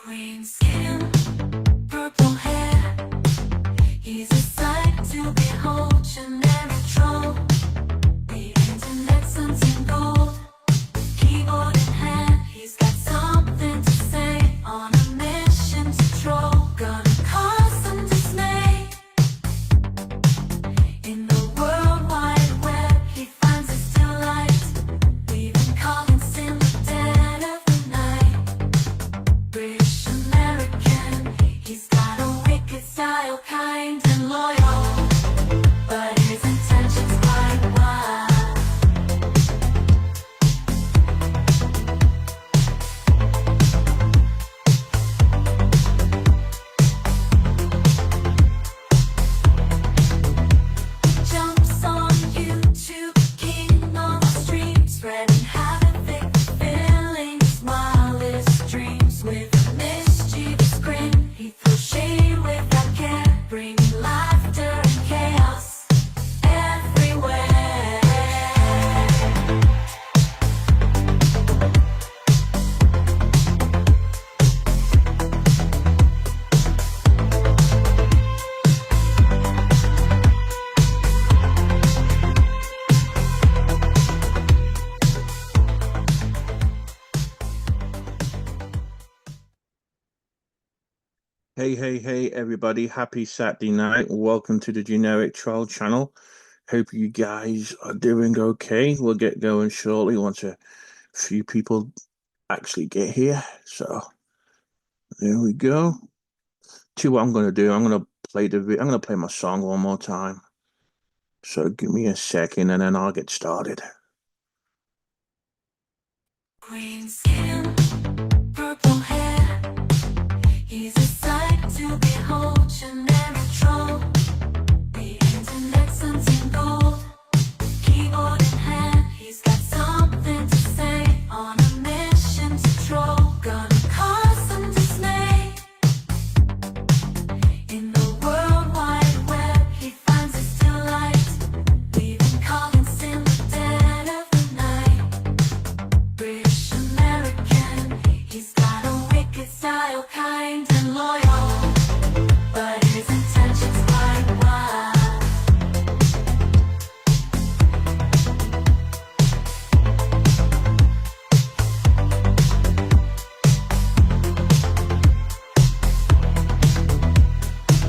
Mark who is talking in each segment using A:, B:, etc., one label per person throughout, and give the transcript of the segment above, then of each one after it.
A: Green skin, purple hair. He's a sight to behold, generic troll. The internet sends him gold. Keyboard in hand, he's got something to say. On a mission to troll, gonna cause some dismay. In the World Wide Web, he finds his delight. Leaving comments in the dead of the night. British American, he's got a wicked style, kind and loyal, but his intentions quite wild. Jumps on YouTube, king on the stream, spreading havoc, filling smileless dreams with a mischievous grin. He throws shade without care, bringing laughter and chaos everywhere.
B: Hey, everybody. Happy Saturday night. Welcome to the Generic Troll channel. Hope you guys are doing okay. We'll get going shortly once a few people actually get here. So there we go. To what I'm going to do, I'm going to play my song one more time. So give me a second and then I'll get started.
A: Green skin, purple hair. He's a sight to behold, generic troll. The internet sends him gold. Keyboard in hand, he's got something to say. On a mission to troll, gonna cause some dismay. In the World Wide Web, he finds his delight. Leaving comments in the dead of the night. British American, he's got a wicked style, kind and loyal, but his intentions quite wild.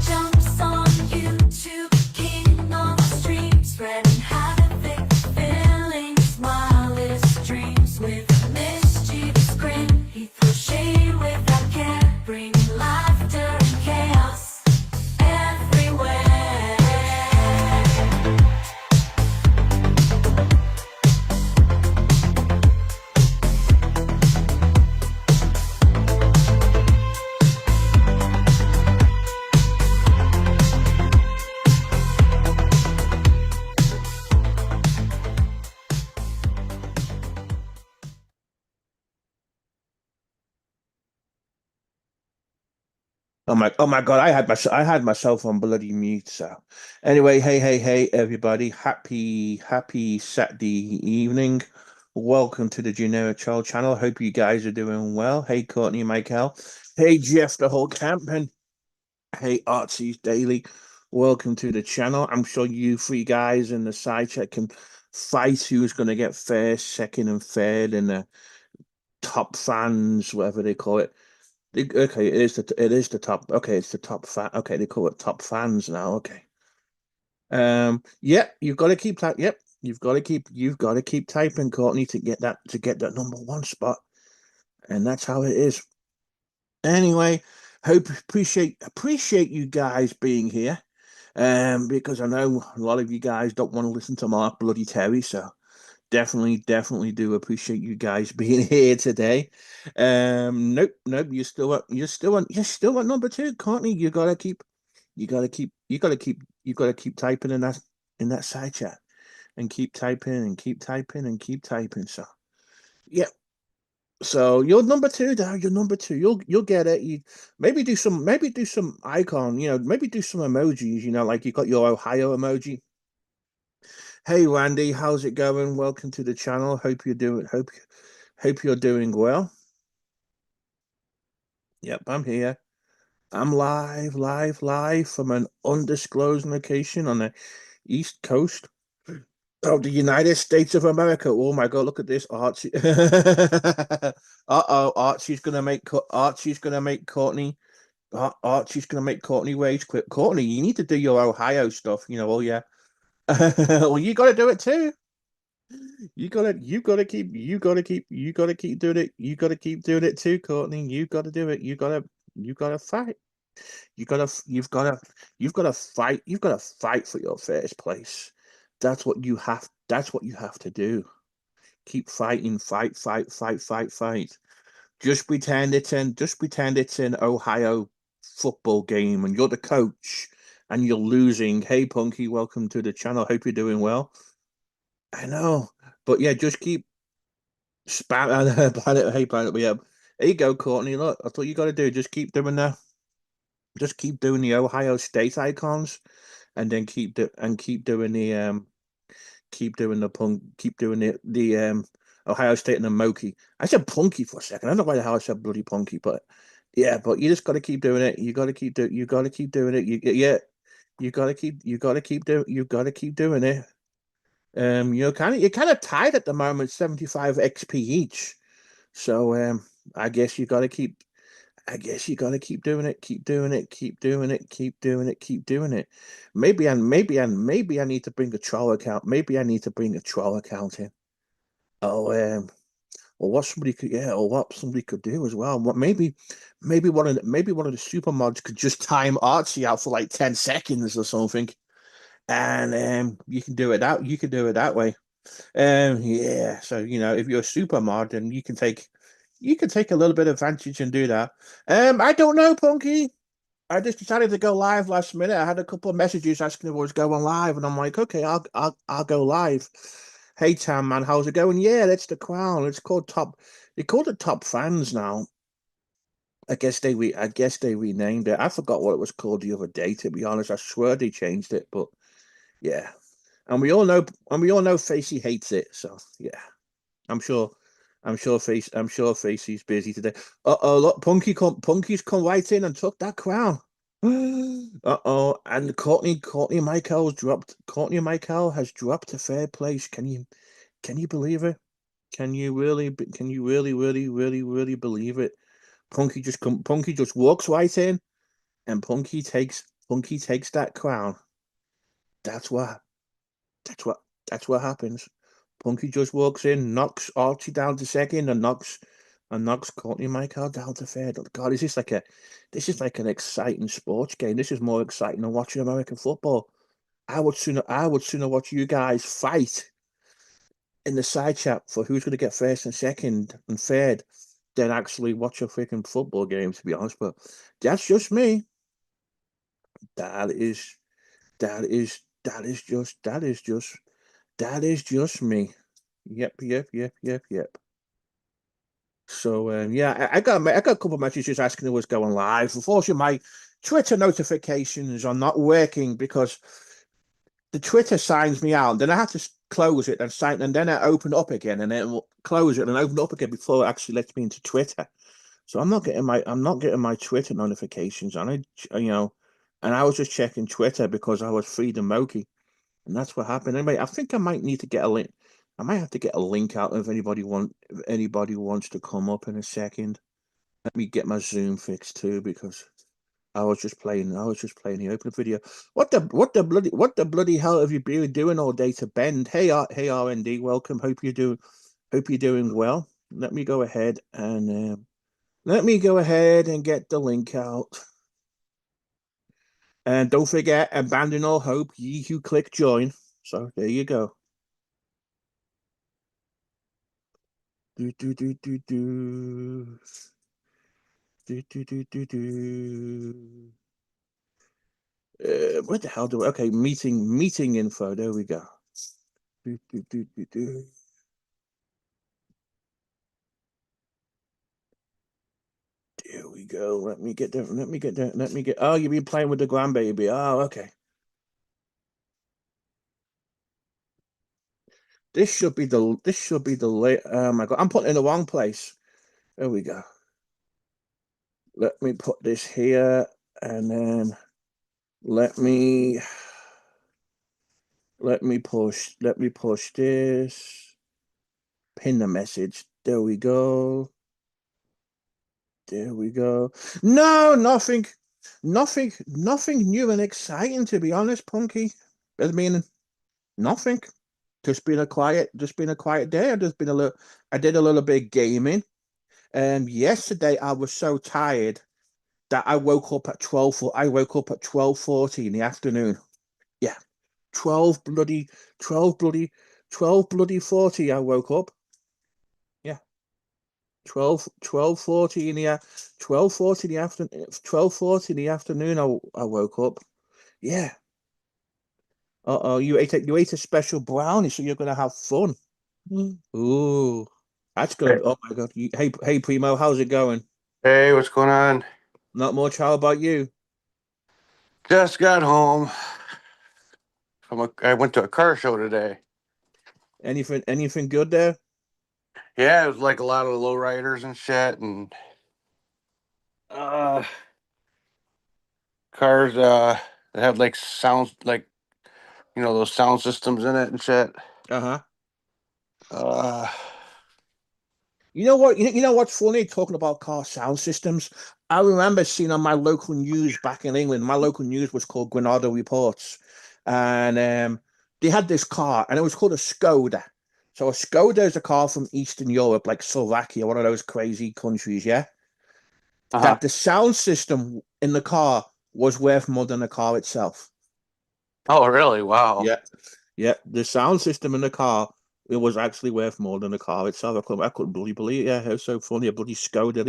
A: Jumps on YouTube, king on the stream, spreading havoc, filling smileless dreams with a mischievous grin. He throws shade without care, bringing laughter and chaos everywhere.
B: Oh my God, I had myself on bloody mute. So anyway, hey, everybody. Happy Saturday evening. Welcome to the Generic Troll channel. Hope you guys are doing well. Hey, Courtney, Michael. Hey, Jeff, the whole camp, and hey, Artsy's Daily. Welcome to the channel. I'm sure you three guys in the side chat can fight who's going to get first, second, and third in the top fans, whatever they call it. Okay, it is the top. Okay, it's the top fan. Okay, they call it top fans now. Okay. Yeah, you've got to keep typing. Yep, you've got to keep typing, Courtney, to get that number one spot, and that's how it is. Anyway, appreciate you guys being here. Because I know a lot of you guys don't want to listen to Mark Bloody Terry, so definitely do appreciate you guys being here today. Nope, you're still at number two, Courtney. You gotta keep typing in that side chat and keep typing and keep typing and keep typing. So yeah. So you're number two now. You're number two. You'll get it. You maybe do some icon, maybe do some emojis, like you got your Ohio emoji. Hey Randy, how's it going? Welcome to the channel. Hope you're doing well. Yep, I'm here. I'm live from an undisclosed location on the East Coast of the United States of America. Oh my God, look at this, Archie. Uh-oh, Archie's gonna make Courtney. Archie's gonna make Courtney rage quit. Courtney, you need to do your Ohio stuff. Oh yeah. Well, you got to do it too. You gotta keep doing it. You gotta keep doing it too, Courtney. You gotta do it. You gotta fight. You've gotta fight. You've gotta fight for your first place. That's what you have to do. Keep fighting, fight. Just pretend it's an Ohio football game and you're the coach and you're losing. Hey Punky, welcome to the channel. Hope you're doing well. I know. But yeah, just keep spam planet, hey planet. But yeah, there you go, Courtney. Look, that's what you gotta do. Just keep doing the Ohio State icons and then keep doing the Ohio State and the Moki. I said Punky for a second. I don't know why the hell I said bloody Punky, but yeah, but you just got to keep doing it. You got to keep doing it. Yeah, you got to keep doing it. You're kind of tied at the moment, 75 XP each. So I guess you got to keep. I guess you got to keep doing it, keep doing it, keep doing it, keep doing it, keep doing it. Maybe I need to bring a troll account. Maybe I need to bring a troll account in. Oh, or what somebody could do as well. Maybe one of the super mods could just time Archie out for like 10 seconds or something, and you can do it that way. Yeah. So if you're a super mod, then you can take a little bit of advantage and do that. I don't know, Punky. I just decided to go live last minute. I had a couple of messages asking if I was going live, and I'm like, okay, I'll go live. Hey Tam, man, how's it going? Yeah, that's the Crown. It's called Top. They called it Top Fans now. I guess they renamed it. I forgot what it was called the other day. To be honest, I swear they changed it, but yeah. And we all know Facey hates it. So yeah, I'm sure. I'm sure Facey's busy today. Uh-oh, look, Punky's come right in and took that crown. Uh-oh, and Courtney Michael has dropped to third place. Can you believe it? Can you really believe it? Punky just walks right in and Punky takes that crown. That's what that's what that's what happens. Punky just walks in, knocks Archie down to second, and knocks Courtney Michael down to third. Oh, God, this is like an exciting sports game. This is more exciting than watching American football. I would sooner watch you guys fight in the side chat for who's going to get first and second and third than actually watch a freaking football game. To be honest, but that's just me. That is that is just me. Yep. So yeah, I got a couple of messages asking who was going live. Unfortunately, my Twitter notifications are not working because the Twitter signs me out. Then I have to close it and sign, and then I open up again, and then close it and open up again before it actually lets me into Twitter. So I'm not getting my Twitter notifications on it, and I was just checking Twitter because I was feeding Moki. And that's what happened. Anyway, I think I might need to get a link. I might have to get a link out if anybody wants to come up in a second. Let me get my Zoom fixed too because I was just playing the open video. What the bloody hell have you been doing all day to bend? Hey RND, welcome. Hope you're doing well. Let me go ahead and get the link out. And don't forget, abandon all hope, ye who click join. So there you go. Do do do do do do do do do do. What the hell do I? Okay, meeting info. There we go. Do do do do do. There we go. Let me get there. Let me get there. Let me get. Oh, you've been playing with the grandbaby. Oh, okay. This should be the late. Oh my God, I'm putting it in the wrong place. There we go. let me put this here, and then let me push this. Pin the message. There we go. There we go. No, nothing new and exciting, to be honest, Punky. I mean, nothing. Just been a quiet day. I did a little bit of gaming. Yesterday I was so tired that I woke up at 12:40 in the afternoon. Yeah, 12 bloody, 12 bloody 40 I woke up. Yeah, 12:40 in the 12:40 in the afternoon, 12:40 in the afternoon I woke up. Yeah. Uh-oh, you ate a special brownie, so you're gonna have fun. Ooh, that's
C: Hey,
B: gonna. Oh my God. Hey, Primo, how's it going?
C: hey, what's going on?
B: Not much. How about you?
C: Just got home I went to a car show today.
B: Anything good there?
C: Yeah, it was like a lot of lowriders and shit, and uh, cars that have like sounds, like those sound systems in it and shit.
B: Uh-huh.
C: Uh,
B: You know what? You know what's funny? Talking about car sound systems. I remember seeing on my local news back in England. My local news was called Granada Reports, and they had this car, and it was called a Skoda. So a Skoda is a car from Eastern Europe, like Slovakia, one of those crazy countries. Yeah,
C: uh-huh.
B: that the sound system in the car was worth more than the car itself.
C: Oh, really? Wow.
B: Yeah, yeah. The sound system in the car, it was actually worth more than the car itself. I couldn't believe it. Yeah, it was so funny. A bloody Skoda.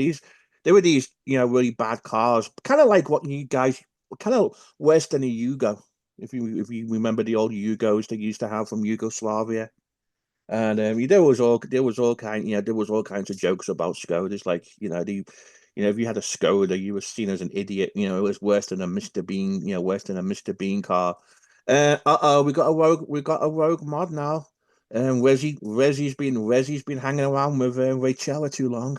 B: They were these, really bad cars, kind of like what you guys, kind of worse than a Yugo. If you remember the old Yugos they used to have from Yugoslavia. And there was all kinds of jokes about Skodas, like if you had a Skoda, you were seen as an idiot. It was worse than a Mr. Bean, worse than a Mr. Bean car. We got a rogue mod now. Reggie's been hanging around with Rachella too long,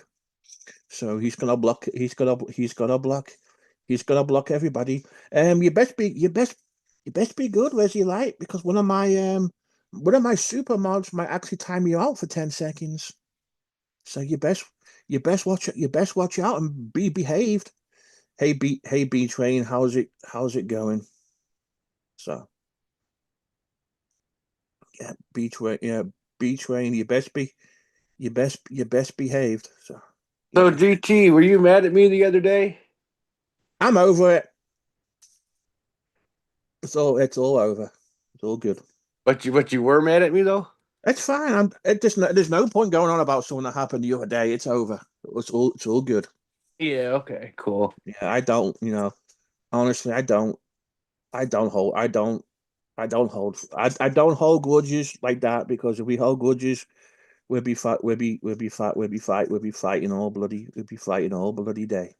B: so he's gonna block everybody. You best be good, Reggie Light, because one of my super mods might actually time you out for 10 seconds. So you best watch out and be behaved. Hey B Train, how's it going? So yeah, B Train, you best behaved. So
C: So,
B: yeah.
C: GT, were you mad at me the other day?
B: I'm over it. It's all over. It's all good.
C: But you were mad at me though?
B: It's fine. There's no point going on about something that happened the other day. It's over. It's all good.
C: Yeah. Okay. Cool.
B: Yeah, I don't, honestly, I don't hold I don't hold grudges like that, because if we hold grudges, we'll be fighting all bloody day.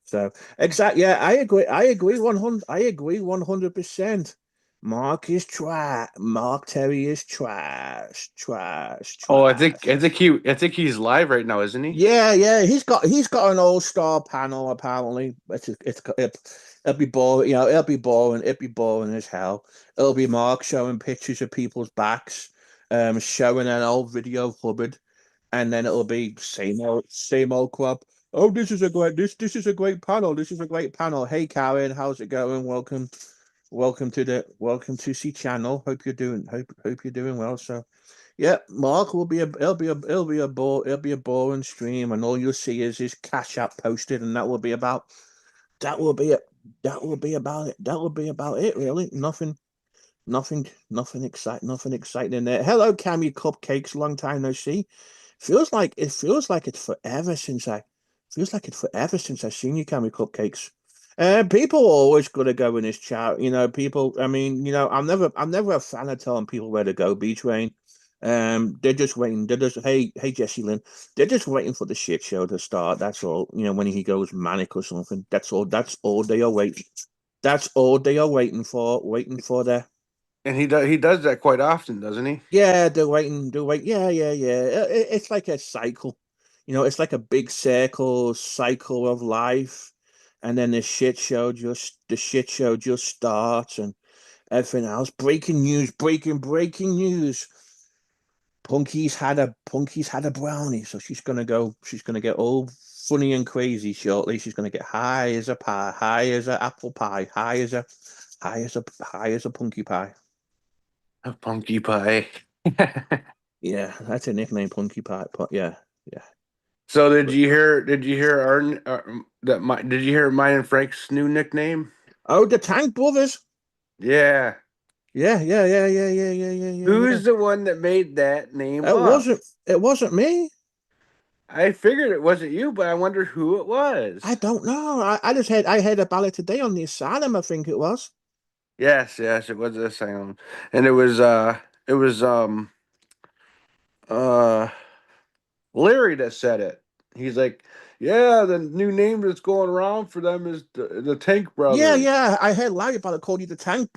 B: So exactly, yeah, I agree 100. I agree 100%. Mark Terry is
C: Oh, I
B: trash.
C: think I think he I think he's live right now, isn't he?
B: Yeah. He's got an all-star panel apparently. It'll be boring. It'll be boring. It'll be boring as hell. It'll be Mark showing pictures of people's backs, showing an old video of Hubbard, and then it'll be same old crap. Oh, this is a great panel. This is a great panel. Hey Karen, how's it going? Welcome to C channel. Hope you're doing well. So yeah, Mark will be a it'll be a boring stream, and all you'll see is his cash app posted, and that will be it. That will be about it. That will be about it, really. Nothing exciting in there. Hello, Cammy Cupcakes. Long time no see. Feels like it's forever since I've seen you, Cammy Cupcakes. People are always gonna go in this chat. People. I mean, I'm never a fan of telling people where to go. B Train. They're just waiting. Hey, Jesse Lynn. They're just waiting for the shit show to start. That's all. When he goes manic or something. That's all they are waiting. That's all they are waiting for. Waiting for their.
C: And he does that quite often, doesn't he?
B: Yeah, they're waiting. Yeah. It's like a cycle. it's like a big cycle of life, and then the shit show just starts, and everything else. Breaking news, breaking news. Punky's had a brownie, so she's gonna get all funny and crazy shortly. She's gonna get high as a pie, high as a apple pie, high as a punky pie.
C: A punky pie.
B: Yeah, that's a nickname, punky pie. But yeah, yeah.
C: So did you hear did you hear mine and Frank's new nickname?
B: Oh, the Tank Brothers.
C: Yeah.
B: Yeah.
C: Who's the one that made that name
B: It
C: up?
B: wasn't me.
C: I figured it wasn't you, but I wonder who it was.
B: I don't know. I had a ballot today on the asylum, I think it was.
C: Yes, it was the same. And it was uh Larry that said it. He's like, yeah, the new name that's going around for them is the Tank
B: Yeah,
C: Brothers.
B: yeah. I heard Larry about it called you the Tank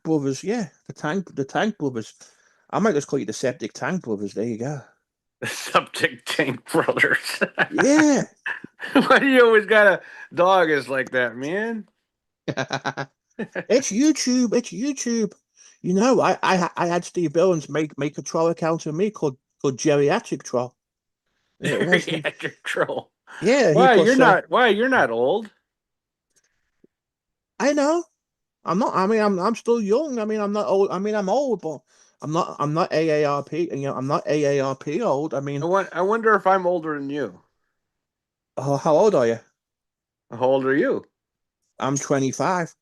B: Brothers. Yeah, the Tank Brothers. I might just call you the Septic Tank Brothers. There you go.
C: The Septic Tank Brothers.
B: Yeah.
C: Why do you always got a dog is like that, man?
B: It's YouTube. It's YouTube. I had Steve Billings make a troll account of me called Geriatric Troll. It was he.
C: Geriatric troll.
B: Yeah, he
C: Why
B: puts.
C: you're not old?
B: I know. I'm not. I mean, I'm still young. I mean, I'm not old. I mean, I'm old, but I'm not AARP. I'm not AARP old. I mean,
C: I wonder if I'm older than you.
B: how old are you?
C: How old are you?
B: I'm 25.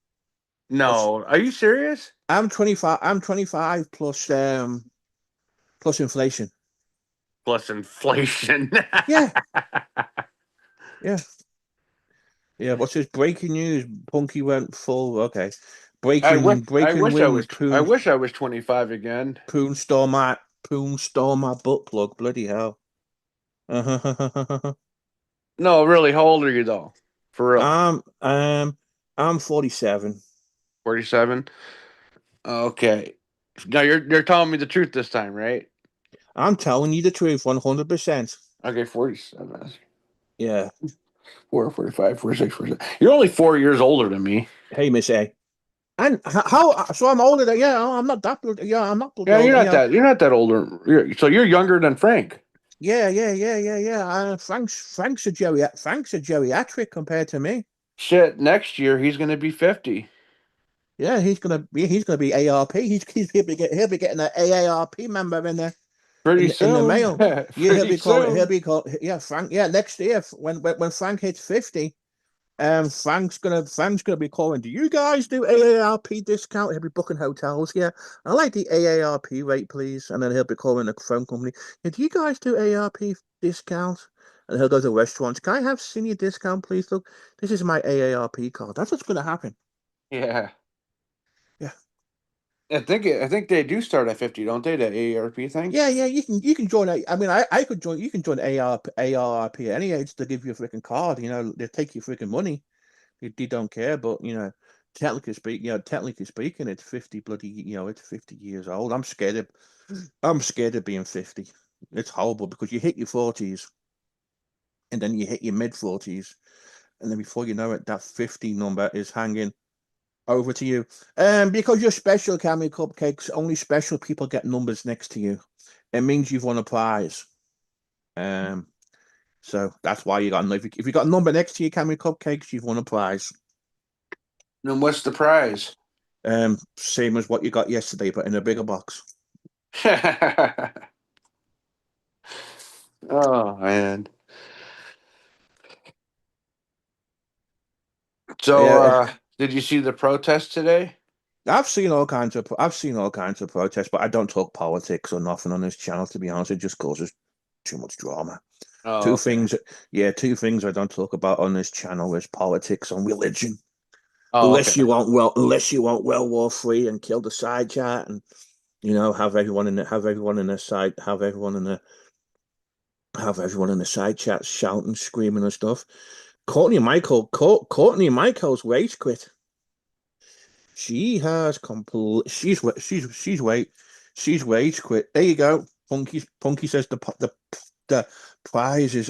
C: No, are you serious?
B: I'm 25. I'm 25 plus inflation.
C: Plus inflation.
B: Yeah, yeah, yeah. What's this breaking news? Punky went full. Okay, breaking wind.
C: I wish I was 25 again.
B: Poon stole my butt plug. Bloody hell.
C: No, really, how old are you though? For real?
B: I'm 47.
C: 47? Okay. Now you're telling me the truth this time, right?
B: I'm telling you the truth, 100%.
C: Okay, 47.
B: Yeah.
C: 45, 46, 47. You're only 4 years older than me.
B: Hey, Miss A. And how? So I'm older than, yeah. I'm not that. Yeah, I'm not.
C: Yeah,
B: Older,
C: you're not that older. So you're younger than Frank.
B: Yeah. Frank's a geriatric compared to me.
C: Shit, next year he's gonna be 50.
B: Yeah, he's gonna be ARP. He'll be getting an AARP member in there
C: Pretty
B: in the
C: soon.
B: mail. Yeah,
C: Pretty soon.
B: he'll be called. Yeah, Frank. Yeah, next year when Frank hits 50. Frank's gonna be calling. Do you guys do AARP discount? He'll be booking hotels. Yeah, I like the AARP rate, please. And then he'll be calling the phone company. Yeah, do you guys do AARP discounts? And he'll go to restaurants. Can I have senior discount, please? Look, this is my AARP card. That's what's gonna happen.
C: Yeah.
B: Yeah.
C: I think they do start at 50, don't they? The AARP thing?
B: Yeah. You can join. I mean, I could join. You can join AARP at any age to give you a freaking card. They take your freaking money. They don't care, but technically speaking, it's 50 it's 50 years old. I'm scared of being 50. It's horrible because you hit your 40s and then you hit your mid 40s, and then before you know it, that 50 number is hanging over to you. Because you're special, Cammy Cupcakes, only special people get numbers next to you. It means you've won a prize. So that's why you got if you got a number next to you, Cammy Cupcakes, you've won a prize.
C: Then what's the prize?
B: Same as what you got yesterday, but in a bigger box.
C: Oh man. So did you see the protest today?
B: I've seen all kinds of protests, but I don't talk politics or nothing on this channel, to be honest. It just causes too much drama.
C: Oh,
B: two things I don't talk about on this channel is politics and religion.
C: Oh,
B: unless you want World War III and kill the side chat and have everyone in the side chat shouting, screaming and stuff. Courtney Michael's rage quit. She has she's rage quit. There you go. Punky says the the prize is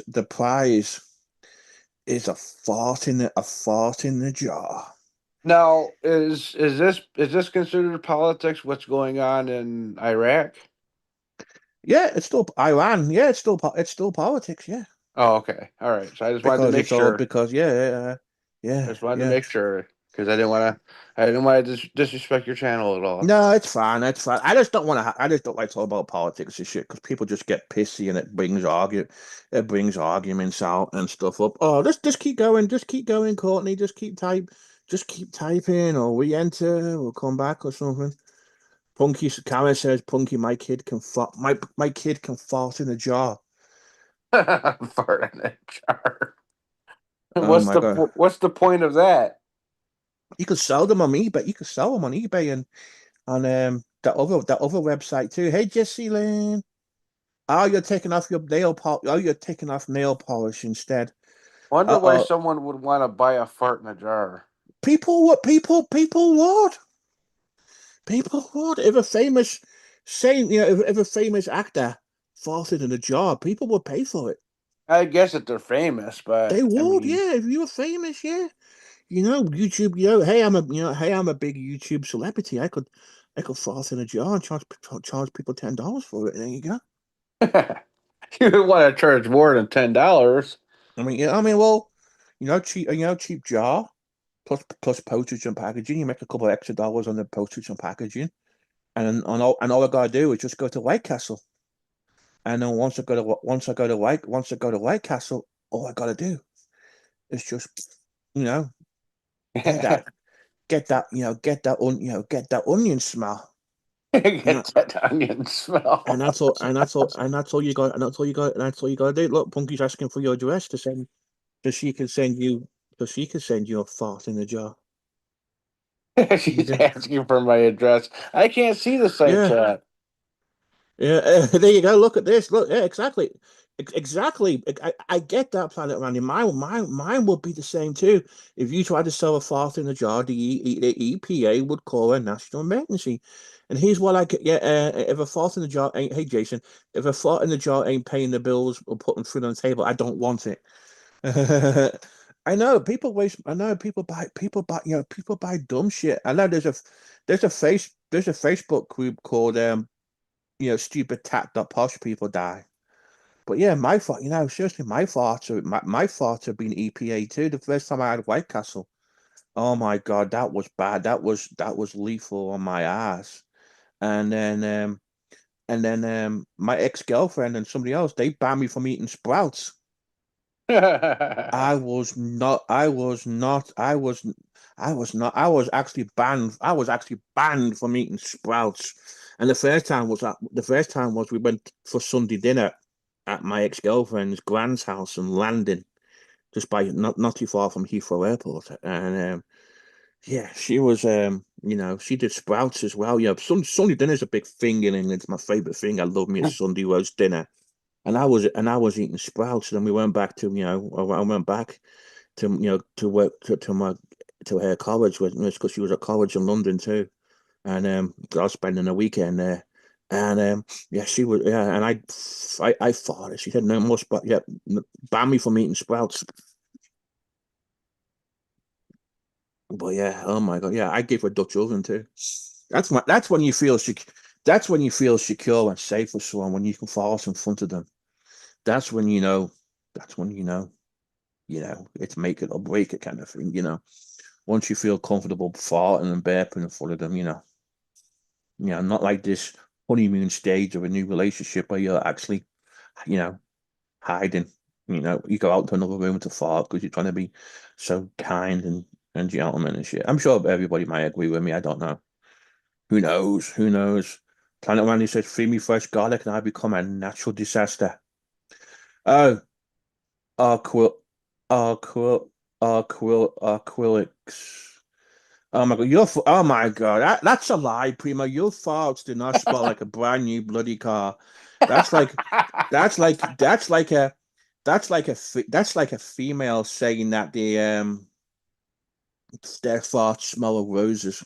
B: a fart in the jar.
C: Now, is this considered politics? What's going on in Iraq?
B: Yeah, it's still Iran. Yeah, it's still politics. Yeah,
C: Oh, okay. All right. So I just wanted to
B: because
C: make
B: it's all
C: sure.
B: because
C: I
B: yeah,
C: just wanted to
B: yeah.
C: make sure because I didn't want to disrespect your channel at all.
B: No, it's fine. It's fine. I just don't want to. I just don't like talking about politics and shit because people just get pissy and it brings arguments out and stuff up. Oh, just keep going. Just keep going, Courtney. Just keep typing or re-enter or come back or something. Punky Karen says, Punky, my kid can fart in a jar.
C: Fart in a jar.
B: Oh
C: What's
B: my
C: the
B: god.
C: what's the point of that?
B: You could sell them on eBay. You could sell them on eBay and on that other website too. Hey Jesse Lynn. Oh, you're taking off your nail polish. Oh, you're taking off nail polish instead.
C: Wonder why
B: Uh-oh.
C: someone would want to buy a fart in a jar.
B: People would. People would. If a famous if a famous actor farted in a jar, people would pay for it.
C: I guess that they're famous, but
B: They
C: I
B: would,
C: mean,
B: yeah. If you were famous, yeah. YouTube, hey, I'm a big YouTube celebrity. I could fart in a jar and charge people $10 for it. There you go.
C: you would want to charge more than $10.
B: I mean, yeah, I mean, well, cheap jar plus postage and packaging. You make a couple of extra dollars on the postage and packaging, and all I gotta do is just go to White Castle, and then once I go to White Castle, all I gotta do is just you know get that get that onion smell. You know,
C: Get that onion smell.
B: and that's all you got to do. Look, Punky's asking for your address to send, so she can send you, so she can send you a fart in a jar.
C: She's asking for my address. I can't see the site
B: Yeah,
C: chat.
B: yeah. There you go. Look at this. Look, yeah, exactly, exactly. I get that, Planet Randy. Mine would be the same too. If you tried to sell a fart in a jar, the EPA would call a national emergency. And here's what I get. Yeah, if a fart in the jar ain't, hey Jason, if a fart in the jar ain't paying the bills or putting food on the table, I don't want it. I know people waste. I know people buy dumb shit. I know there's a Facebook group called stupid posh people die. But yeah, my fault. Seriously, my thoughts have been EPA too. The first time I had White Castle, oh my God, that was bad. That was lethal on my ass. And then my ex-girlfriend and somebody else, they banned me from eating sprouts. I was actually banned. I was actually banned from eating sprouts. And the first time was we went for Sunday dinner at my ex-girlfriend's grand's house in Landon, just by not too far from Heathrow Airport. And yeah, she was she did sprouts as well. Yeah, Sunday dinner is a big thing in England. It's my favorite thing. I love me a Sunday roast dinner. And I was eating sprouts, and then we went back to I went back to to work to her college because she was at college in London too, and I was spending a weekend there, and yeah, she was yeah, and I fought it. She said no more sprout, yeah, ban me from eating sprouts. But yeah, oh my God, yeah, I gave her a Dutch oven too. That's when you feel that's when you feel secure and safe with someone when you can fall in front of them. That's when you know. That's when it's make it or break it kind of thing. Once you feel comfortable farting and burping in front of them, not like this honeymoon stage of a new relationship where you're actually, you know, hiding. You go out to another room to fart because you're trying to be so kind and gentleman and shit. I'm sure everybody might agree with me. I don't know. Who knows? Who knows? Planet Randy says, "Feed me fresh garlic and I become a natural disaster." Oh, Aquil, Aquilix. Oh my God, oh my God, that's a lie, Primo. Your farts do not smell like a brand new bloody car. That's like, that's like, that's like a female saying that their farts smell of roses.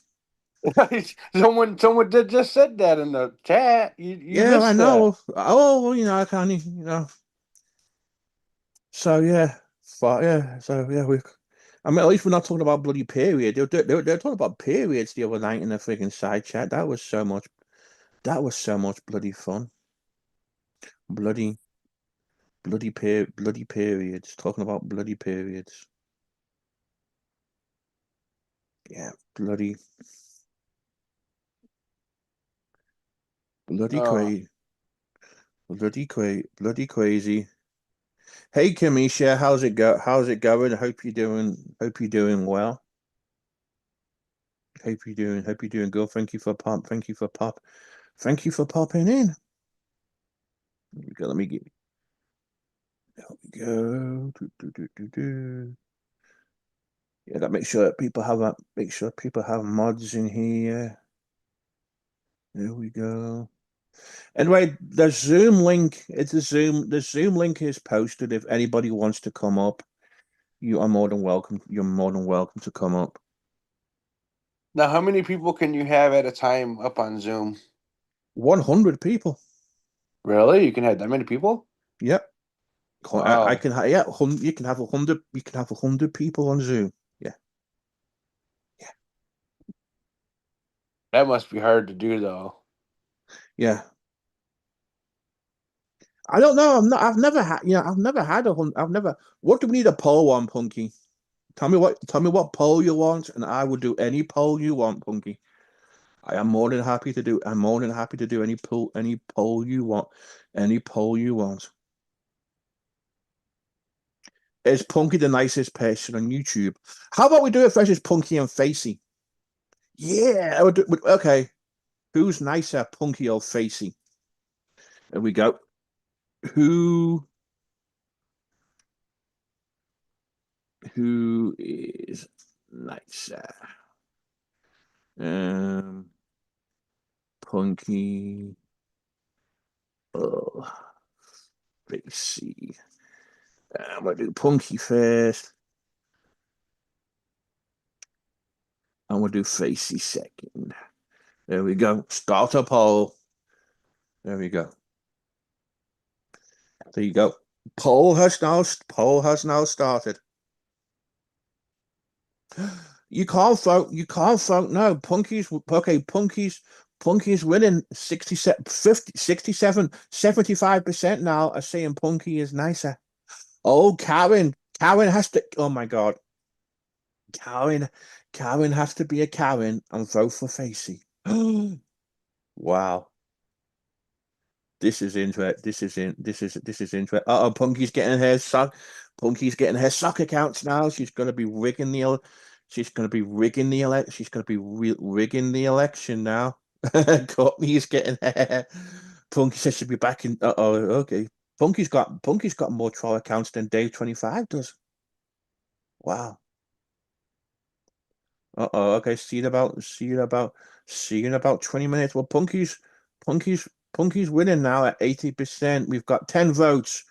C: Someone did just said that in the chat. You
B: Yeah, I
C: missed that.
B: know. Oh, I can't, So yeah, yeah. So yeah, we. I mean, at least we're not talking about bloody period. They were talking about periods the other night in the freaking side chat. That was so much. That was so much bloody fun. Bloody, bloody periods. Talking about bloody periods. Yeah, bloody
C: Oh,
B: crazy. Bloody crazy. Hey Kamisha, how's it go? How's it going? Hope you're doing. Hope you're doing well. Hope you're doing. Hope you're doing good. Thank you for pop. Thank you for pop. Thank you for popping in. Let me get. There we go. Yeah, that make sure that people have a. Make sure people have mods in here. There we go. Anyway, the Zoom link. It's a Zoom. The Zoom link is posted. If anybody wants to come up, you are more than welcome. You're more than welcome to come up.
C: now how many people can you have at a time up on Zoom?
B: 100 people.
C: Really? You can have that many people?
B: Yep. I
C: Wow,
B: can have, yeah, you can have 100. You can have 100 people on Zoom. Yeah.
C: that must be hard to do though.
B: Yeah. I don't know. I've never had. I've never had a hundred. I've never. What do we need a poll on, Punky? Tell me what. Tell me what poll you want, and I will do any poll you want, Punky. I am more than happy to do. I'm more than happy to do any poll. Any poll you want. Any poll you want. Is Punky the nicest person on YouTube? How about we do it versus Punky and Facey? Yeah. Okay. Who's nicer, Punky or Facey? There we go. Who is nicer? Punky. Oh, Facey. I'm gonna do Punky first. I'm gonna do Facey second. There we go. Start a poll. There we go. There you go. Poll has now started. You can't vote. You can't vote. No, Punky's okay. Punky's winning 67, 50, 67, 75% now are saying Punky is nicer. Oh, Karen has to. Oh my God. Karen has to be a Karen and vote for Facey. Wow. This is interesting. This is interesting. Oh, Punky's getting her sock accounts now. She's gonna be rigging the she's gonna be rigging the elect she's gonna be rigging the election now. Courtney's getting her Punky says she'll be back in okay. Punky's got more troll accounts than Dave 25 does. Wow. Okay, see you in about 20 minutes. Well, Punky's winning now at 80%. We've got 10 votes.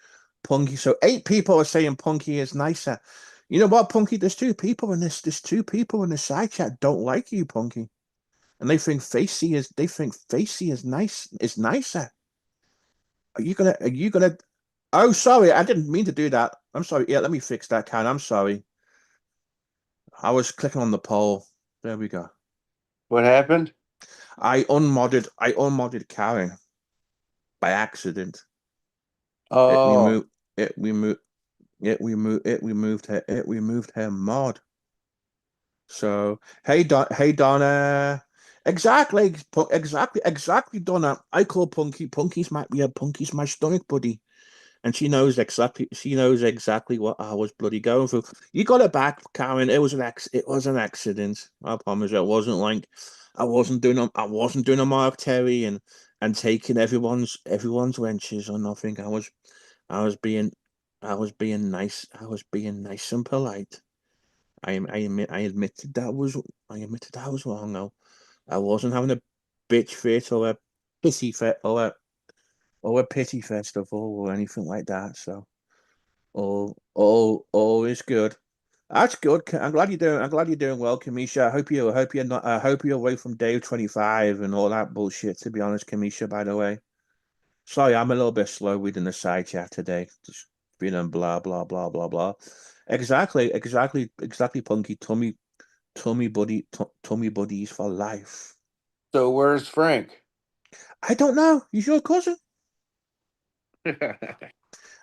B: Punky, so 8 people are saying Punky is nicer. You know what, Punky? There's two people in this. There's two people in the side chat don't like you, Punky, and they think Facey is nice. Is nicer. Are you gonna? Are you gonna? Oh, sorry, I didn't mean to do that. I'm sorry. Yeah, let me fix that, Karen. I'm sorry. I was clicking on the poll. There we go.
C: What happened?
B: I unmodded Karen by accident. It
C: Oh,
B: removed it removed her mod. So hey Donna. Exactly, Donna. I call Punky's my stomach buddy. And she knows exactly what I was bloody going through. You got it back, Karen. It was an accident. I promise you, it wasn't like I wasn't doing a Mark Terry and taking everyone's wenches or nothing. I was being I was being nice. I was being nice and polite. I admitted that was wrong though. I wasn't having a bitch fit or a pissy fit or a pity festival or anything like that. So all is good. That's good. I'm glad you're doing. I'm glad you're doing well, Kamisha. I hope you're not. I hope you're away from Dave 25 and all that bullshit. To be honest, Kamisha. By the way, sorry, I'm a little bit slow reading the side chat today. Just being and blah blah blah blah blah. Exactly, Punky. Tummy buddies for life.
C: So where's Frank?
B: I don't know. He's your cousin.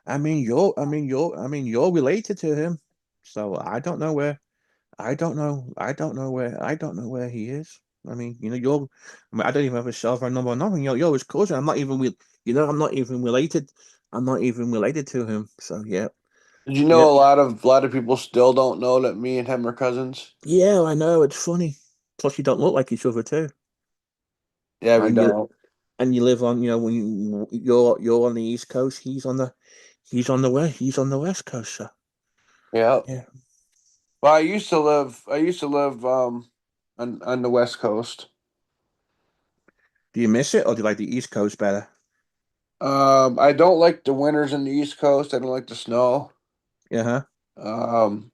B: You're related to him. So I don't know where. I don't know where he is. I don't even have a cell phone number or nothing. You're his cousin. I'm not even with. I'm not even related. I'm not even related to him. So yeah,
C: Did you
B: yeah,
C: know a lot of people still don't know that me and him are cousins?
B: yeah. I know it's funny. Plus, you don't look like each other too.
C: Yeah, we
B: And you
C: don't.
B: and you live on. When you're on the East Coast, he's on the West Coast. So
C: Yeah.
B: yeah.
C: Well, I used to live on the West Coast.
B: Do you miss it, or do you like the East Coast better?
C: I don't like the winters in the East Coast. I don't like the snow.
B: Yeah, huh?
C: Um,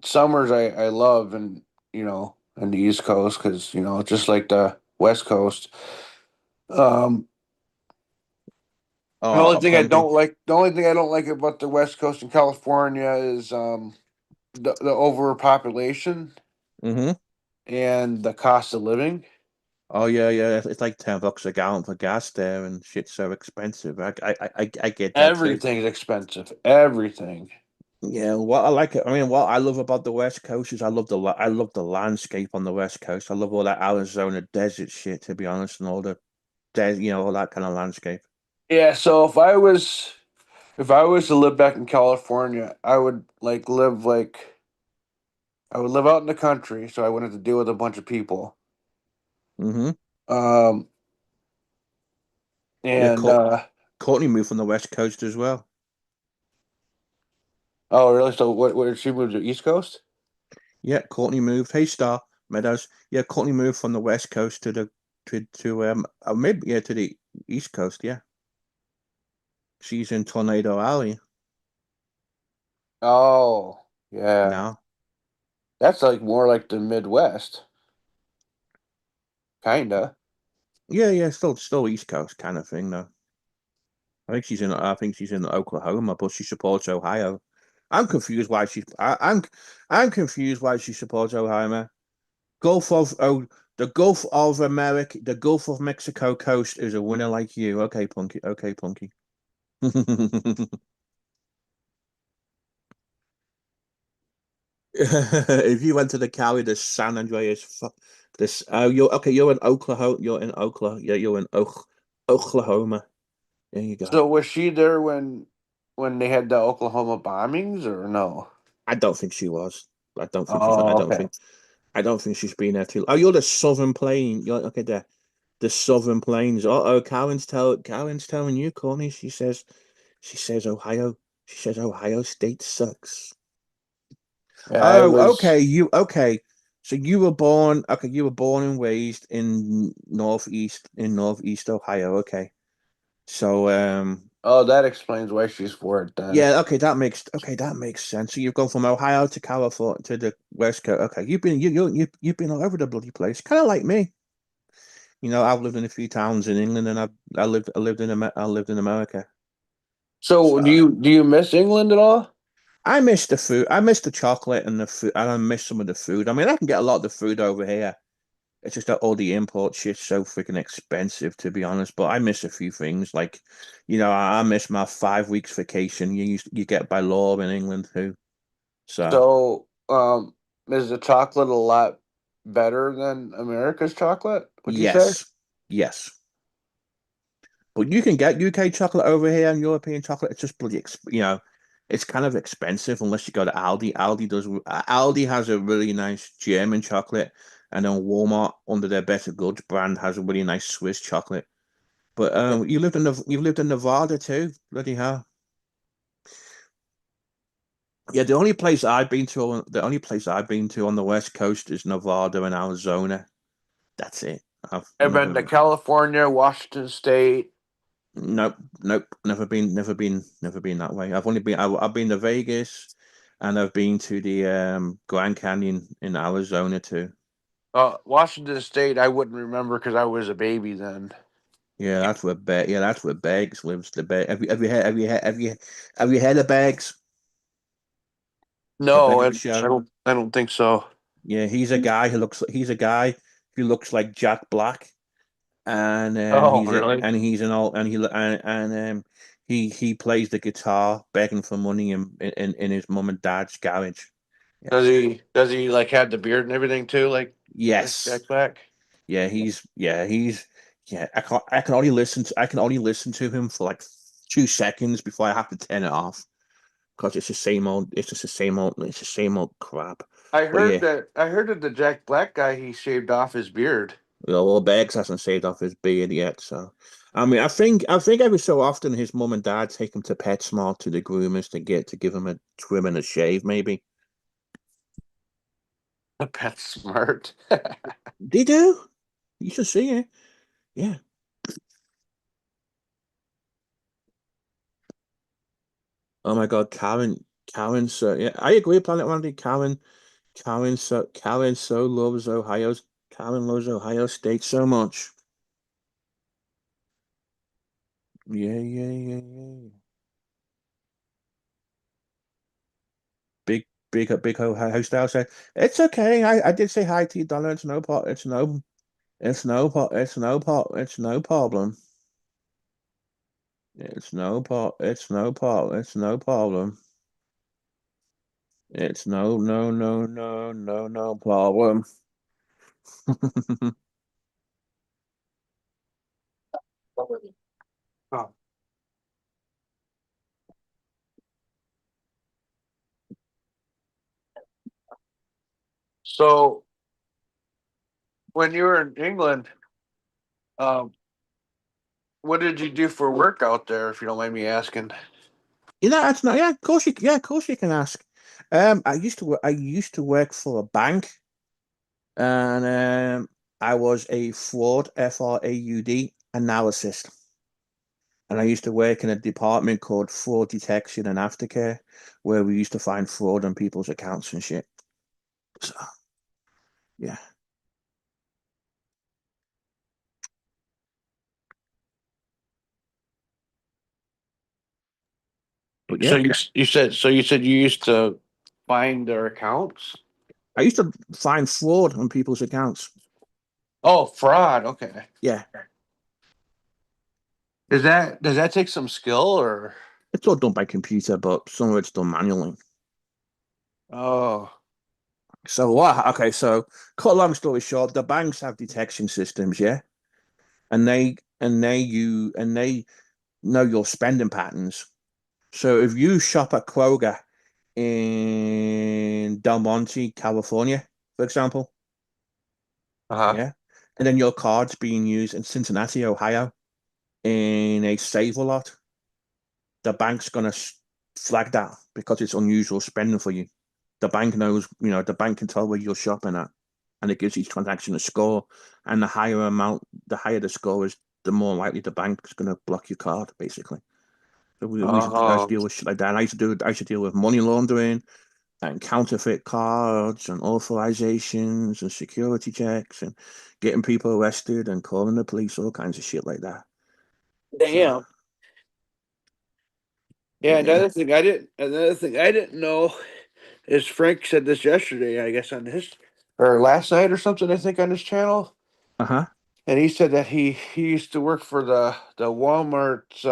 C: Summers I love and in the East Coast because it's just like the West Coast. Um,
B: Oh, Punky.
C: the only thing I don't like about the West Coast in California is the overpopulation
B: Mm-hmm.
C: and the cost of living.
B: Oh yeah, yeah. It's like $10 a gallon for gas there, and shit's so expensive. I get that too.
C: Everything's expensive. Everything.
B: Yeah, what I like it. What I love about the West Coast is I love the landscape on the West Coast. I love all that Arizona desert shit, to be honest, and all the all that kind of landscape.
C: Yeah, so if I was to live back in California, I would live out in the country, so I wouldn't have to deal with a bunch of people.
B: Mm-hmm.
C: Um,
B: Yeah,
C: and
B: Courtney moved from the West Coast as well.
C: oh, really? So what did she move to East Coast?
B: Yeah, Courtney moved. Hey, Star Meadows. Yeah, Courtney moved from the West Coast to the to maybe yeah to the East Coast. Yeah, she's in Tornado Alley
C: Oh, yeah.
B: now.
C: That's like more like the Midwest, kinda.
B: Yeah, yeah, still East Coast kind of thing though. I think she's in Oklahoma, but she supports Ohio. I'm confused why I'm confused why she supports Ohio, man. Gulf of oh the Gulf of America, the Gulf of Mexico coast is a winner like you. Okay, Punky. Okay, Punky. If you went to the Cali, the San Andreas, this you're okay. You're in Oklahoma. You're in Oklahoma. Yeah, you're in Oklahoma. There you go.
C: So was she there when they had the Oklahoma bombings or no?
B: I don't think she was. I don't think she's.
C: Oh, okay.
B: I don't think she's been there too. Oh, you're the Southern Plain. You're okay there. The Southern Plains. Oh, Karen's telling you, Courtney. She says Ohio. She says Ohio State sucks.
C: Yeah, I
B: Oh,
C: was.
B: okay. So you were born. Okay, you were born and raised in Northeast Ohio. Okay. So
C: Oh, that explains why she's for it then.
B: yeah. Okay, that makes sense. So you've gone from Ohio to California to the West Coast. Okay, you've been all over the bloody place. Kind of like me. I've lived in a few towns in England, and I lived in America.
C: So do
B: So
C: you miss England at all?
B: I miss the food. I miss the chocolate and the food, and I miss some of the food. I can get a lot of the food over here. It's just that all the import shit's so freaking expensive, to be honest. But I miss a few things, like, I miss my 5 weeks vacation you get by law in England too. So
C: So, is the chocolate a lot better than America's chocolate? Would you say?
B: yes, yes. But you can get UK chocolate over here and European chocolate. It's just it's kind of expensive unless you go to Aldi. Aldi has a really nice German chocolate, and then Walmart under their Better Goods brand has a really nice Swiss chocolate. But you've lived in Nevada too, bloody hell. Yeah, the only place I've been to on the West Coast is Nevada and Arizona. That's it. I've
C: I've been to
B: never
C: California, Washington State.
B: Nope, nope, never been that way. I've been to Vegas, and I've been to the Grand Canyon in Arizona too.
C: Washington State, I wouldn't remember because I was a baby then.
B: Yeah, that's where that's where Beggs lives. The Beg. Have you heard of Beggs? The
C: No,
B: Beggs
C: I
B: show.
C: don't think so.
B: Yeah, he's a guy who looks like Jack Black, and
C: Oh, really?
B: he's an old he plays the guitar begging for money in his mum and dad's garage. Yes.
C: Does he like have the beard and everything too, like
B: Yes.
C: Jack Black?
B: He's I can only listen to him for like 2 seconds before I have to turn it off because it's the same old crap. But yeah,
C: I heard that the Jack Black guy he shaved off his beard.
B: well, Beggs hasn't shaved off his beard yet, so I mean, I think every so often his mum and dad take him to PetSmart to the groomers to give him a trim and a shave, maybe.
C: That's smart.
B: They do. You should see it. Yeah. Oh my God, Karen. So yeah, I agree. Planet Randy. Karen so loves Karen loves Ohio State so much. Yeah. Big Ohio style. So it's okay. I did say hi to you, Donna. It's no problem. It's no problem. It's no problem.
C: Oh. So when you were in England, um, what did you do for work out there, if you don't mind me asking?
B: You know, that's not. Of course you can ask. I used to work for a bank, and I was a fraud analysis, and I used to work in a department called fraud detection and aftercare, where we used to find fraud on people's accounts and shit. So yeah, but
C: So
B: yeah,
C: you said you used to find their accounts?
B: I used to find fraud on people's accounts.
C: Oh, fraud. Okay.
B: Yeah,
C: Does that take some skill or?
B: it's all done by computer, but some of it's done manually.
C: Oh,
B: So what? Okay, so cut a long story short, the banks have detection systems, yeah, and they know your spending patterns. So if you shop at Kroger in Del Monte, California, for example,
C: uh-huh.
B: yeah, and then your card's being used in Cincinnati, Ohio, in a Save a Lot, the bank's gonna flag that because it's unusual spending for you. The bank knows, the bank can tell where you're shopping at, and it gives each transaction a score. And the higher the score is, the more likely the bank's going to block your card, basically. So I used to
C: Oh,
B: deal with shit like that. And I used to deal with money laundering and counterfeit cards and authorizations and security checks and getting people arrested and calling the police, all kinds of shit like that. So
C: damn. Yeah,
B: yeah,
C: another thing I didn't know is Frank said this yesterday, I guess on his or last night or something, I think on his channel.
B: uh-huh,
C: And he said that he used to work for the Walmart's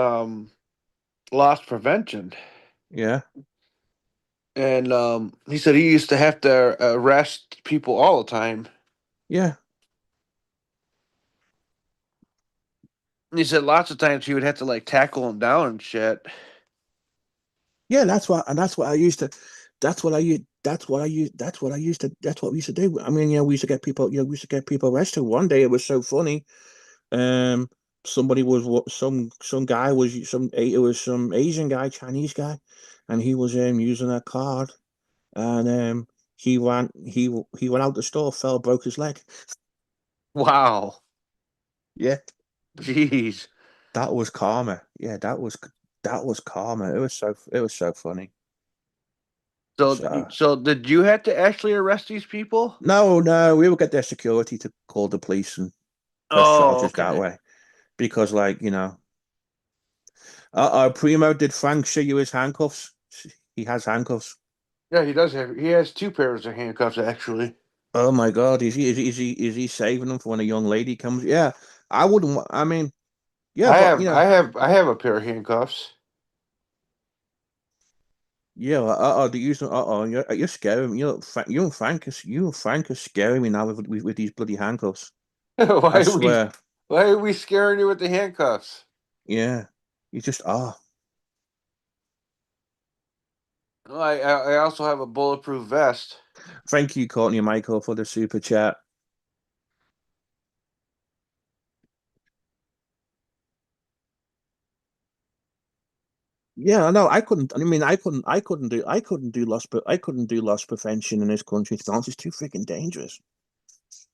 C: loss prevention.
B: yeah,
C: And he said he used to have to arrest people all the time.
B: yeah.
C: And he said lots of times he would have to like tackle them down and shit.
B: Yeah, that's what I used to that's what I used that's what I used that's what I used to that's what we used to do. I mean, we used to get people, we used to get people arrested. One day it was so funny. Um somebody was some guy was it was some Asian guy, Chinese guy, and he was using a card, and he went out the store, fell, broke his leg.
C: Wow.
B: Yeah,
C: Jeez.
B: that was karma. Yeah, that was karma. It was so funny. So
C: So did you have to actually arrest these people?
B: no, we will get their security to call the police and press
C: Oh,
B: charges that
C: okay.
B: way. because, like, Primo, did Frank show you his handcuffs? He has handcuffs.
C: Yeah, he does have. He has two pairs of handcuffs actually.
B: Oh my God, is he saving them for when a young lady comes? Yeah, I wouldn't. I mean, yeah,
C: I
B: but
C: have. I have a pair of handcuffs.
B: yeah. The use. You're scaring me. You and Frank are scaring me now with these bloody handcuffs. I
C: Why are we?
B: swear.
C: Why are we scaring you with the handcuffs?
B: Yeah, you just are.
C: Well, I also have a bulletproof vest.
B: Thank you, Courtney and Michael, for the super chat. Yeah, no, I couldn't. I mean, I couldn't do loss prevention in this country. It's too freaking dangerous.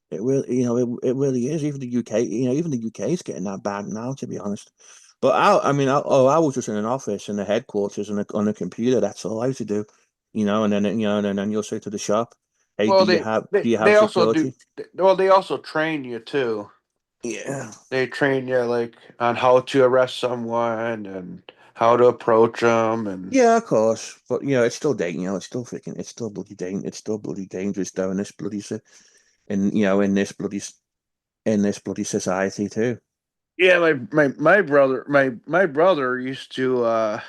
B: It really, it really is. Even the UK, even the UK is getting that bad now, to be honest. But I was just in an office in the headquarters on a computer. That's all I used to do, and then you'll say to the shop, "Hey,
C: Well,
B: do you
C: they
B: have
C: also do.
B: security?"
C: Well, they also train you too.
B: Yeah,
C: They train you like on how to arrest someone and how to approach them and
B: yeah, of course. But it's still dating. It's still bloody it's still bloody dangerous though in this bloody, in this bloody society too.
C: yeah. My brother used to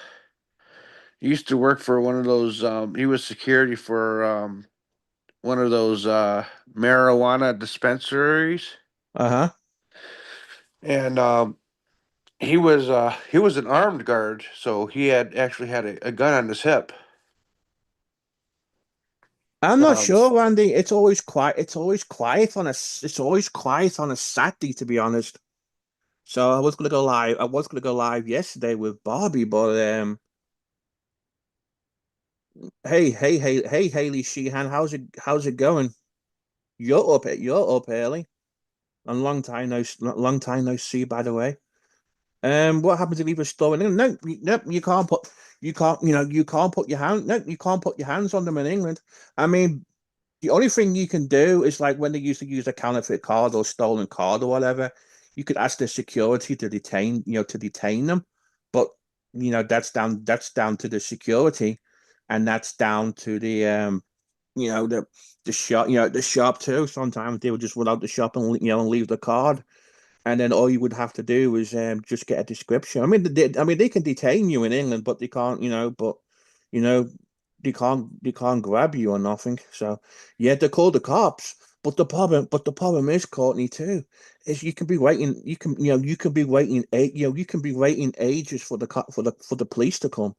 C: work for one of those. He was security for one of those marijuana dispensaries,
B: Uh-huh.
C: and he was an armed guard, so he had actually had a gun on his hip.
B: I'm not
C: Um,
B: sure, Randy. It's always quiet. It's always quiet on a Saturday, to be honest. So I was gonna go live. I was gonna go live yesterday with Barbie, but hey, Haley Sheehan, how's it going? You're up early. And long time no see, by the way. What happens if you leave a store? No, no, you can't put, you can't put your hand. No, you can't put your hands on them in England. I mean, the only thing you can do is like when they used to use a counterfeit card or stolen card or whatever, you could ask the security to detain them. But that's down to the security, and that's down to you know, the the shop too. Sometimes they would just run out the shop and and leave the card, and then all you would have to do is just get a description. I mean, they can detain you in England, but they can't, you know, they can't grab you or nothing. So yeah, they call the cops. But the problem is, Courtney, too, is you can be waiting. You can be waiting you can be waiting ages for the police to come.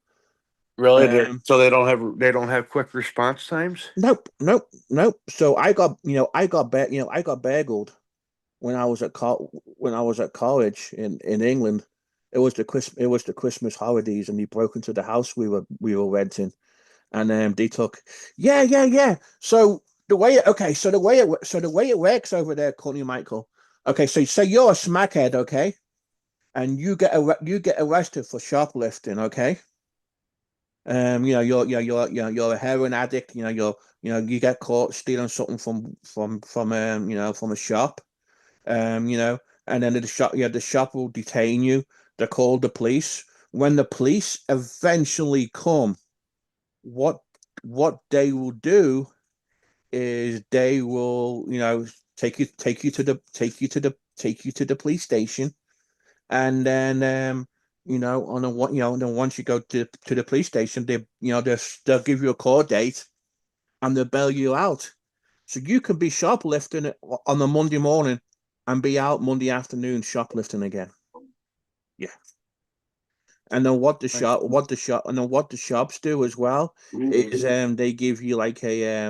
C: really,
B: Um,
C: so they don't have quick response times.
B: nope, nope, nope. So I got baggled when I was at college in England. It was the Christmas holidays, and he broke into the house we were renting, and they took, yeah. So the way it works over there, Courtney Michael. Okay, so say you're a smackhead, okay, and you get arrested for shoplifting, okay. You're a heroin addict. You get caught stealing something from a shop. um, you know, and then the shop will detain you. They call the police. When the police eventually come, what what they will do is they will, take you to the police station, and then on the one, and then once you go to the police station, they'll give you a court date and they'll bail you out. So you can be shoplifting on a Monday morning and be out Monday afternoon shoplifting again. Yeah. And then what the shops do as well is they give you like they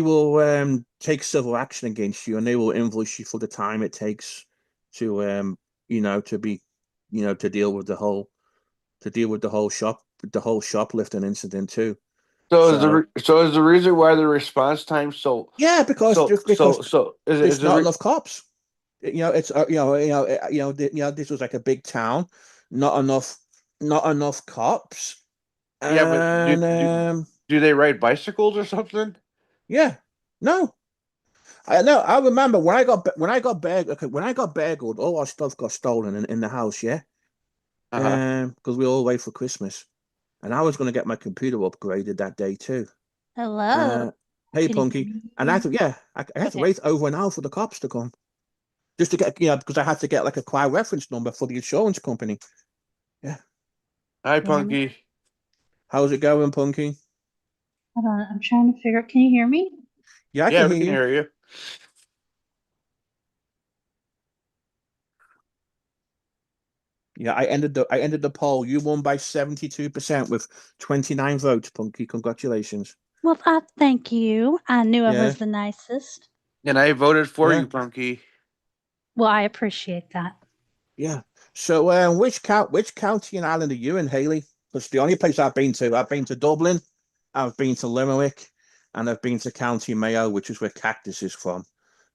B: will take civil action against you, and they will invoice you for the time it takes to to be to deal with the whole shoplifting incident too. So
C: So is the reason why the response time
B: yeah, because
C: is
B: there's
C: the
B: not enough cops. It's this was like a big town, not enough, not enough cops,
C: yeah, but
B: and
C: do they ride bicycles or something?
B: yeah, no, I know. I remember when I got bagelled, all our stuff got stolen in the house. Yeah, because we all away for Christmas, and I was going to get my computer upgraded that day too.
D: Hello.
B: Hey,
D: Can you hear
B: Punky,
D: me?
B: and I had to
D: Okay.
B: wait over an hour for the cops to come, just to get because I had to get like a quiet reference number for the insurance company.
C: Hi,
D: Can you hear me?
C: Punky.
B: How's it going, Punky?
D: Hold on. I'm trying to figure out. Can you hear me?
B: Yeah, I
C: Yeah,
B: can
C: we
B: hear
C: can
B: you.
C: hear you.
B: Yeah, I ended the poll. You won by 72% with 29 votes, Punky. Congratulations.
D: Well, I thank you. I knew I
B: Yeah.
D: was the nicest.
C: And I voted for
B: Yeah.
C: you, Punky.
D: Well, I appreciate that.
B: Yeah. So, which county and island are you in, Haley? Because the only place I've been to Dublin, I've been to Limerick, and I've been to County Mayo, which is where Cactus is from.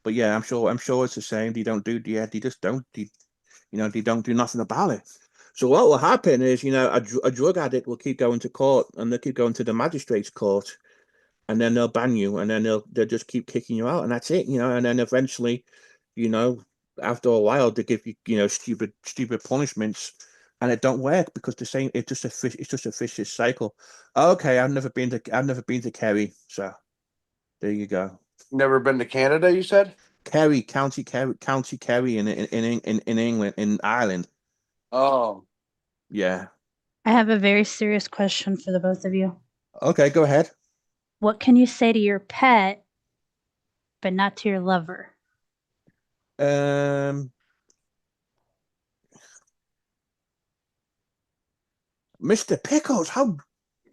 B: But yeah, I'm sure it's the same. They don't do they just don't they don't do nothing about it. So what will happen is, a drug addict will keep going to court, and they'll keep going to the magistrate's court, and then they'll ban you, and then they'll just keep kicking you out, and that's it, and then eventually, after a while, they give you, stupid punishments, and it don't work because it's just a vicious cycle. Okay, I've never been to Kerry, so there you go.
C: Never been to Canada, you said?
B: Kerry, County Kerry in England, in Ireland.
C: Oh,
B: Yeah.
D: I have a very serious question for the both of you.
B: Okay, go ahead.
D: What can you say to your pet, but not to your lover?
B: Mr. Pickles, how?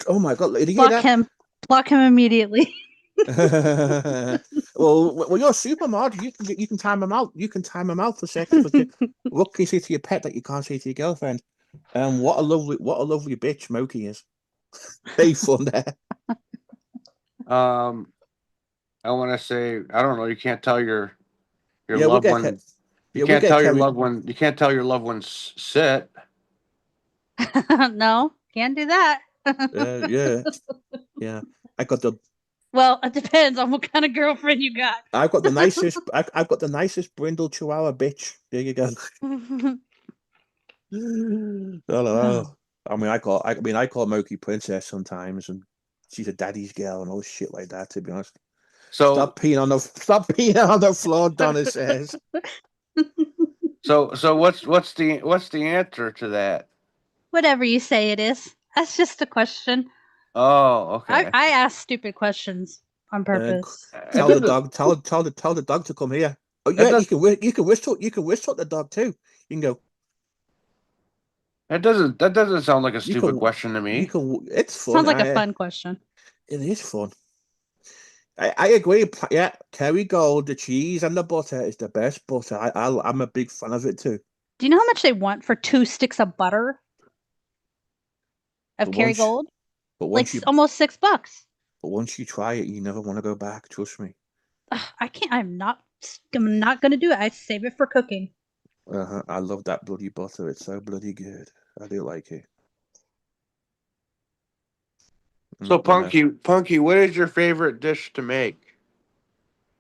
B: Oh my God! Did you hear
D: Block
B: that?
D: him. Block him immediately.
B: well, you're super mod. You can time him out. You can time him out for seconds. What can you say to your pet that you can't say to your girlfriend? What a lovely bitch Moki is. Very fun there.
C: I want to say, I don't know. You can't tell your
B: Yeah, we'll
C: loved
B: get
C: one.
B: Ke-
C: You
B: yeah, we'll
C: can't
B: get
C: tell your
B: Kerry.
C: loved one. You can't tell your loved one sit.
D: No, can't do that.
B: Yeah. I got the
D: Well, it depends on what kind of girlfriend you got.
B: I've got the nicest I've got the nicest brindle chihuahua bitch. There you go. Hello. I mean, I call Moki Princess sometimes, and she's a daddy's girl and all shit like that. To be honest,
C: So,
B: stop peeing on the floor. Donna says.
C: so what's the answer to that?
D: Whatever you say it is. That's just a question.
C: Oh, okay.
D: I ask stupid questions on purpose.
B: Tell the dog. Tell the dog to come here. Oh yeah, you can whistle. You can whistle at the dog too. You can go.
C: That doesn't sound like a
B: You
C: stupid
B: can-
C: question to me.
B: It's fun.
D: Sounds like a fun question.
B: It is fun. I agree. Yeah, Kerry Gold, the cheese and the butter is the best butter. I'm a big fan of it too.
D: Do you know how much they want for 2 sticks of butter? Of
B: But
D: Kerry
B: once-
D: Gold?
B: But
D: Like
B: once you
D: almost $6.
B: but once you try it, you never want to go back. Trust me.
D: Ugh, I can't. I'm not going to do it. I save it for cooking.
B: I love that bloody butter. It's so bloody good. I do like it.
C: So, Punky, what is your favorite dish to make?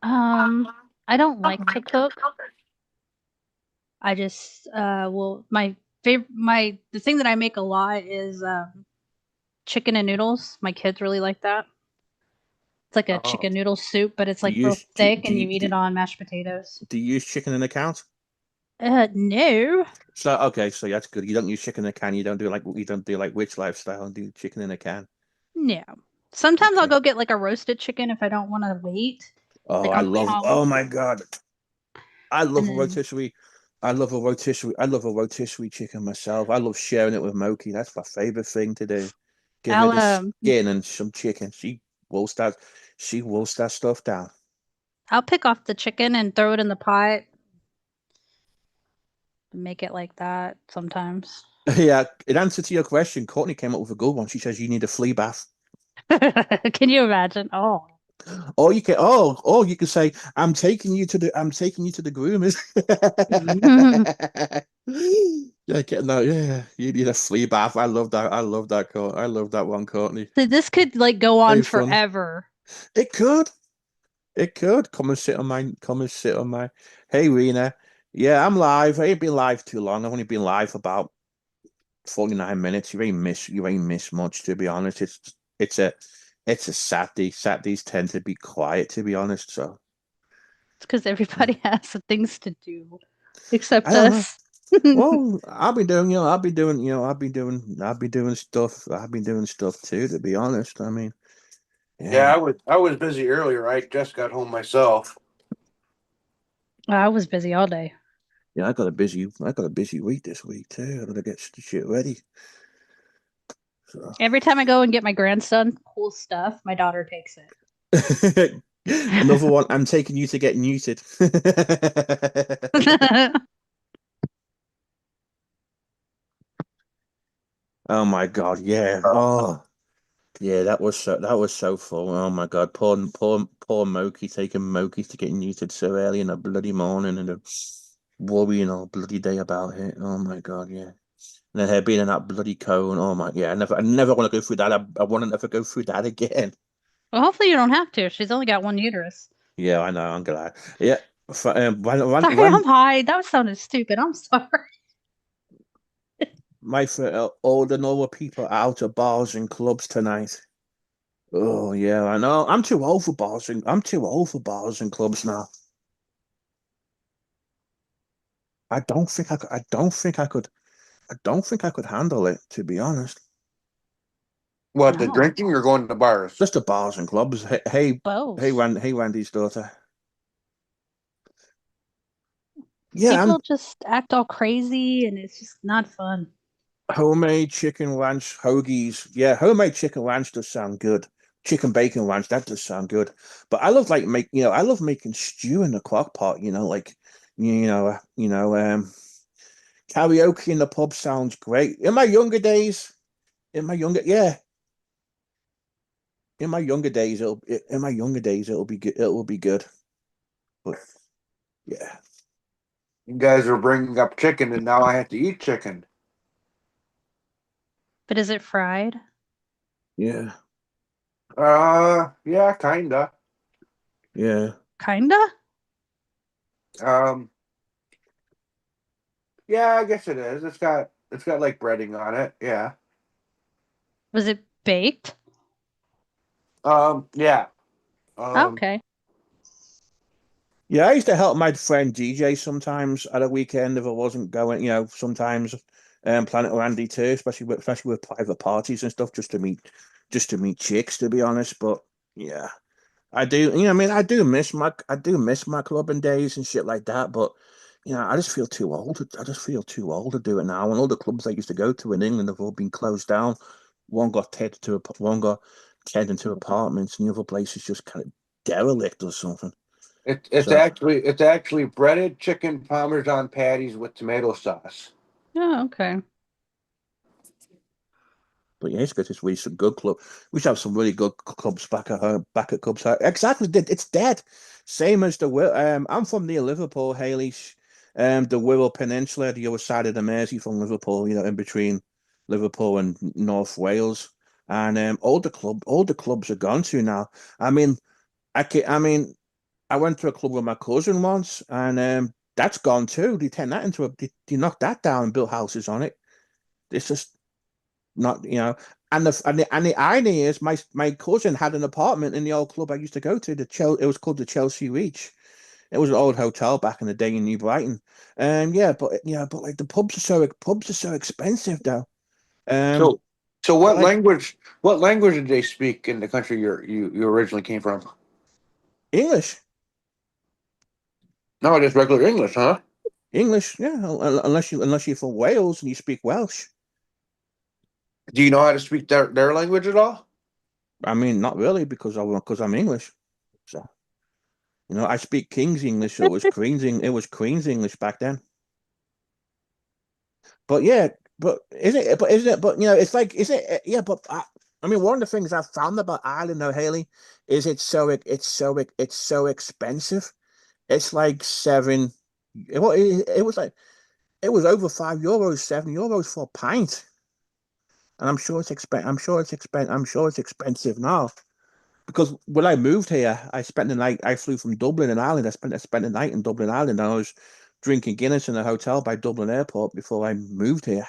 D: I don't like to cook. I just my favorite the thing that I make a lot is chicken and noodles. My kids really like that. It's like a
C: Oh.
D: chicken noodle soup, but it's like
B: you
D: real
B: use- do-
D: thick,
B: do
D: and
B: you-
D: you eat
B: do-
D: it on mashed potatoes.
B: Do you use chicken in a can?
D: No.
B: So okay, so that's good. You don't use chicken in a can. You don't do like Witch Lifestyle and do chicken in a can.
D: No. Sometimes I'll
B: Okay.
D: go get like a roasted chicken if I don't want to wait.
B: Oh,
D: Like
B: I
D: on
B: love.
D: top.
B: Oh my God, I love a
D: And then-
B: rotisserie. I love a rotisserie chicken myself. I love sharing it with Moki. That's my favorite thing to do. Give her the skin and some chicken. She will start stuff down.
D: I'll pick off the chicken and throw it in the pot. Make it like that sometimes.
B: Yeah, in answer to your question, Courtney came up with a good one. She says you need a flea bath.
D: Can you imagine? Oh.
B: Or you can say, I'm taking you to the groomers. Yeah, you need a flea bath. I love that. I love that one, Courtney.
D: So this could like go on
B: Very fun.
D: forever.
B: It could. It could come and sit on my. Hey, Rena. Yeah, I'm live. I ain't been live too long. I've only been live for about 49 minutes. You ain't miss much, to be honest. It's a Saturday. Saturdays tend to be quiet, to be honest. So
D: It's because everybody has some things to do, except
B: I don't know.
D: us.
B: Well, I've been doing stuff. I've been doing stuff too, to be honest. I mean,
C: Yeah,
B: yeah,
C: I was busy earlier. I just got home myself.
D: I was busy all day.
B: yeah. I got a busy week this week too. I gotta get shit ready. So.
D: Every time I go and get my grandson cool stuff, my daughter takes it.
B: Another one. I'm taking you to get neutered. Oh my God, yeah. Oh, yeah, that was so full. Oh my God, poor Moki taking Moki to get neutered so early in the bloody morning and worrying all bloody day about it. Oh my God, yeah. And then her being in that bloody cone. Oh my, yeah. I never want to go through that. I want to never go through that again.
D: Well, hopefully you don't have to. She's only got one uterus.
B: Yeah, I know. I'm glad. Yeah.
D: Sorry, I'm high. That sounded stupid. I'm sorry.
B: All the normal people out of bars and clubs tonight. Oh yeah, I know. I'm too old for bars and clubs now. I don't think I could. I don't think I could handle it, to be honest.
C: What, the
D: No,
C: drinking or going to bars?
B: Just the bars and clubs.
D: both.
B: Hey, Randy's daughter. Yeah,
D: People
B: I'm
D: just act all crazy and it's just not fun.
B: homemade chicken ranch hoagies. Yeah, homemade chicken ranch does sound good. Chicken bacon ranch, that does sound good. But I love I love making stew in the crock pot, like karaoke in the pub sounds great. In my younger yeah, in my younger days it'll be good. It will be good. But yeah.
C: You guys are bringing up chicken, and now I have to eat chicken.
D: But is it fried?
B: Yeah.
C: Yeah, kinda.
B: Yeah.
D: Kinda?
C: Um, yeah, I guess it is. It's got like breading on it. Yeah.
D: Was it baked?
C: Yeah. Um,
D: Okay.
B: Yeah, I used to help my friend DJ sometimes at a weekend if I wasn't going, sometimes Planet Randy too, especially with private parties and stuff, just to meet chicks, to be honest. But yeah, I do, I mean, I do miss my clubbing days and shit like that. But I just feel too old. I just feel too old to do it now. And all the clubs I used to go to in England have all been closed down. One got turned into apartments, and the other place is just kind of derelict or something. So.
C: it's actually breaded chicken parmesan patties with tomato sauce.
D: Oh, okay.
B: But yeah, it's good. It's really some good club. We should have some really good clubs back at home, back at clubs. Exactly, it's dead. Same as the I'm from near Liverpool, Haley. The Wirral Peninsula, the other side of the Mersey from Liverpool. In between Liverpool and North Wales, and all the clubs are gone to now. I mean, I mean, I went to a club with my cousin once, and that's gone too. They turned that into they knocked that down and built houses on it. It's just not and the irony is my cousin had an apartment in the old club I used to go to, it was called the Chelsea Reach. It was an old hotel back in the day in New Brighton. Yeah, but like the pubs are so expensive though. um
C: So, so
B: but like
C: what language did they speak in the country you originally came from?
B: English.
C: No, just regular English, huh?
B: English, yeah, unless you're from Wales and you speak Welsh.
C: Do you know how to speak their language at all?
B: I mean, not really, because I'm English. So I speak King's English, so it was Queen's English back then. But yeah, it's like, is it, yeah, but I mean, one of the things I've found about Ireland, though, Haley, is it's so expensive. It's like it was over €5, €7 for a pint. And I'm sure it's expensive now. because when I moved here, I spent the night. I flew from Dublin in Ireland. I spent the night in Dublin, Ireland, and I was drinking Guinness in a hotel by Dublin Airport before I moved here.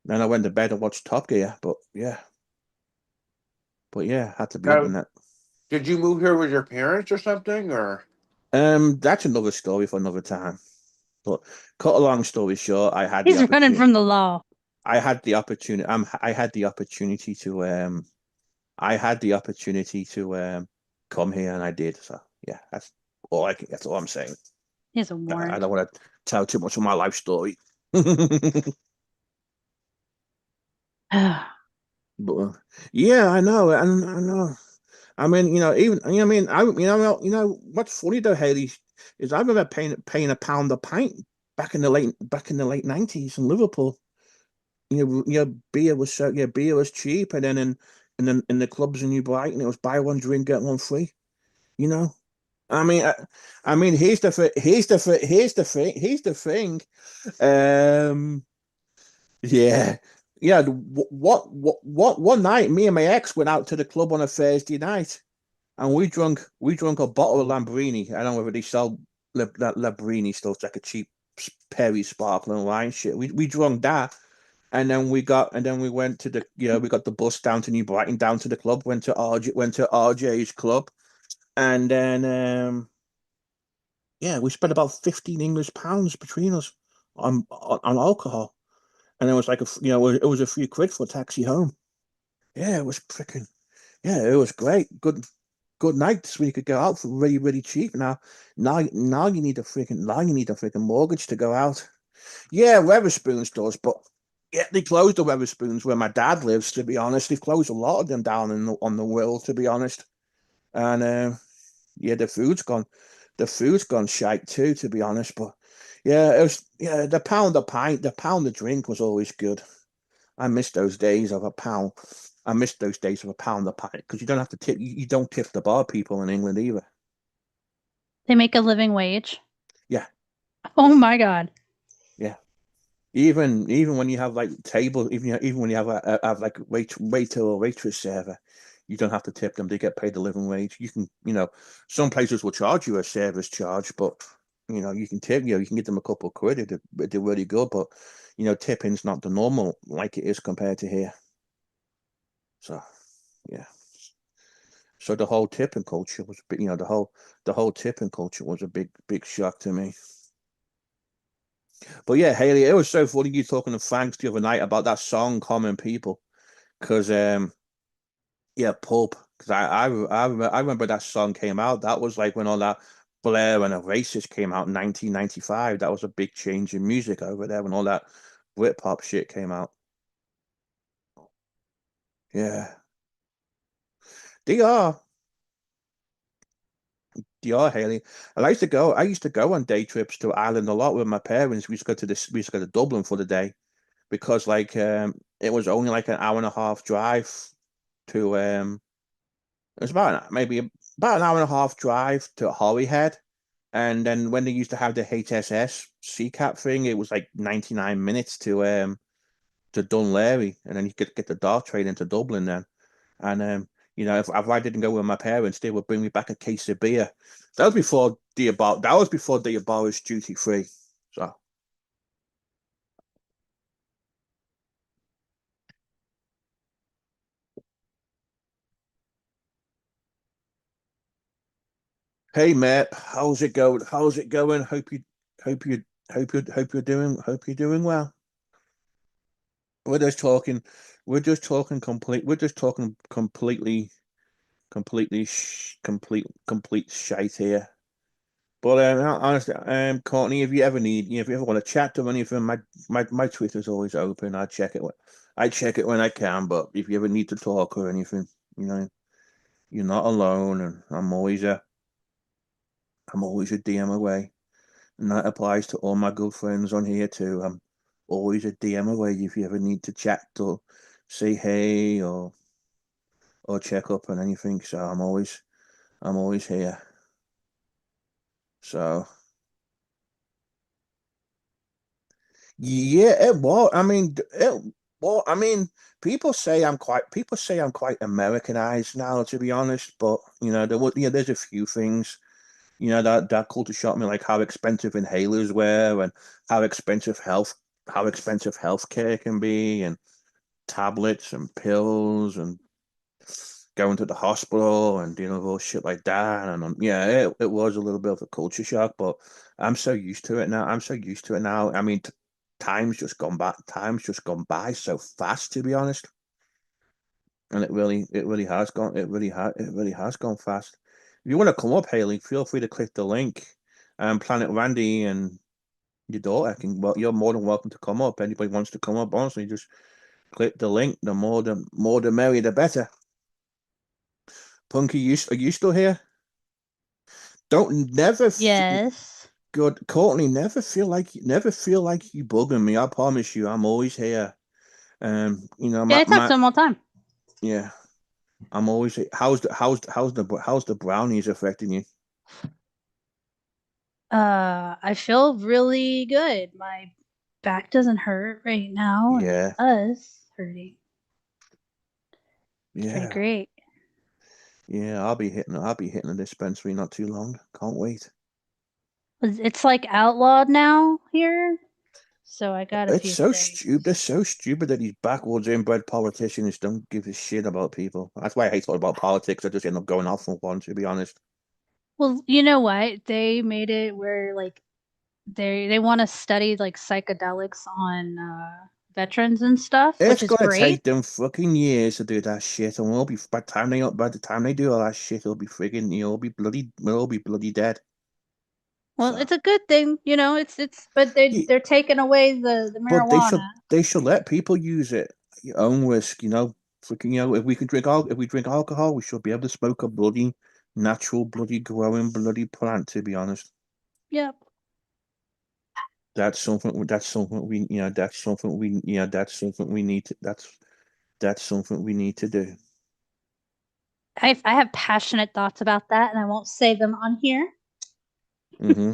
B: Then I went to bed and watched Top Gear. But yeah, had to be up
C: Now,
B: in that.
C: did you move here with your parents or something, or?
B: That's another story for another time. But cut a long story short, I had the
D: He's running
B: opportunity.
D: from the law.
B: I had the opportunity. I had the opportunity to. I had the opportunity to come here, and I did. So yeah, that's all I can. That's all I'm saying.
D: He has a
B: I
D: warrant.
B: don't want to tell too much of my life story. But yeah, I know, and I know. I mean, even I mean, what's funny though, Haley, is I remember paying £1 a pint back in the late '90s in Liverpool. Beer was cheap, and then in the clubs in New Brighton, it was buy one drink get one free. You know, I mean, here's the thing. Um, yeah, yeah. One night, me and my ex went out to the club on a Thursday night, and we drunk a bottle of Lambrini. I don't know whether they sell that Lambrini still. It's like a cheap Perry sparkling wine shit. We drunk that. And then we went to we got the bus down to New Brighton, down to the club, went to RJ's club, and then yeah, we spent about £15 between us on alcohol, and it was like it was a few quid for a taxi home. Yeah, it was freaking yeah, it was great. Good night so we could go out for really really cheap. Now you need a freaking mortgage to go out. Yeah, Weatherspoons does, but yeah, they closed the Weatherspoons where my dad lives. To be honest, they've closed a lot of them down on the Will. To be honest, and yeah, the food's gone shite too. To be honest, but yeah, it was the pound a drink was always good. I miss those days of a pound. I miss those days of a pound a pint because you don't have to tip. You don't tip the bar people in England either.
D: They make a living wage.
B: Yeah,
D: Oh my God.
B: yeah. Even when you have like table, even when you have like waiter or waitress server, you don't have to tip them. They get paid the living wage. You can, some places will charge you a service charge, but you can tip. You can get them a couple of quid if they're really good. But tipping's not the normal like it is compared to here. So yeah. So the whole tipping culture was, the whole tipping culture was a big shock to me. But yeah, Haley, it was so funny you talking to Franks the other night about that song "Common People," because yeah, Pulp. Because I remember that song came out. That was like when all that Blair and Oasis came out in 1995. That was a big change in music over there when all that Britpop shit came out. Yeah, they are. They are, Haley. I used to go on day trips to Ireland a lot with my parents. We used to go to Dublin for the day because like it was only like an hour and a half drive to it was maybe about an hour and a half drive to Holyhead. And then when they used to have the HSS CCAP thing, it was like 99 minutes to Dunleary, and then you could get the dark train into Dublin then. And if I didn't go with my parents, they would bring me back a case of beer. That was before they abolished duty free. So hey Matt, how's it going? How's it going? Hope you hope you're doing well. We're just talking we're just talking complete shite here. But honestly, Courtney, if you ever want to chat or anything, my Twitter's always open. I check it when I can. But if you ever need to talk or anything, you're not alone, and I'm always a DM away, and that applies to all my good friends on here too. I'm always a DM away if you ever need to chat or say hey or check up on anything. So I'm always here. So yeah, it was. I mean, Well, I mean, people say I'm quite Americanized now, to be honest. But there's a few things, that culture shocked me, like how expensive inhalers were, and how expensive healthcare can be, and tablets and pills, and going to the hospital, and dealing with all shit like that. And yeah, it was a little bit of a culture shock, but I'm so used to it now. I mean, time's just gone by so fast, to be honest. And it really has gone fast. If you want to come up, Haley, feel free to click the link. Planet Randy and your daughter well, you're more than welcome to come up. Anybody wants to come up, honestly, just click the link. The more the merrier, the better. Punky, are you still here? Don't never
D: Yes.
B: good, Courtney. Never feel like you bugging me. I promise you, I'm always here.
D: Yeah, I talk to him all the time.
B: Yeah, I'm always. How's the brownies affecting you?
D: I feel really good. My back doesn't hurt right now, and
B: Yeah,
D: it was hurting. Pretty
B: yeah,
D: great.
B: yeah. I'll be hitting the dispensary not too long. Can't wait.
D: It's like outlawed now here, so I got a
B: It's
D: few
B: so
D: things.
B: stupid. It's so stupid that these backwards inbred politicians don't give a shit about people. That's why I hate talking about politics. I just end up going off on one, to be honest.
D: Well, you know what? They made it where like they want to study like psychedelics on veterans and stuff, which
B: It's
D: is
B: gonna
D: great.
B: take them fucking years to do that shit, and we'll be by the time they do all that shit, it'll be friggin' we'll all be bloody dead.
D: Well,
B: So
D: it's a good thing, it's but
B: yeah,
D: they're taking away the
B: but
D: marijuana.
B: they should let people use it at your own risk. Freaking if we drink alcohol, we should be able to smoke a bloody natural, bloody growing, bloody plant. To be honest,
D: Yep.
B: that's something. That's something we. That's something we. That's something we need to. That's something we need to do.
D: I have passionate thoughts about that, and I won't say them on here.
B: Hmm.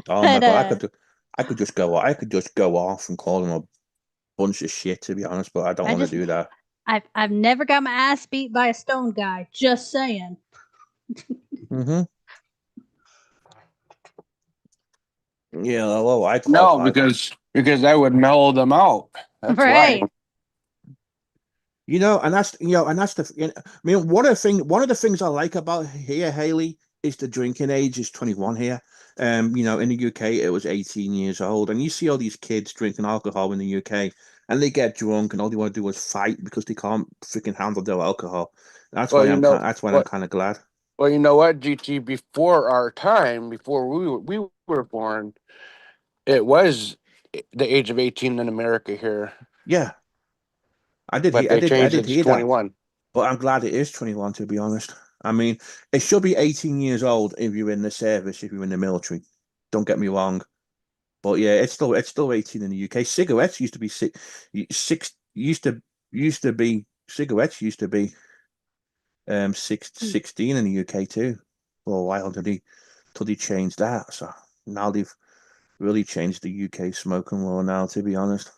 B: Oh my
D: But
B: God, I could just go off and call them a bunch of shit, to be honest, but I don't
D: I
B: want to
D: just
B: do that.
D: I've never got my ass beat by a stone guy. Just saying.
B: Hmm. Yeah, well, I
C: No,
B: qualify.
C: because that would mellow them out. That's why.
D: Right.
B: And that's I mean, one of the things I like about here, Haley, is the drinking age is 21 here. In the UK it was 18 years old, and you see all these kids drinking alcohol in the UK, and they get drunk, and all they want to do is fight because they can't freaking handle their alcohol.
C: Well, you know
B: That's why I'm
C: what?
B: kind of glad.
C: Well, you know what, GT. Before our time, before we were born, it was the age of 18 in America here,
B: Yeah,
C: but they
B: I
C: changed
B: did
C: it to
B: hear that.
C: 21.
B: But I'm glad it is 21, to be honest. I mean, it should be 18 years old if you're in the service, if you're in the military. Don't get me wrong. But yeah, it's still 18 in the UK. Cigarettes used to be six used to be cigarettes used to be 16 in the UK too for a while till they changed that. So now they've really changed the UK smoking law now, to be honest.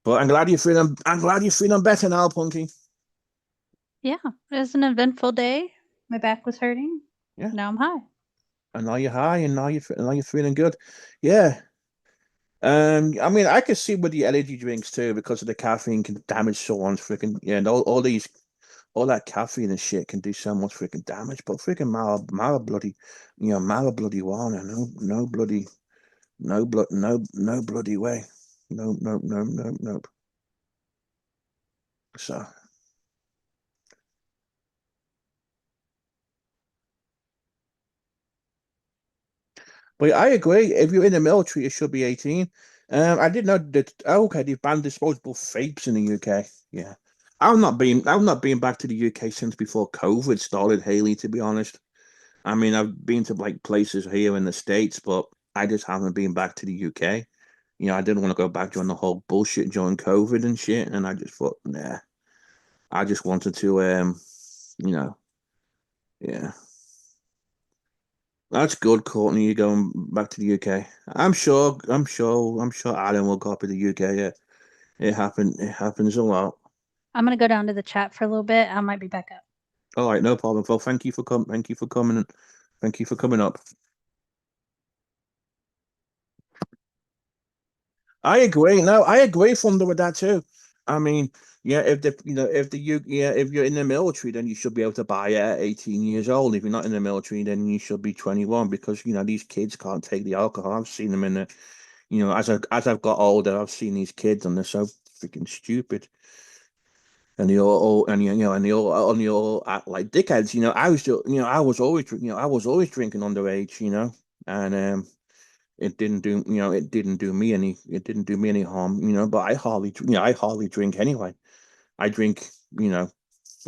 B: But I'm glad you're feeling better now, Punky.
D: Yeah. It was an eventful day. My back was hurting.
B: Yeah.
D: Now I'm high.
B: And now you're high, and now you're feeling good. Yeah. I mean, I could see with the energy drinks too, because of the caffeine can damage someone's freaking, yeah, and all that caffeine and shit can do so much freaking damage. But freaking Mara bloody Warner, no bloody, no bloody way, no. So, but I agree. If you're in the military, it should be 18. I didn't know that. Oh, okay, they've banned disposable vapes in the UK. Yeah, I've not been back to the UK since before COVID started, Haley. To be honest, I mean, I've been to like places here in the States, but I just haven't been back to the UK. I didn't want to go back during the whole bullshit during COVID and shit, and I just thought, nah. I just wanted to, you know, yeah. That's good, Courtney. You're going back to the UK. I'm sure Alan will copy the UK. Yeah, it happens a lot.
D: I'm gonna go down to the chat for a little bit. I might be back up.
B: All right, no problem. Well, thank you for coming. Thank you for coming. Thank you for coming up. I agree. No, I agree, Thunder, with that too. I mean, yeah, if you're in the military, then you should be able to buy it at 18 years old. If you're not in the military, then you should be 21 because these kids can't take the alcohol. I've seen them in the, as I've got older, I've seen these kids and they're so freaking stupid. And they all act like dickheads. I was always drinking underage. And it didn't do me any harm, but I hardly drink anyway. I drink, I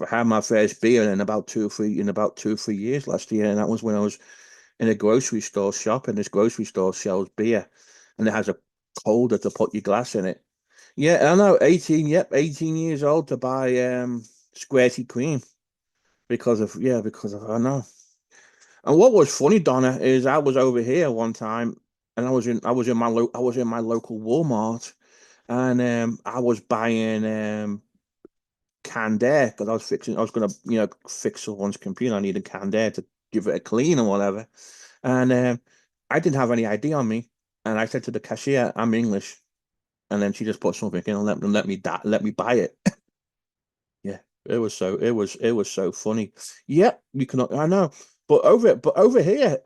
B: had my first beer in about 2 or 3 years last year, and that was when I was in a grocery store shop, and this grocery store sells beer, and it has a holder to put your glass in it. Yeah, I know, 18, yep, 18 years old to buy Squirty Cream because of I know. And what was funny, Donna, is I was over here one time, and I was in my local Walmart, and I was buying canned air because I was gonna fix someone's computer. I needed canned air to give it a clean or whatever, and I didn't have any ID on me, and I said to the cashier, "I'm English," and then she just put something in and let me buy it. Yeah, it was so funny. Yeah, you can I know, but over here,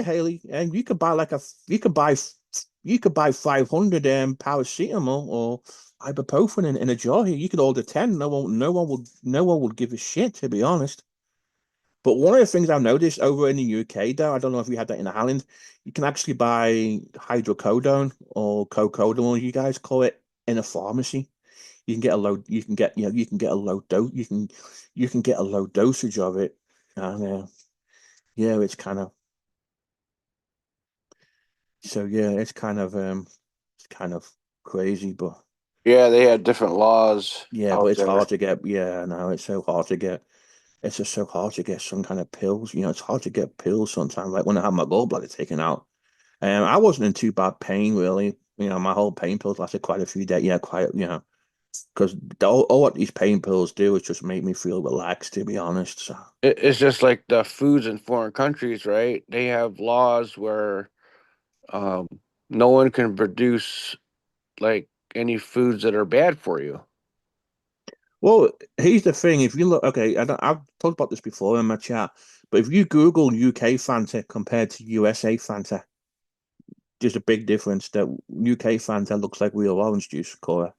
B: Haley, and you could buy 500 paracetamol or ibuprofen in a jar here. You could order 10. No one would give a shit, to be honest. But one of the things I've noticed over in the UK, though, I don't know if you had that in Ireland, you can actually buy hydrocodone or cocodone, you guys call it, in a pharmacy. You can get a low dosage of it, and yeah, it's kind of crazy, but
C: Yeah, they had different laws
B: yeah, but
C: out
B: it's
C: there.
B: hard to get. Yeah, no, it's so hard to get. It's just so hard to get some kind of pills. It's hard to get pills sometimes. Like when I had my gallbladder taken out, I wasn't in too bad pain really. My whole pain pills lasted quite a few days. Yeah, quite. Because all what these pain pills do is just make me feel relaxed, to be honest. So
C: It's just like the foods in foreign countries, right? They have laws where um, no one can produce like any foods that are bad for you.
B: well, here's the thing. If you look, okay, I've talked about this before in my chat, but if you Google UK Fanta compared to USA Fanta, there's a big difference. That UK Fanta looks like real orange juice, Cora,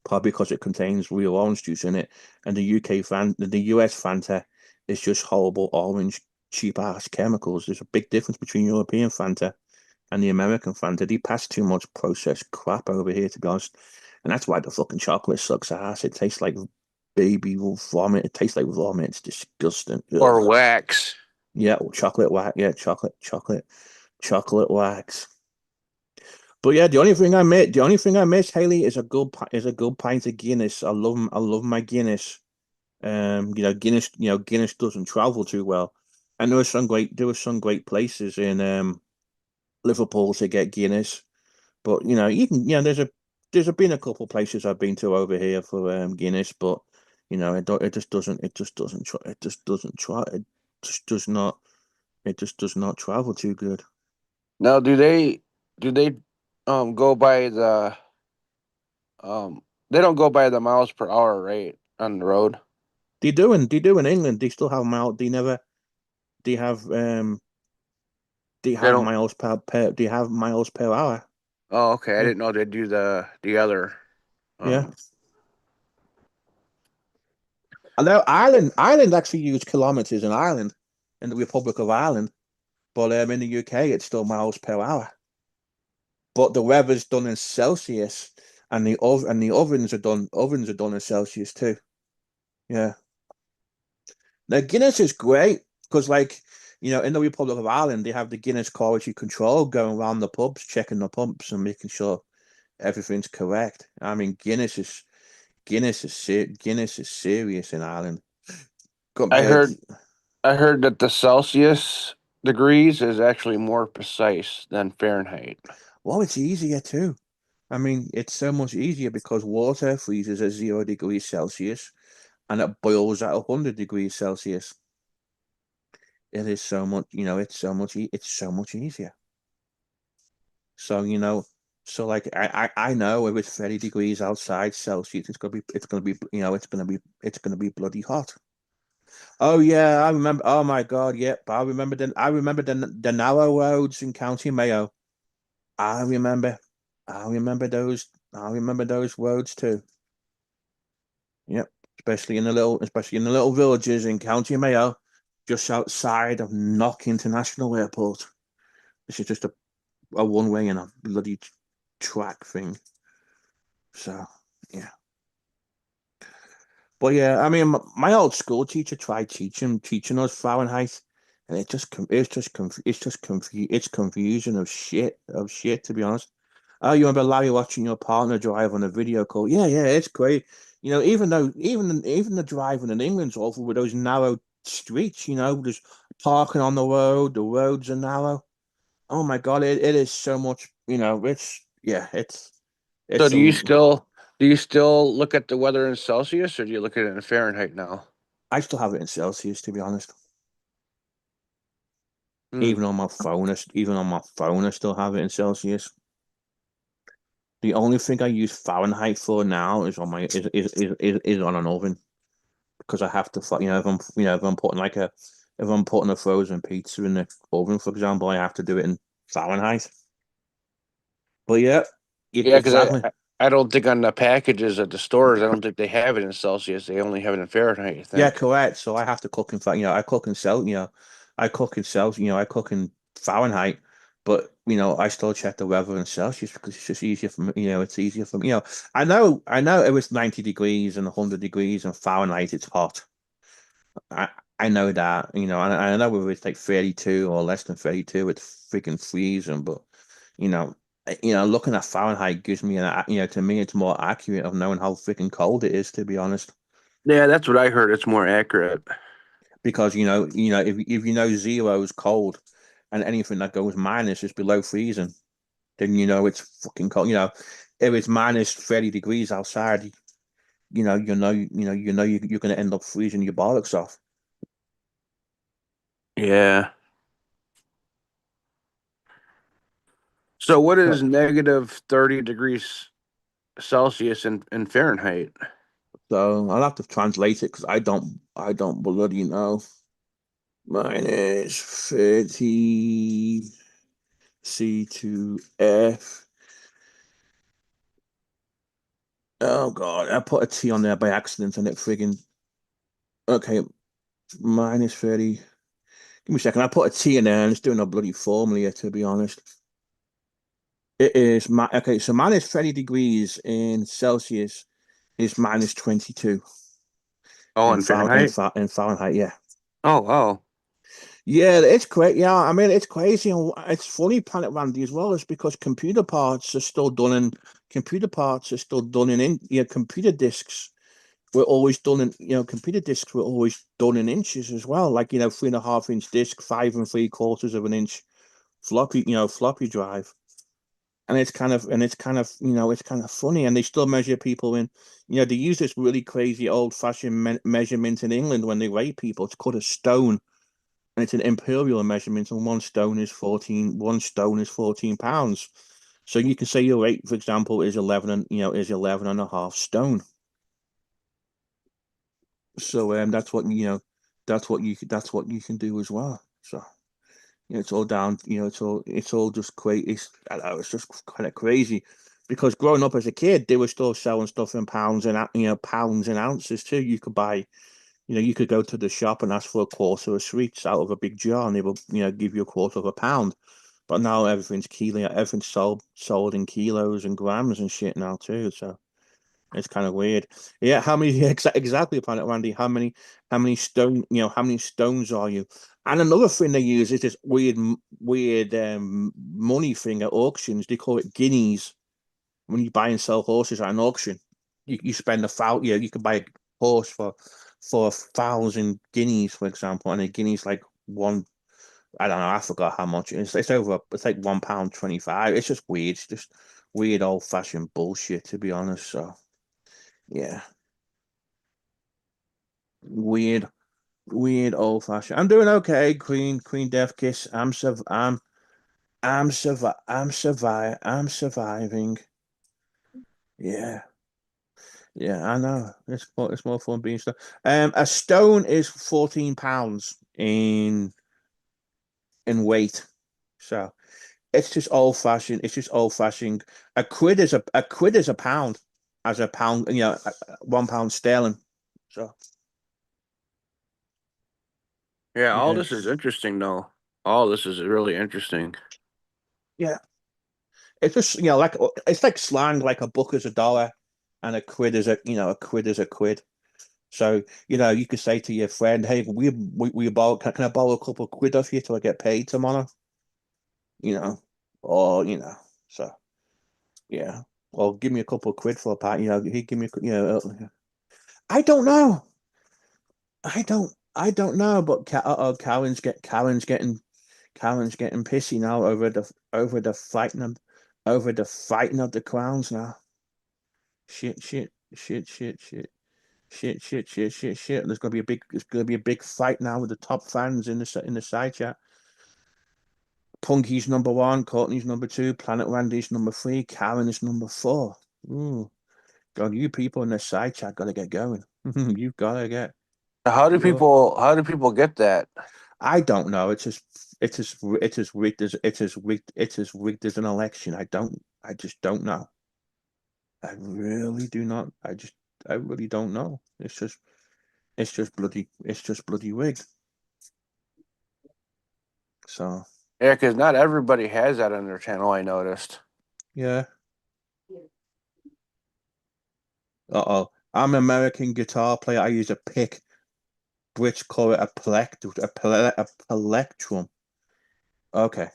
B: probably because it contains real orange juice in it, and the US Fanta is just horrible orange, cheap ass chemicals. There's a big difference between European Fanta and the American Fanta. They pass too much processed crap over here, to be honest, and that's why the fucking chocolate sucks ass. It tastes like baby vomit. It tastes like vomit. It's disgusting.
C: Or
B: Ugh.
C: wax.
B: Yeah, well, chocolate wax. Yeah, chocolate wax. But yeah, the only thing I miss, Haley, is a good pint of Guinness. I love my Guinness. Guinness doesn't travel too well, and there were some great places in Liverpool to get Guinness. But there's been a couple places I've been to over here for Guinness, but just does not it just does not travel too good.
C: Now, do they go by the they don't go by the miles per hour, right, on the road?
B: They do in England. They still have they have they
C: They
B: have
C: don't.
B: miles per hour.
C: Oh, okay. I
B: Yeah.
C: didn't know they do the other.
B: Yeah.
C: Um,
B: I know Ireland actually use kilometers in Ireland, in the Republic of Ireland, but in the UK it's still miles per hour. But the weather's done in Celsius, and the ovens are done in Celsius too. Yeah. Now Guinness is great because, like, in the Republic of Ireland, they have the Guinness quality control going around the pubs, checking the pumps and making sure everything's correct. I mean, Guinness is serious in Ireland
C: I
B: compared.
C: heard I heard that degrees is actually more precise than Fahrenheit.
B: Well, it's easier too. I mean, it's so much easier because water freezes at 0 degrees Celsius and it boils at 100 degrees Celsius. It is so much, it's so much easier. So, like I know if it's 30 degrees outside Celsius, it's gonna be bloody hot. Oh yeah, I remember. Oh my God, yep. I remember the narrow roads in County Mayo. I remember. I remember those. I remember those roads too. Yep. Especially in the little villages in County Mayo, just outside of Knock International Airport. This is just a one way and a bloody track thing. So yeah. But yeah, I mean, my old school teacher tried teaching us Fahrenheit, and it's confusion of shit to be honest. Oh, you remember Larry watching your partner drive on a video call? Yeah, yeah, it's great. Even the driving in England's awful with those narrow streets. Just parking on the road. The roads are narrow. Oh my God, it is so much.
C: So
B: It's
C: do you still look at the weather in Celsius or do you look at it in Fahrenheit now?
B: I still have it in Celsius to be honest.
C: Hmm.
B: Even on my phone, I still have it in Celsius. The only thing I use Fahrenheit for now is on my is on an oven because I have to, if I'm putting if I'm putting a frozen pizza in the oven, for example, I have to do it in Fahrenheit. But yeah,
C: Yeah, because
B: exactly.
C: I don't think on the packages at the stores, I don't think they have it in Celsius. They only have it in Fahrenheit, I think.
B: Yeah, correct. So I have to cook in I cook in I cook in I cook in Fahrenheit, but I still check the weather in Celsius because it's just easier for me. It's easier for me. I know it was 90 degrees and 100 degrees and Fahrenheit, it's hot. I I know that, and I know whether it's like 32 or less than 32, it's freaking freezing. But you know, looking at Fahrenheit gives me to me, it's more accurate of knowing how freaking cold it is, to be honest.
C: Yeah, that's what I heard. It's more accurate.
B: Because if zero is cold and anything that goes minus is below freezing, then it's fucking cold. If it's minus 30 degrees outside, you're gonna end up freezing your bollocks off.
C: Yeah. So what is negative 30 degrees Celsius in Fahrenheit?
B: So I'll have to translate it because I don't bloody know. Minus 30 C2F. Oh God, I put a T on there by accident and it friggin' okay, minus 30. Give me a second. I put a T in there and it's doing a bloody formula, to be honest. It is okay, so minus 30 degrees in Celsius is minus 22
C: Oh, in Fahrenheit?
B: In Fahrenheit, yeah.
C: Oh, wow.
B: Yeah, it's crazy. Yeah, I mean, it's crazy. And it's funny, Planet Randy, as well, is because computer parts are still done computer discs were always done computer discs were always done in inches as well. Like, 3.5 inch disc, 5 3/4 of an inch floppy drive. And it's kind of funny. And they still measure people in, they use this really crazy old fashioned measurement in England when they weigh people. It's called a stone. And it's an imperial measurement, and one stone is 14 pounds. So you can say your weight, for example, is 11 and a half stone. So that's what you can do as well. So it's all down, it's all just crazy. It's just kind of crazy because growing up as a kid, they were still selling stuff in pounds and pounds and ounces too. You could buy. You could go to the shop and ask for a quarter of sweets out of a big jar, and they will, give you a quarter of a pound. But now everything's sold in kilos and grams and shit now too. So it's kind of weird. Yeah, how many exactly, Planet Randy? How many how many stones are you? And another thing they use is this weird money thing at auctions. They call it guineas. When you buy and sell horses at an auction, you spend you can buy a horse for 1,000 guineas, for example, and a guinea's like I don't know. I forgot how much it is. It's over. It's like £1.25. It's just weird. It's just weird, old-fashioned bullshit, to be honest. So, yeah, weird, weird, old-fashioned. I'm doing okay. Queen Death Kiss. I'm surviving. Yeah. Yeah, I know. It's more fun being stuff. A stone is £14 in weight. So it's just old fashioned. It's just old fashioned. A quid is a pound, as a pound, £1 sterling. So
C: Yeah, all
B: yeah,
C: this is interesting though. All this is really interesting.
B: yeah. It's just like it's like slang. Like a buck is a dollar, and a quid is a quid is a quid. So you could say to your friend, "Hey, we borrow? Can I borrow a couple of quid off you till I get paid tomorrow?" Or So yeah, or give me a couple of quid for a part. He give me I don't know. I don't know. But Karen's getting pissy now over the fighting of the crowns now. Shit, shit, shit, shit, shit. Shit, shit, shit, shit, shit. There's gonna be a big fight now with the top fans in the side chat. Punky's number 1, Courtney's number 2, Planet Randy's number 3, Karen is number 4. Ooh, God, you people in the side chat gotta get going. You've gotta get.
C: How do people get that?
B: I don't know. It's as rigged as an election. I just don't know. I really do not. I really don't know. It's just bloody rigged. So
C: Yeah, because not everybody has that on their channel, I noticed.
B: yeah. Uh-oh. I'm an American guitar player. I use a pick. Brits call it a plectrum. Okay.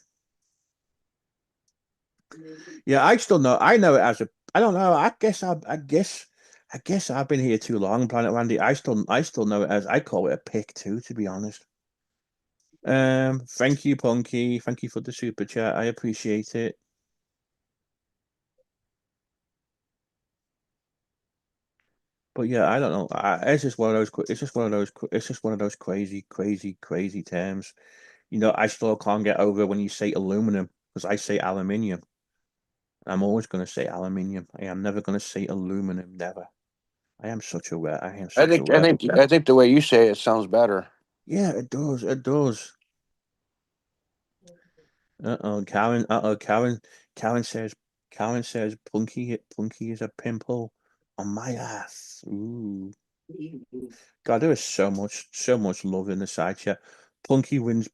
B: Yeah, I still know. I know it as a. I don't know. I guess I've been here too long, Planet Randy. I still know it as. I call it a pick too, to be honest. Thank you, Punky. Thank you for the super chat. I appreciate it. But yeah, I don't know. It's just one of those. It's just one of those. It's just one of those crazy, crazy, crazy terms. I still can't get over when you say aluminum because I say aluminium. I'm always going to say aluminium. I am never going to say aluminum. Never. I am such a rat. I am such a rat.
C: I think the way you say it sounds better.
B: Yeah, it does. It does. Karen. Karen says. Karen says, Punky is a pimple on my ass. Ooh. God, there is so much love in the side chat. Punky wins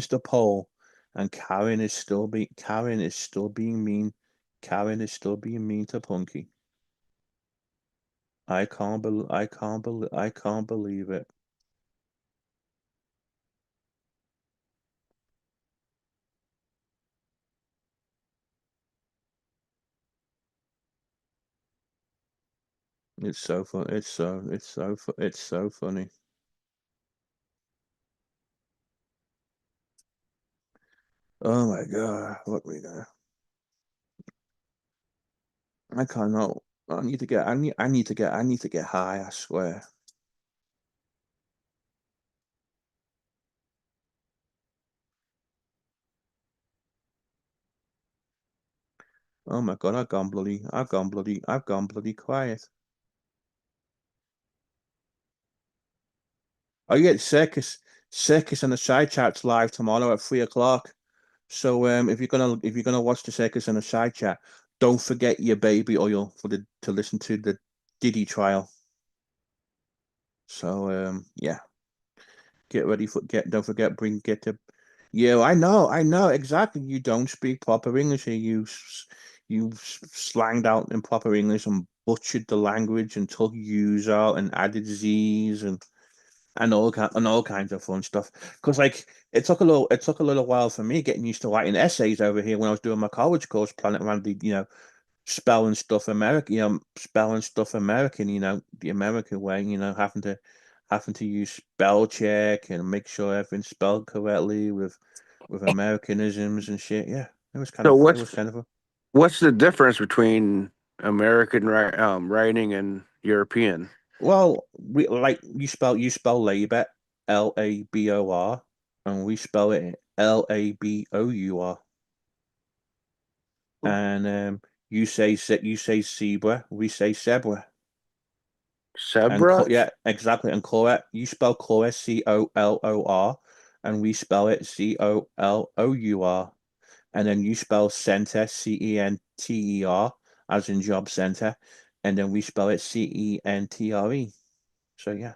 B: the poll, and Karen is still being mean. Karen is still being mean to Punky. I can't believe it. It's so fun. It's so funny. Oh my God, what we got? I cannot. I need to get. I need to get high. I swear. Oh my God, I've gone bloody quiet. Oh yeah, Circus and the side chat's live tomorrow at 3 o'clock. So if you're gonna watch the Circus and the side chat, don't forget your baby oil to listen to the Diddy trial. So yeah, get ready for don't forget get to. Yeah, I know exactly. You don't speak proper English here. You slanged out in proper English and butchered the language and took U's out and added Z's and all kinds of fun stuff. Because like it took a little while for me getting used to writing essays over here when I was doing my college course, Planet Randy. Spelling stuff American. The American way. Having to having to use spell check and make sure everything's spelled correctly with Americanisms and shit. Yeah, it was kind
C: So
B: of it was kind of a
C: what's the difference between American writing and European?
B: well, we like you spell labor Labor, and we spell it Labour. And you say zebra, we say zebra. And
C: Zebra?
B: yeah, exactly. And Cora, you spell Cora Color, and we spell it Colour. And then you spell center Center, as in job center, and then we spell it Centre. So yeah,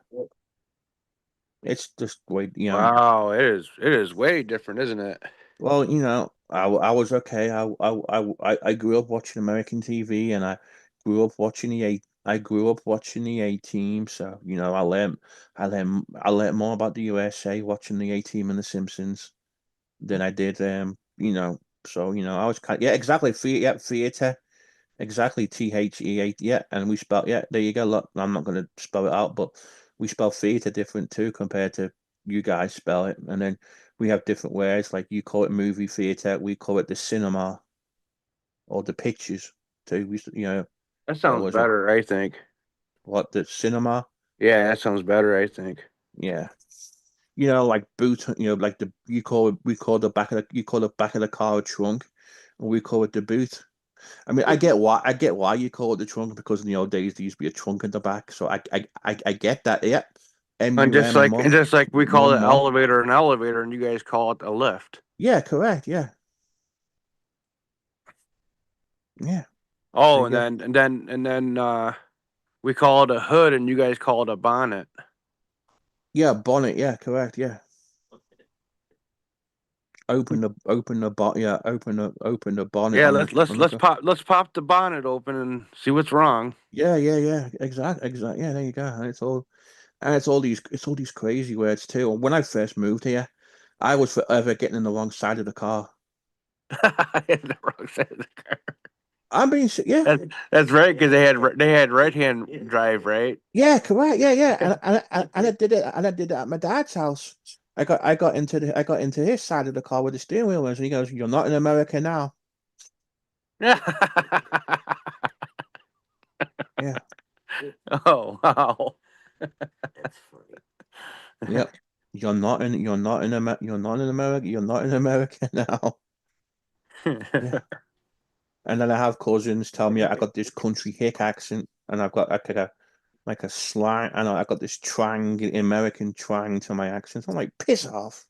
B: it's just way
C: Wow, it is way different, isn't it?
B: Well, I was okay. I grew up watching American TV, and I grew up watching the A Team. So I learned more about the USA watching the A Team and the Simpsons than I did So I was yeah, exactly, theater, exactly, THEA, yeah, and we spell, yeah, there you go. Look, I'm not going to spell it out, but we spell theater different too compared to you guys spell it. And then we have different words, like you call it movie theater, we call it the cinema or the pictures too.
C: That
B: That
C: sounds
B: was
C: better, I think.
B: what the cinema,
C: Yeah, that sounds better, I think.
B: yeah. Like boot, like the you call it, we call the back of the you call the back of the car a trunk, and we call it the boot. I mean, I get why you call it the trunk, because in the old days there used to be a trunk in the back. So I get that. Yeah,
C: And just
B: MUM,
C: like and just like we call the
B: mum.
C: elevator an elevator, and you guys call it a lift.
B: Yeah, correct. Yeah, yeah. There
C: Oh,
B: you go.
C: and then we call it a hood, and you guys call it a bonnet.
B: Yeah, bonnet. Yeah, correct. Yeah. Open the bonnet
C: Yeah,
B: on
C: let's
B: on the
C: let's
B: car.
C: pop the bonnet open and see what's wrong.
B: Yeah. Exact. Yeah, there you go. And it's all these crazy words too. When I first moved here, I was forever getting in the wrong side of the car.
C: The wrong side of the car.
B: Yeah.
C: That's right, because they had right hand drive, right?
B: Yeah, correct. Yeah. And I did it at my dad's house. I got into his side of the car where the steering wheel was, and he goes, "You're not in America now." Yeah.
C: Oh wow.
B: Yep. You're not in America. You're not in America now. Yeah. And then I have cousins tell me I got this country hick accent, and I've got like a slang. I know I got this American twang to my accent. I'm like, piss off.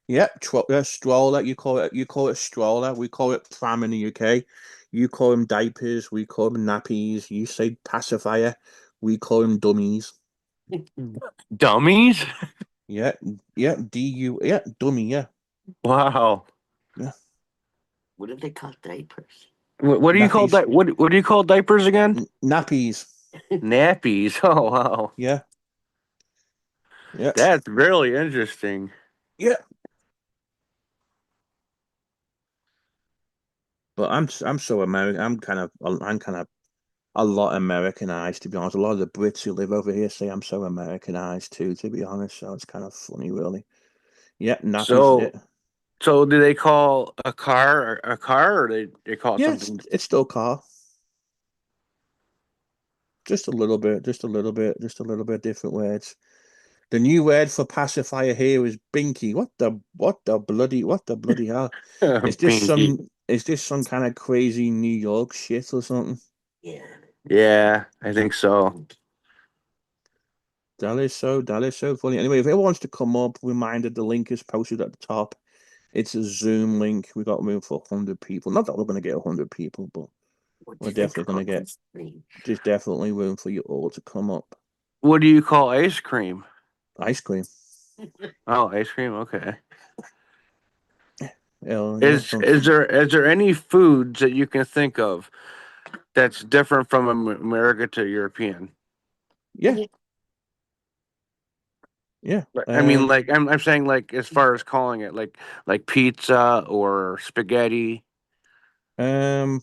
B: Yep, stroller. You call it stroller. We call it pram in the UK. You call them diapers. We call them nappies. You say pacifier. We call them dummies.
C: Dummies?
B: Yeah, yeah. Yeah, dummy. Yeah,
C: Wow.
B: yeah.
E: What do they call diapers?
C: What do you call
B: Nappies.
C: what do you call diapers again?
B: Nappies.
C: Nappies. Oh wow.
B: Yeah, yeah,
C: That's really interesting.
B: yeah. But I'm so American. I'm kind of a lot Americanized, to be honest. A lot of the Brits who live over here say I'm so Americanized too, to be honest. So it's kind of funny, really. Yeah, nappies. Yeah,
C: So do they call a car, or they call it
B: yeah.
C: something?
B: It's still car. Just a little bit. Just a little bit. Just a little bit different words. The new word for pacifier here is binky. What the bloody hell?
C: Pinky.
B: Is this some kind of crazy New York shit or something?
E: Yeah.
C: Yeah, I think so.
B: That is so funny. Anyway, if anyone wants to come up, reminder the link is posted at the top. It's a Zoom link. We got room for 100 people. Not that we're going to get 100 people, but
E: What
B: we're
E: do they
B: definitely going to
E: call
B: get.
E: ice cream?
B: There's definitely room for you all to come up.
C: What do you call ice cream?
B: Ice cream.
C: Oh, ice cream. Okay.
B: Yeah,
C: Is there any foods that you can think of that's different from America to European?
B: yeah, yeah.
C: I mean, like I'm saying, like as far as calling it, like pizza or spaghetti.
B: Um,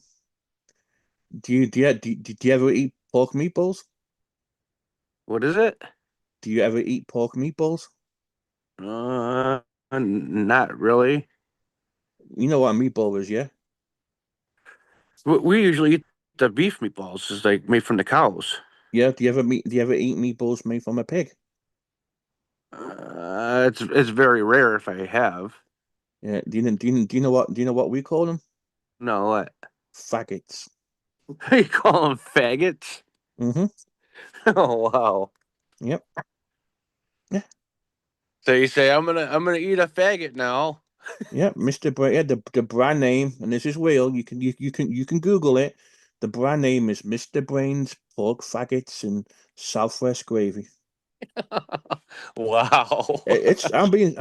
B: do you ever eat pork meatballs?
C: What is it?
B: Do you ever eat pork meatballs?
C: Not really.
B: You know what a meatball is, yeah?
C: We usually eat the beef meatballs, is like made from the cows.
B: Yeah. Do you ever eat meatballs made from a pig?
C: It's very rare if I have.
B: Yeah. Do you know what we call them?
C: No, what?
B: Faggots.
C: You call them faggots?
B: Mm-hmm.
C: Oh wow.
B: Yep. Yeah.
C: So you say I'm gonna eat a faggot now.
B: Yeah. Mr. Brain. Yeah, the brand name, and this is real. You can Google it. The brand name is Mr. Brain's Pork Faggots and Southwest Gravy.
C: Wow.
B: It's I'm being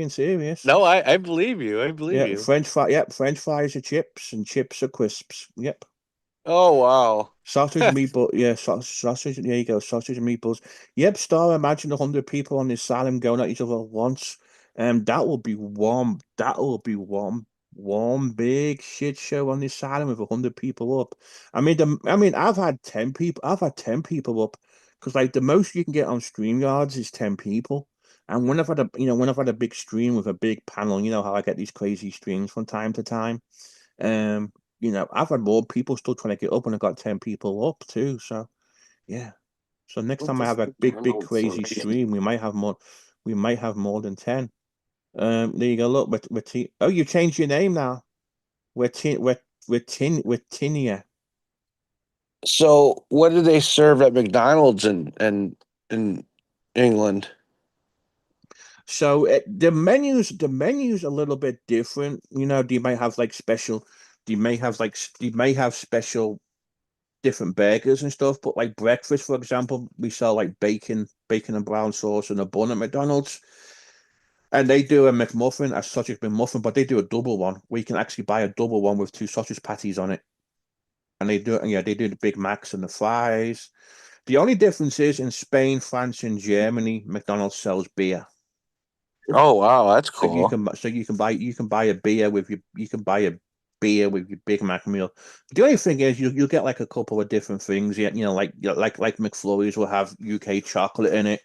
B: serious.
C: No, I believe you. I believe
B: Yeah,
C: you.
B: French fries are chips and chips are crisps. Yep.
C: Oh wow.
B: Sausage meatball, yeah, sausage. There you go, sausage and meatballs. Yep, Star. Imagine 100 people on this asylum going at each other at once. That will be warm. That will be warm, big shit show on this asylum with 100 people up. I've had 10 people. I've had 10 people up because like the most you can get on StreamYards is 10 people. And when I've had when I've had a big stream with a big panel, you know how I get these crazy streams from time to time. Um, I've had more people still trying to get up, and I got 10 people up too. So yeah. So next time I have a big crazy stream, we might have more. We might have more than 10. There you go. Look, oh, you changed your name now. We're Tinia.
C: So what do they serve at McDonald's in England?
B: So the menus a little bit different. They might have like special. They may have special different burgers and stuff. But like breakfast, for example, we sell like bacon and brown sauce and a bun at McDonald's. And they do a McMuffin, a sausage McMuffin, but they do a double one where you can actually buy a double one with 2 sausage patties on it. And they do it, yeah, they do the Big Macs and the fries. The only difference is in Spain, France, and Germany, McDonald's sells beer.
C: Oh wow, that's
B: So
C: cool.
B: you can buy a beer with your Big Mac meal. The only thing is you'll get like a couple of different things. Yeah, like McFlurries will have UK chocolate in it,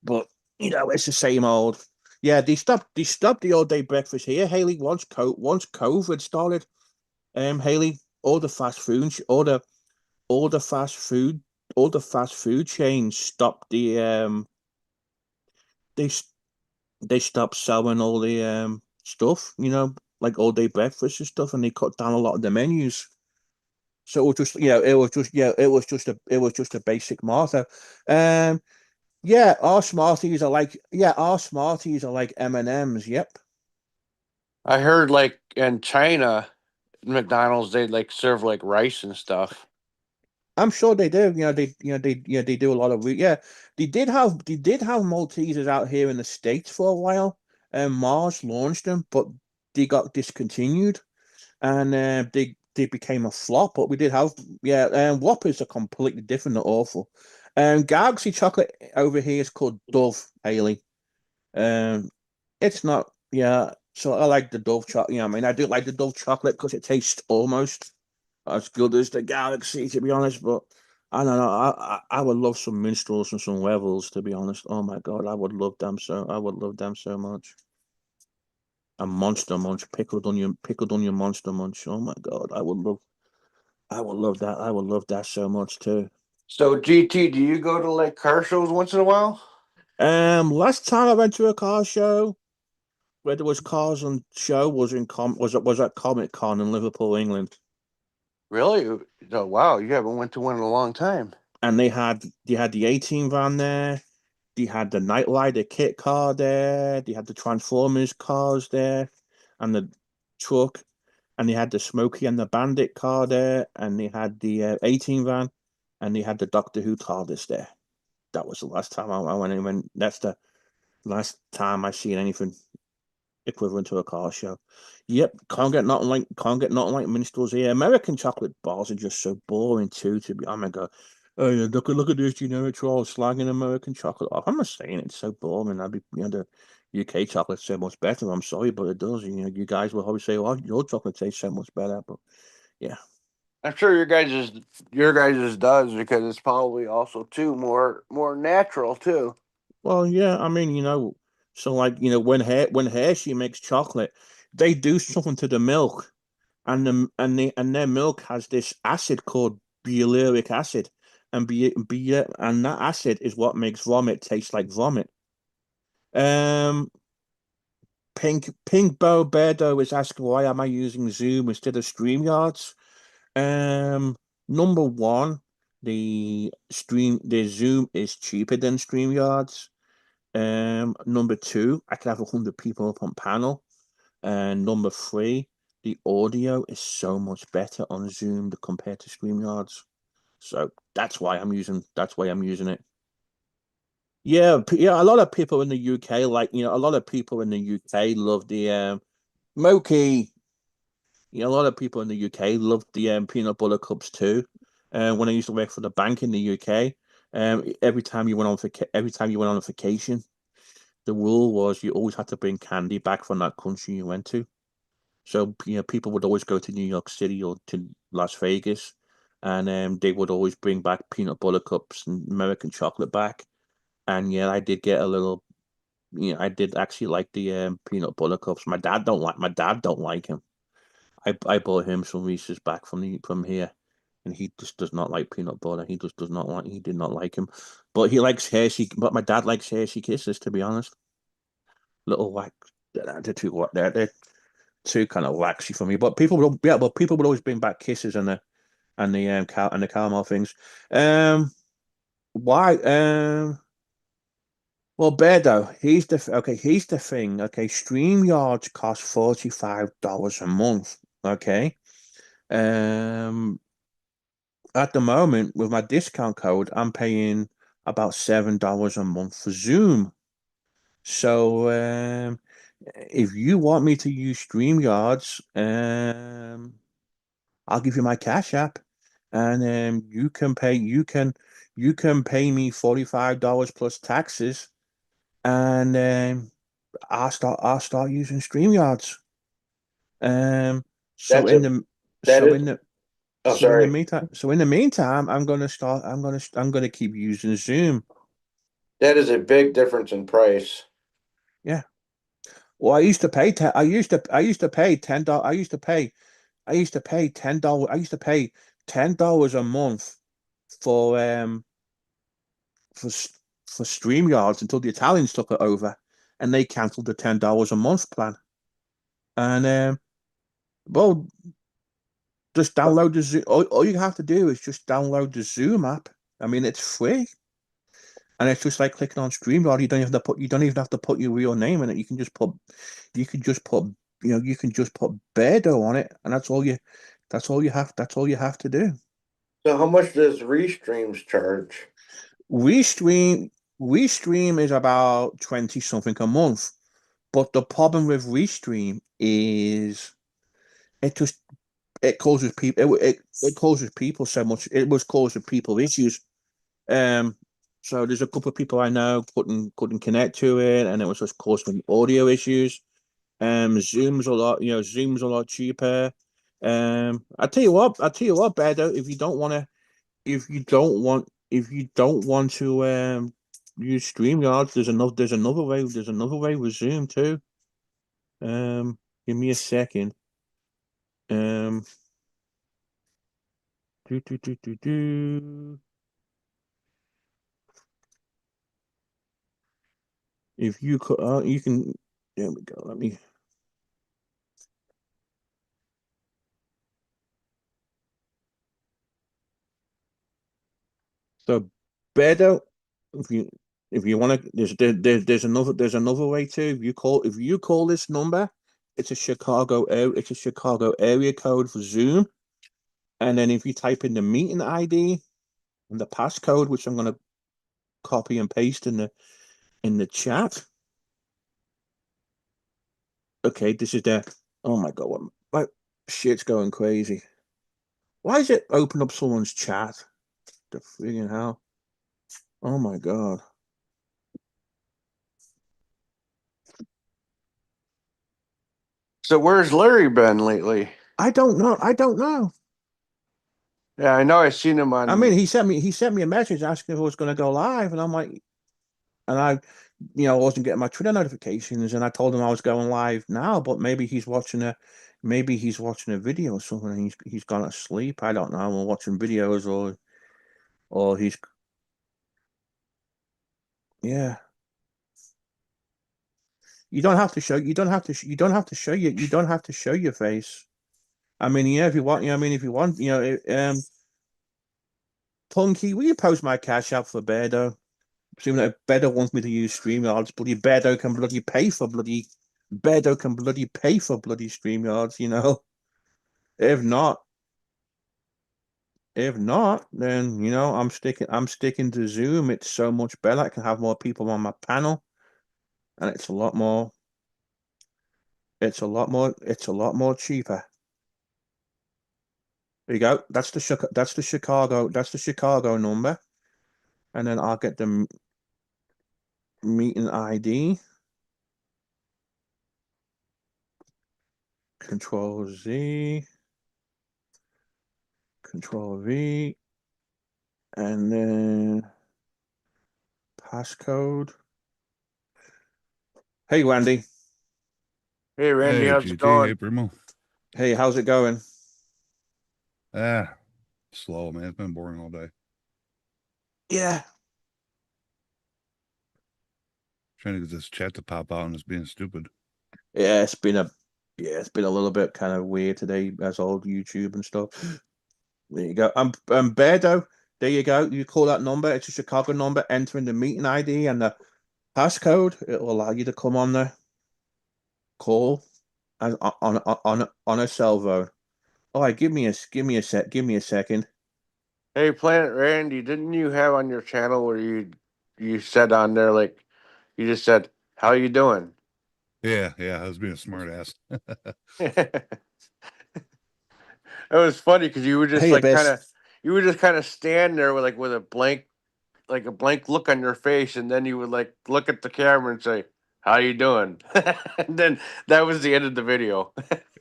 B: but it's the same old. Yeah, they stopped the all day breakfast here, Haley. Once COVID started, Haley, all the fast food all the fast food chains stopped they they stopped selling all the stuff, like all day breakfast and stuff, and they cut down a lot of the menus. So it was just a basic Martha. Um, our Smarties are like M&Ms. Yep.
C: I heard like in China, McDonald's they like serve like rice and stuff.
B: I'm sure they do. They do a lot of they did have Maltesers out here in the States for a while. And Mars launched them, but they got discontinued, and they became a flop. But we did have and Whoppers are completely different. They're awful. Galaxy chocolate over here is called Dove, Haley. Um, it's not. Yeah. So I like the Dove chocolate. I do like the Dove chocolate because it tastes almost as good as the Galaxy, to be honest. But I don't know. I would love some minstrels and some revels, to be honest. Oh my god, I would love them so. I would love them so much. A Monster Munch, pickled onion Monster Munch. Oh my god, I would love that. I would love that so much too.
C: So GT, do you go to like car shows once in a while?
B: Last time I went to a car show where there was cars on show was at Comic Con in Liverpool, England.
C: Really? Oh wow, you haven't went to one in a long time.
B: And they had the 18 van there. They had the Knight Rider kit car there. They had the Transformers cars there, and the truck, and they had the Smokey and the Bandit car there, and they had the 18 van, and they had the Doctor Who TARDIS there. That was the last time I went in. When that's the last time I seen anything equivalent to a car show. Yep, can't get nothing like minstrels here. American chocolate bars are just so boring too. To be, oh my god, oh yeah, look at this generic troll slagging American chocolate off. I'm not saying it's so boring. The UK chocolate's so much better. I'm sorry, but it does. You guys will always say, "Oh, your chocolate tastes so much better." But yeah,
C: I'm sure your guys' does because it's probably also too more natural too.
B: Well, yeah, I mean, so like, when Hershey makes chocolate, they do something to the milk, and their milk has this acid called butyric acid, and that acid is what makes vomit taste like vomit. Um, Pink Bow Beardo is asking why am I using Zoom instead of StreamYards? Um, Number one, the Zoom is cheaper than StreamYards. Number two, I could have 100 people up on panel. And number three, the audio is so much better on Zoom compared to StreamYards. So that's why I'm using it. Yeah, yeah, a lot of people in the UK, like, a lot of people in the UK love the Moki. A lot of people in the UK love the peanut butter cups too. When I used to work for the bank in the UK, every time you went on a vacation, the rule was you always had to bring candy back from that country you went to. So, people would always go to New York City or to Las Vegas, and they would always bring back peanut butter cups and American chocolate back. And yeah, I did get a little, I did actually like the peanut butter cups. My dad don't like him. I bought him some Reese's back from here, and he just does not like peanut butter. He just does not like. He did not like him, but he likes Hershey. But my dad likes Hershey Kisses, to be honest. Little wax. They're too kind of waxy for me. But people would always bring back Kisses and the caramel things. Why? Well, Beardo, here's the thing. Okay, StreamYards cost $45 a month. Okay. Um, at the moment, with my discount code, I'm paying about $7 a month for Zoom. So, if you want me to use StreamYards, I'll give you my Cash App, and you can pay me $45 plus taxes, and I'll start using StreamYards. Um, so
C: That's
B: in
C: a
B: the
C: that
B: so
C: is.
B: in the
C: Oh, sorry.
B: so in the meantime, I'm gonna keep using Zoom.
C: That is a big difference in price.
B: Yeah. Well, I used to pay $10. I used to pay $10 a month for for for StreamYards until the Italians took it over, and they cancelled the $10 a month plan. And well, just download the Zoom. All you have to do is just download the Zoom app. I mean, it's free, and it's just like clicking on StreamYard. You don't even have to put your real name in it. You can just put you can just put Beardo on it, and that's all you have to do.
C: So how much does Restreams charge?
B: Restream Restream is about 20 something a month. But the problem with Restream is it just it causes people it causes people so much. It was causing people issues. Um, so there's a couple of people I know couldn't connect to it, and it was just causing audio issues. Zoom's a lot cheaper. I tell you what, Beto, if you don't want to use StreamYard, there's another way with Zoom too. Give me a second. Um, do do do do do. If you could, you can. There we go. Let me. So better if you want to. There's another way too. If you call this number, it's a Chicago area code for Zoom. And then if you type in the meeting ID and the passcode, which I'm gonna copy and paste in the chat. Okay, this is the. Oh my god, my shit's going crazy. Why is it open up someone's chat? The friggin' hell. Oh my god.
C: So where's Larry been lately?
B: I don't know. I don't know.
C: Yeah, I know. I seen him on.
B: I mean, he sent me a message asking if I was going to go live, and I'm like, and I, I wasn't getting my Twitter notifications, and I told him I was going live now, but maybe he's watching a video or something, and he's gone to sleep. I don't know, or watching videos, or he's yeah. You don't have to show. You don't have to. You don't have to show you. You don't have to show your face. I mean, if you want, I mean, if you want, Punky, will you post my cash app for Beardo? Assuming that Beardo wants me to use StreamYards, bloody Beardo can bloody pay for bloody StreamYards. If not, then I'm sticking to Zoom. It's so much better. I can have more people on my panel, and it's a lot more. It's a lot more cheaper. There you go. That's the Chicago number, and then I'll get the meeting ID. Control Z, Control V, and then passcode. Hey, Wendy.
C: Hey, Randy,
F: Hey,
C: how's
F: GT,
C: it going?
F: hey, Primo.
B: Hey, how's it going?
F: Slow, man. It's been boring all day.
B: Yeah.
F: Trying to get this chat to pop out and it's being stupid.
B: Yeah, it's been a little bit kind of weird today as old YouTube and stuff. There you go. Beardo, there you go. You call that number, it's a Chicago number, enter in the meeting ID and the passcode. It'll allow you to come on the call and on a cell phone. All right, give me a second.
C: Hey, Planet Randy, didn't you have on your channel where you said on there like you just said, "How you doing?"
F: Yeah, I was being a smart ass.
C: It was funny because you were just
B: Hey,
C: like
B: Abyss.
C: kind of stand there with a blank look on your face, and then you would like look at the camera and say, "How you doing?" And then that was the end of the video.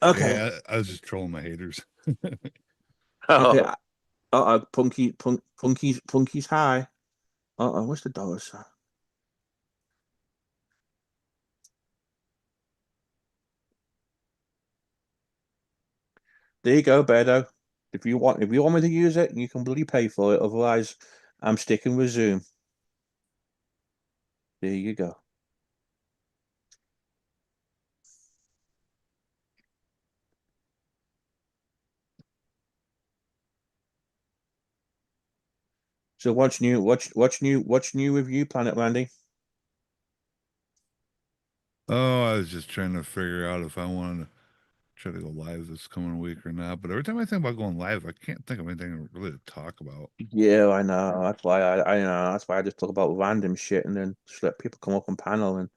B: Okay.
F: Yeah, I was just trolling my haters.
B: Okay. Punky's high. What's the dollar sign? There you go, Beardo. If you want me to use it, you can bloody pay for it. Otherwise, I'm sticking with Zoom. There you go. So what's new? What's new with you, Planet Randy?
F: Oh, I was just trying to figure out if I wanted to try to go live this coming week or not. But every time I think about going live, I can't think of anything really to talk about.
B: Yeah, I know. That's why I know. That's why I just talk about random shit and then just let people come up on panel and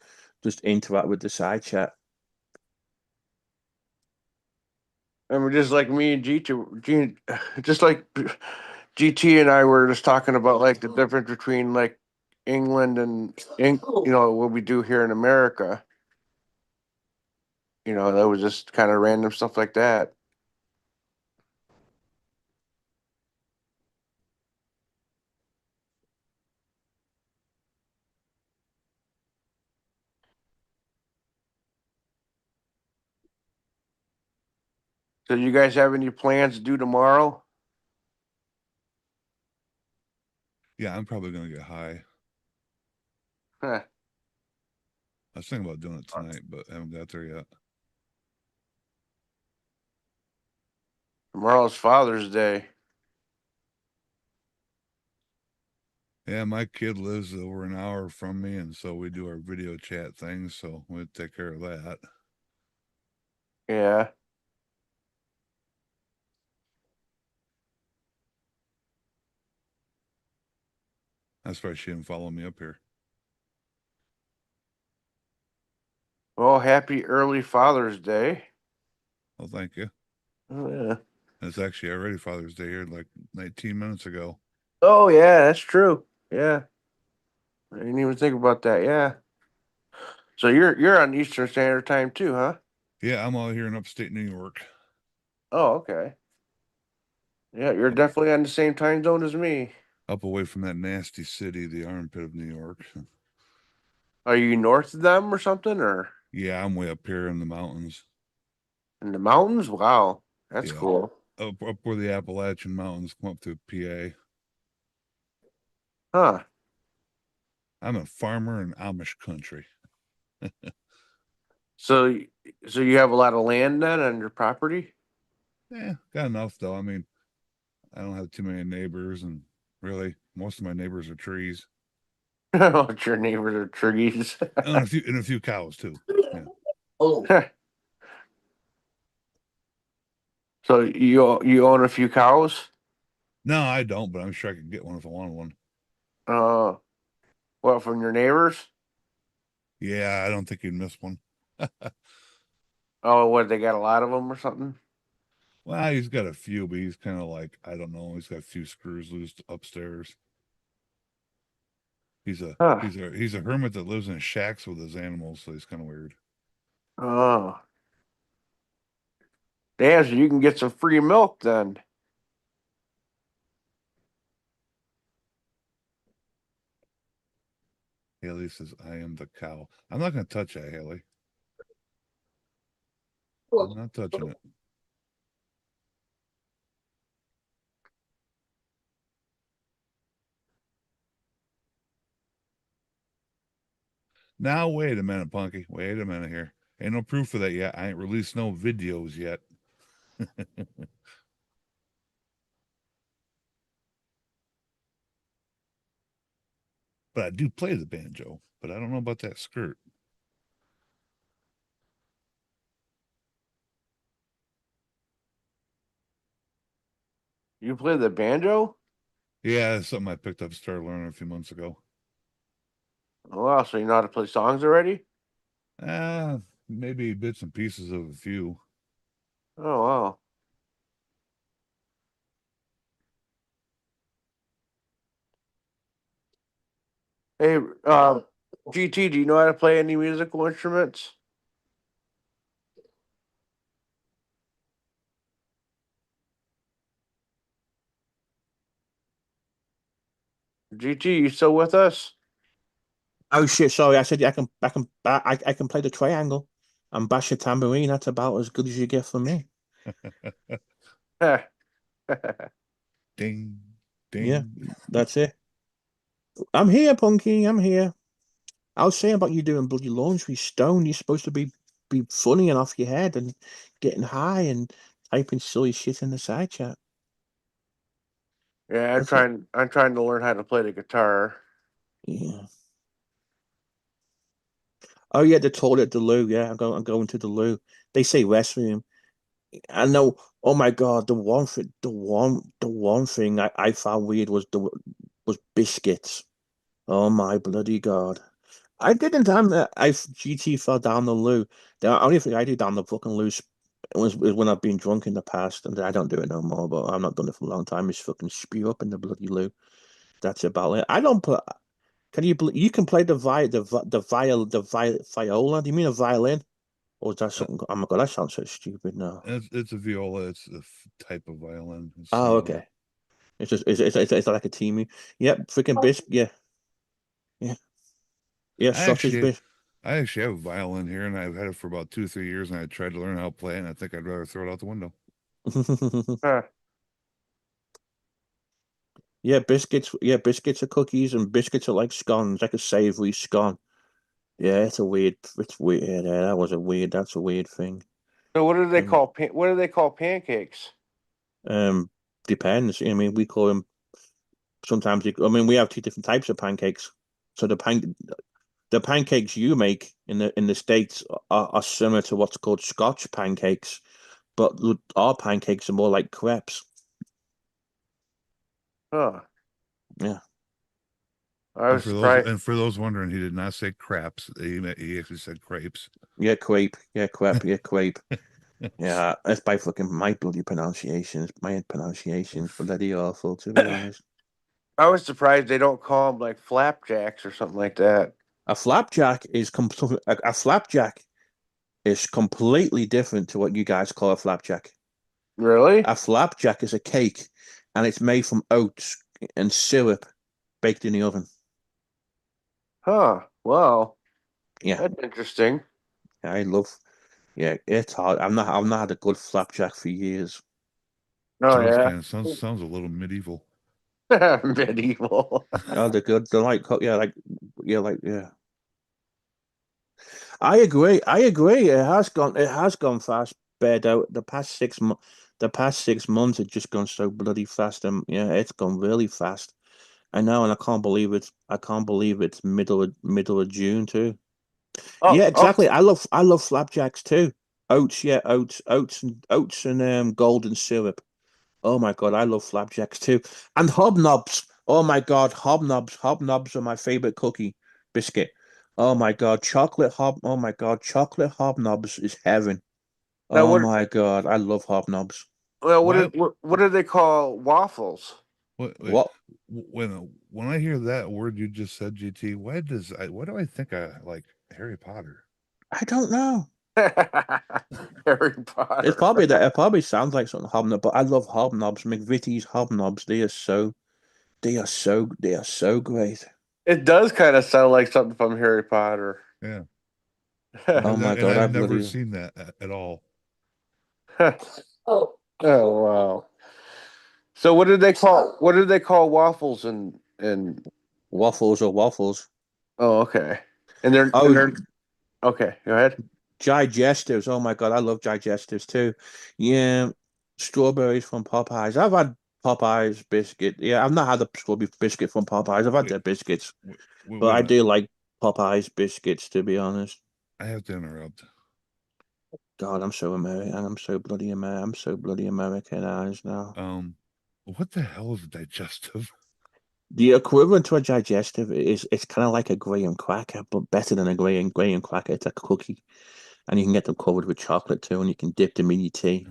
B: just interact with the side chat.
C: And we're just like me and just like GT and I were just talking about like the difference between like England and what we do here in America. That was just kind of random stuff like that. So you guys have any plans to do tomorrow?
F: Yeah, I'm probably gonna get high.
C: Huh.
F: I was thinking about doing it tonight, but I haven't got there yet.
C: Tomorrow's Father's Day.
F: Yeah, my kid lives over an hour from me, and so we do our video chat things, so we'll take care of that.
C: Yeah.
F: That's why she didn't follow me up here.
C: Well, happy early Father's Day.
F: Well, thank you.
C: Oh yeah.
F: It's actually already Father's Day here, like 19 minutes ago.
C: Oh yeah, that's true. Yeah. I didn't even think about that. Yeah. So you're on Eastern Standard Time too, huh?
F: Yeah, I'm all here in upstate New York.
C: Oh, okay. Yeah, you're definitely on the same time zone as me.
F: Up away from that nasty city, the armpit of New York.
C: Are you north of them or something, or
F: Yeah, I'm way up here in the mountains.
C: in the mountains? Wow, that's
F: Yeah.
C: cool.
F: Up where the Appalachian Mountains come up to PA.
C: Huh.
F: I'm a farmer in Amish country.
C: So, so you have a lot of land then on your property?
F: Yeah, got enough though. I mean, I don't have too many neighbors, and really, most of my neighbors are trees.
C: What your neighbors are trees.
F: Oh, and a few cows too. Yeah.
E: Oh,
C: So you own a few cows?
F: No, I don't, but I'm sure I could get one if I wanted one.
C: Uh, what from your neighbors?
F: Yeah, I don't think you'd miss one.
C: Oh, what they got a lot of them or something?
F: Well, he's got a few, but he's kind of like, I don't know. He's got a few screws loose upstairs.
C: Huh.
F: He's a hermit that lives in shacks with his animals, so he's kind of weird.
C: Oh, damn! So you can get some free milk then.
F: Haley says, I am the cow. I'm not gonna touch that, Haley. I'm not touching it. Now wait a minute, Punky. Wait a minute here. Ain't no proof of that yet. I ain't released no videos yet. But I do play the banjo, but I don't know about that skirt.
C: You play the banjo?
F: Yeah, it's something I picked up, started learning a few months ago.
C: Oh, wow! So you know how to play songs already?
F: Maybe bits and pieces of a few.
C: Oh wow! Hey, GT, do you know how to play any musical instruments? GT, you still with us?
B: Oh shit! Sorry, I said I can play the triangle and bash a tambourine. That's about as good as you get from me.
F: Ding,
B: Yeah,
F: ding.
B: that's it. I'm here, Punky. I'm here. I was saying about you doing bloody laundry stone. You're supposed to be funny and off your head and getting high and typing silly shit in the side chat.
C: Yeah,
B: That's it.
C: I'm trying to learn how to play the guitar.
B: Yeah. Oh yeah, the toilet, the loo. Yeah, I'm going to the loo. They say restroom. I know. Oh my God, the one thing I found weird was biscuits. Oh my bloody God. I didn't I GT fell down the loo. The only thing I do down the fucking loo was when I've been drunk in the past, and I don't do it no more. But I'm not done it for a long time. Is fucking spew up in the bloody loo. That's about it. I don't play. Can you can play the viola? Do you mean a violin? Or is that
F: Uh,
B: something? Oh my God, that sounds so stupid now.
F: it's a viola. It's a type of violin. It's
B: Oh,
F: smaller.
B: okay. It's just it's like a teamy. Yep, freaking biscuit. Yeah, yeah, yeah.
F: I
B: Sausage
F: actually,
B: biscuit.
F: I actually have a violin here, and I've had it for about 2 or 3 years, and I tried to learn how to play it, and I think I'd rather throw it out the window.
C: Huh.
B: Yeah, biscuits. Yeah, biscuits are cookies, and biscuits are like scones, like a savory scone. Yeah, it's a weird. It's weird. Yeah, that was a weird. That's a weird thing.
C: So what do they
B: Um,
C: call what do they call pancakes?
B: um, depends. I mean, we call them sometimes. I mean, we have two different types of pancakes. So the pancakes you make in the States are similar to what's called Scotch pancakes, but our pancakes are more like crepes.
C: Huh.
B: Yeah.
C: I was surprised.
F: For those wondering, he did not say craps. He actually said crepes.
B: Yeah, crepe. Yeah, crepe. Yeah, crepe. Yeah, that's by fucking my bloody pronunciations. My pronunciation's bloody awful, to be honest.
C: I was surprised they don't call them like flapjacks or something like that.
B: A flapjack is a flapjack is completely different to what you guys call a flapjack.
C: Really?
B: A flapjack is a cake, and it's made from oats and syrup baked in the oven.
C: Huh. Wow.
B: Yeah,
C: That's interesting.
B: I love. Yeah, it's hard. I've not had a good flapjack for years.
C: Oh
F: Those
C: yeah.
F: kind of sounds a little medieval.
C: Medieval.
B: Oh, they're good. They're like, yeah. I agree. I agree. It has gone fast. Bed out the past 6 months. The past 6 months have just gone so bloody fast. And yeah, it's gone really fast. I know, and I can't believe it's. I can't believe it's middle of June too.
C: Oh,
B: Yeah,
C: oh,
B: exactly. I love flapjacks too. Oats, yeah, oats and golden syrup. Oh my God, I love flapjacks too. And hobnobs. Oh my God, hobnobs. Hobnobs are my favorite cookie biscuit. Oh my God, oh my God, chocolate hobnobs is heaven.
C: now
B: Oh my God, I love hobnobs.
F: Why?
C: what do they call waffles?
F: Wait,
B: What?
F: when I hear that word you just said, GT, why do I think I like Harry Potter?
B: I don't know.
C: Harry Potter.
B: It's probably that it probably sounds like something hobnob, but I love hobnobs. McVitie's hobnobs. They are so great.
C: It does kind of sound like something from Harry Potter.
F: Yeah,
B: Oh my
F: and
B: God, I
F: I've never
B: bloody
F: seen that at all.
C: Oh wow. So what did they call waffles and
B: waffles or waffles.
C: oh okay.
B: Oh,
C: They're okay, go ahead.
B: digestives. Oh my God, I love digestives too. Yeah, strawberries from Popeyes. I've had Popeyes biscuit. Yeah, I've not had a strawberry biscuit from Popeyes. I've had
F: Wait,
B: their biscuits, but
F: wait a
B: I
F: minute.
B: do like Popeyes biscuits to be honest.
F: I have to interrupt.
B: God, I'm so American. I'm so bloody American. I'm so bloody Americanized now.
F: What the hell is a digestive?
B: The equivalent to a digestive is it's kind of like a graham cracker, but better than a graham cracker. It's a cookie, and you can get them covered with chocolate too, and you can dip them in your tea.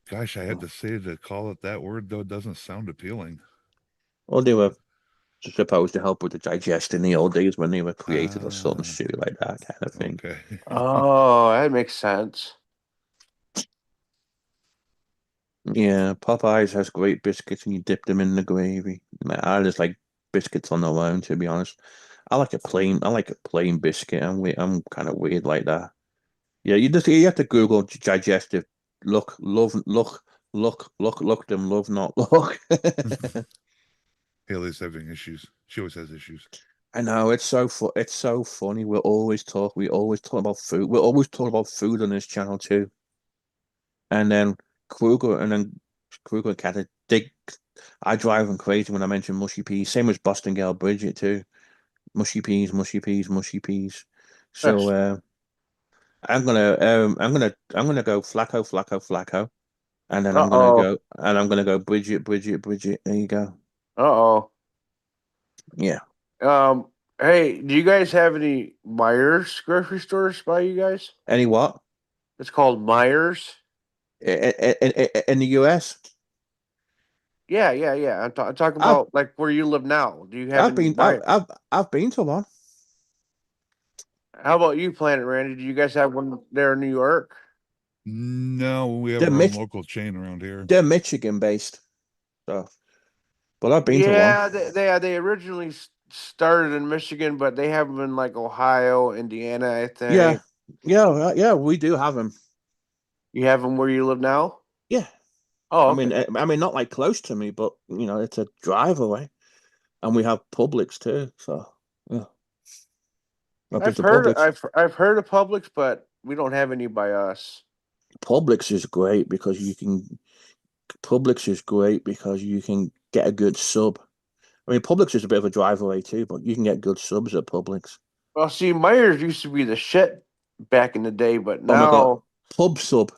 F: Gosh, I had to say to call it that word though. It doesn't sound appealing.
B: Or they were supposed to help with the digestion in the old days when they were created or something
F: Ah,
B: silly like that kind of thing.
F: okay.
C: Oh, that makes sense.
B: Yeah, Popeyes has great biscuits and you dip them in the gravy. Man, I just like biscuits on their own, to be honest. I like a plain biscuit. I'm kind of weird like that. Yeah, you have to Google digestive. Look them, love not look.
F: Haley's having issues. She always has issues.
B: I know it's so funny. We always talk about food. We're always talking about food on this channel too. And then Kruger and Kat, I drive them crazy when I mention mushy peas. Same as Boston Girl Bridget too. Mushy peas, mushy peas, mushy peas. So
C: Yes.
B: I'm gonna go Flacco, and then
C: Uh-oh.
B: I'm gonna go Bridget. There you go.
C: Uh-oh.
B: Yeah.
C: Um, hey, do you guys have any Myers grocery stores by you guys?
B: Any what?
C: It's called Myers.
B: In the US?
C: Yeah, yeah, yeah. I'm talking
B: I've
C: about like where you live now. Do you have any Myers?
B: I've been to one.
C: How about you, Planet Randy? Do you guys have one there in New York?
F: No, we have
B: They're
F: our own
B: Mich
F: local chain around here.
B: they're Michigan based. So, but I've been to one.
C: Yeah, they originally started in Michigan, but they have them in like Ohio, Indiana, I
B: Yeah,
C: think.
B: yeah, we do have them.
C: You have them where you live now?
B: Yeah,
C: Oh, okay.
B: I mean, not like close to me, but you know, it's a drive away, and we have Publix too. So, yeah, I've been to Publix.
C: I've heard of Publix, but we don't have any by us.
B: Publix is great because you can get a good sub. I mean, Publix is a bit of a drive away too, but you can get good subs at Publix.
C: Well, see, Myers used to be the shit back in the day, but
B: Oh my God,
C: now,
B: Pub Sub.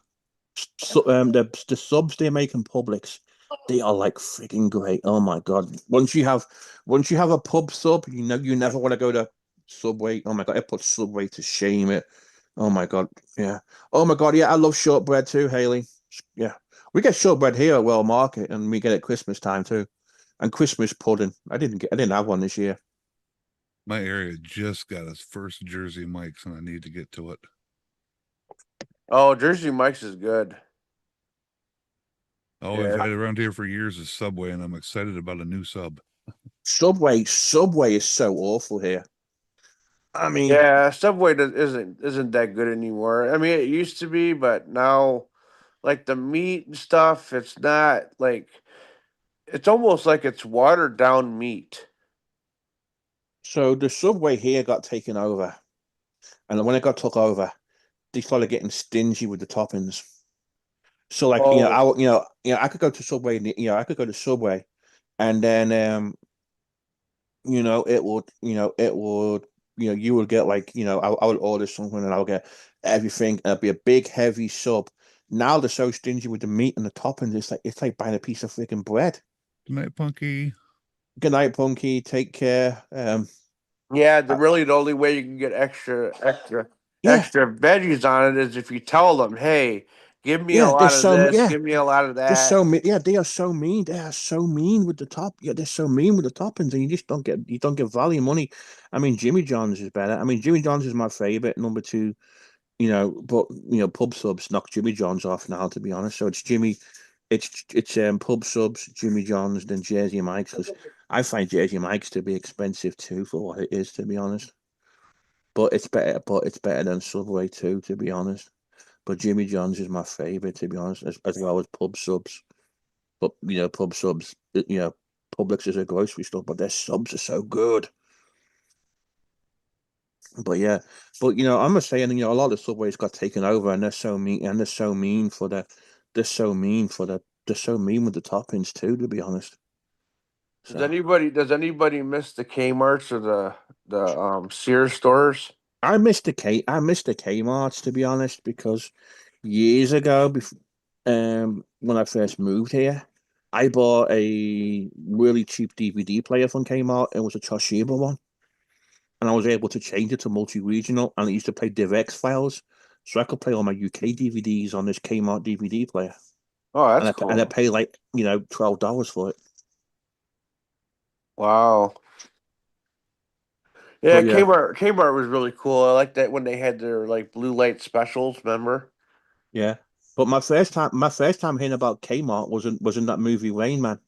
B: The subs they make in Publix, they are like freaking great. Oh my God. Once you have a pub sub, you know you never want to go to Subway. Oh my God, it puts Subway to shame it. Oh my God. Yeah. Oh my God, yeah, I love shortbread too, Haley. Yeah. We get shortbread here at Well Market and we get it Christmas time too. And Christmas pudding. I didn't have one this year.
F: My area just got its first Jersey Mike's, and I need to get to it.
C: oh, Jersey Mike's is good.
F: All we've had around here for years is Subway, and I'm excited about a new sub.
B: Subway is so awful here. I mean,
C: Yeah, Subway isn't that good anymore. I mean, it used to be, but now, like the meat and stuff, it's not like it's almost like it's watered down meat.
B: so the Subway here got taken over, and when it got took over, they started getting stingy with the toppings. So like
C: Oh,
B: I could go to Subway, I could go to Subway, and then you would get like I would order something and I'll get everything. And it'll be a big heavy sub. Now they're so stingy with the meat and the toppings. It's like buying a piece of freaking bread.
F: Good night, Punky.
B: Good night, Punky. Take care.
C: yeah. The only way you can get
B: Yeah,
C: extra veggies on it is if you tell them, "Hey, give me a
B: yeah.
C: lot of this, give me a lot of
B: They're
C: that."
B: so mean. Yeah, they are so mean. They are so mean with the top. Yeah, they're so mean with the toppings, and you don't get value money. I mean, Jimmy John's is better. I mean, Jimmy John's is my favorite. Number two, but pub subs knock Jimmy John's off now. To be honest, so it's pub subs, Jimmy John's, then Jersey Mike's. 'Cause I find Jersey Mike's to be expensive too for what it is. To be honest, but it's better. But it's better than Subway too. To be honest. But Jimmy John's is my favorite, to be honest, as well as pub subs. But pub subs, Publix is a grocery store, but their subs are so good. But yeah, I'm just saying, a lot of subways got taken over, and they're so mean, and they're so mean with the toppings too. To be honest,
C: Does
B: so
C: anybody miss the Kmart's or the Sears stores?
B: I missed the Kmart's, to be honest, because years ago, before when I first moved here, I bought a really cheap DVD player from Kmart. It was a Toshiba one, and I was able to change it to multi-regional, and it used to play DivX files, so I could play all my UK DVDs on this Kmart DVD player,
C: Oh,
B: and
C: that's
B: I
C: cool.
B: paid like $12 for it.
C: Wow. Yeah,
B: But yeah,
C: Kmart was really cool. I like that when they had their like blue light specials, remember?
B: yeah. But my first time hearing about Kmart was in that movie Rain Man.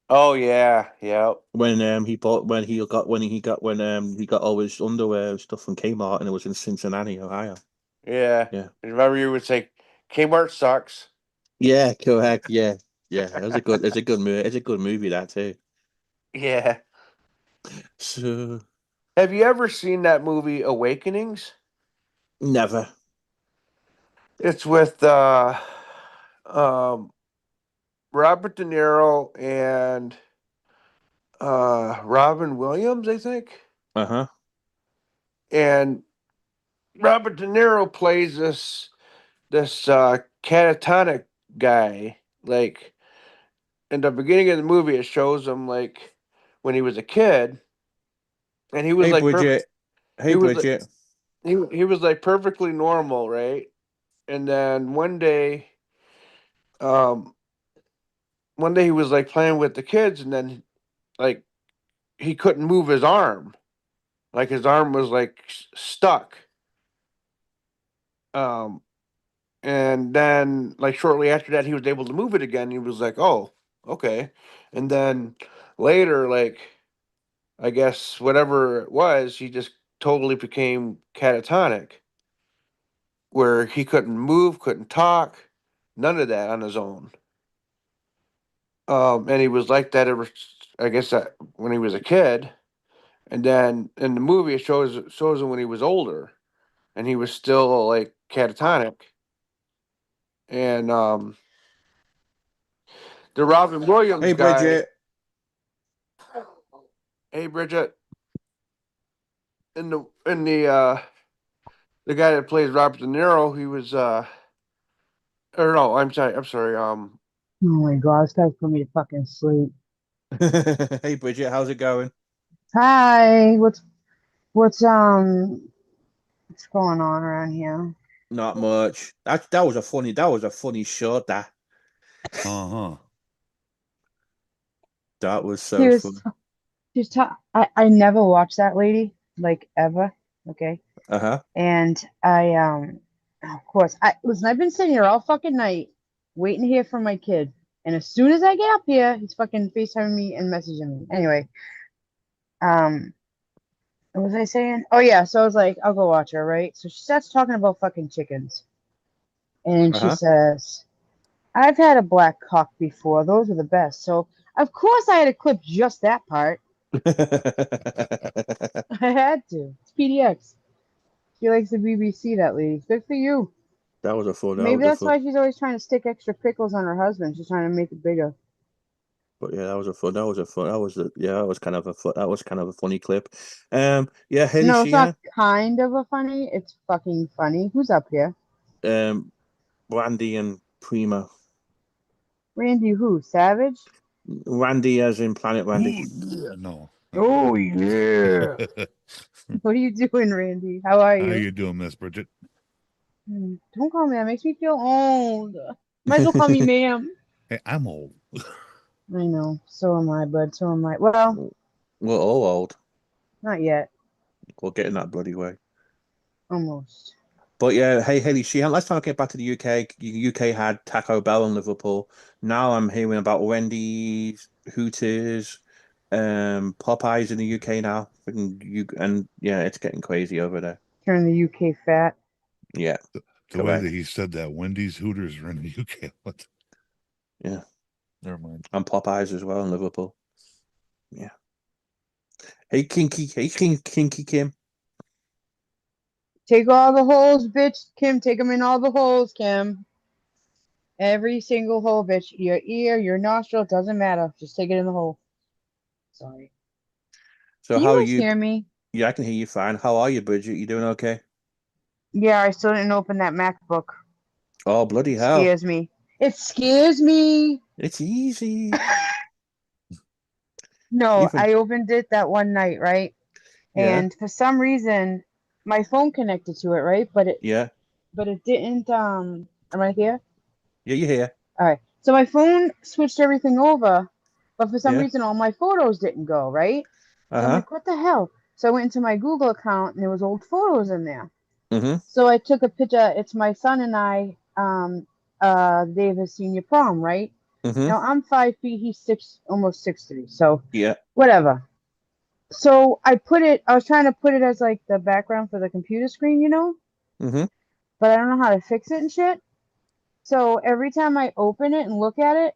C: Oh yeah, yeah.
B: When he got all his underwear and stuff from Kmart, and it was in Cincinnati, Ohio.
C: Yeah.
B: Yeah.
C: And remember you would say Kmart sucks.
B: Yeah, correct. Yeah, yeah. It's a good movie. It's a good movie, that too.
C: Yeah.
B: So
C: Have you ever seen that movie Awakenings?
B: never.
C: It's with um Robert De Niro and Robin Williams, I think.
B: Uh-huh.
C: And Robert De Niro plays this catatonic guy. Like in the beginning of the movie, it shows him like when he was a kid, and he was
B: Hey
C: like perfect.
B: Bridget. Hey
C: He was like
B: Bridget.
C: he was like perfectly normal, right? And then um, one day he was like playing with the kids, and then like he couldn't move his arm, like his arm was like stuck. Um, and then like shortly after that, he was able to move it again. He was like, "Oh, okay." And then later, like I guess whatever it was, he just totally became catatonic, where he couldn't move, couldn't talk, none of that on his own. And he was like that ever, I guess, that when he was a kid, and then in the movie it shows him when he was older, and he was still like catatonic. And the Robin
B: Hey
C: Williams guy,
B: Bridget.
C: hey Bridget, the guy that plays Robert De Niro, he was or no, I'm sorry,
G: Oh my god, this guy's putting me to fucking sleep.
B: Hey Bridget, how's it going?
G: Hi, what's what's going on around here?
B: Not much. That was a funny shot.
F: Uh-huh.
B: That was
G: She
B: so
G: was
B: fun.
G: I never watched that lady, like ever. Okay.
B: Uh-huh.
G: And of course, I've been sitting here all fucking night waiting to hear from my kid. And as soon as I get up here, he's fucking FaceTiming me and messaging me. Anyway, what was I saying? Oh yeah, so I was like, I'll go watch her, right? So she starts talking about fucking chickens. And she
B: Uh-huh.
G: says, I've had a black cock before. Those are the best. So of course I had to clip just that part. I had to. It's PDX. She likes the BBC, that lady. Good for you.
B: That was a fun. That
G: Maybe
B: was a
G: that's
B: fun.
G: why she's always trying to stick extra pickles on her husband. She's trying to make it bigger.
B: But yeah, that was a fun. That was a fun. That was a yeah. That was kind of a fun. That was kind of a funny clip. Yeah, Haley
G: No, it's not
B: Sheehan,
G: kind of a funny. It's fucking funny. Who's up here?
B: Randy and Prima.
G: Randy who? Savage?
B: Randy, as in Planet Randy.
F: Ooh, yeah, no.
G: Oh, yeah. What are you doing, Randy? How are
F: How
G: you?
F: you doing, Miss Bridget?
G: Don't call me that. Makes me feel old. Might as well call me ma'am.
F: Hey, I'm old.
G: I know. So am I, bud. So am I. Well,
B: We're all old.
G: not yet.
B: We'll get in that bloody way.
G: Almost.
B: But yeah, hey, Haley Sheehan, let's talk back to the UK. UK had Taco Bell in Liverpool. Now I'm hearing about Wendy's, Hooters, Popeyes in the UK now. And yeah, it's getting crazy over there.
G: Turn the UK fat.
B: Yeah,
F: The way
B: correct.
F: that he said that, Wendy's, Hooters are in the UK. What?
B: Yeah.
F: Never mind.
B: And Popeyes as well in Liverpool. Yeah. Hey, Kinky. Hey, Kinky Kim.
G: Take all the holes, bitch. Kim, take them in all the holes, Kim. Every single hole, bitch. Your ear, your nostril, doesn't matter. Just take it in the hole. Sorry.
B: So
G: Can
B: how
G: you
B: are
G: guys
B: you?
G: hear me?
B: Yeah, I can hear you fine. How are you, Bridget? You doing okay?
G: Yeah, I still didn't open that MacBook.
B: Oh, bloody
G: It
B: hell.
G: scares me. It scares me.
B: It's easy.
G: No,
B: Even
G: I opened it that one night, right?
B: yeah,
G: And for some reason, my phone connected to it, right? But it
B: yeah,
G: didn't. Am I here?
B: yeah. You hear?
G: All right. So my phone switched everything over, but for some
B: Yeah.
G: reason, all my photos didn't go, right? So I'm
B: Uh-huh.
G: like, what the hell? So I went into my Google account and there was old photos in there.
B: Mm-hmm.
G: So I took a picture. It's my son and I, Davis senior prom, right?
B: Mm-hmm.
G: Now I'm 5 feet. He's almost 6'3". So
B: Yeah.
G: whatever. So I was trying to put it as like the background for the computer screen,
B: Mm-hmm.
G: but I don't know how to fix it and shit. So every time I open it and look at it,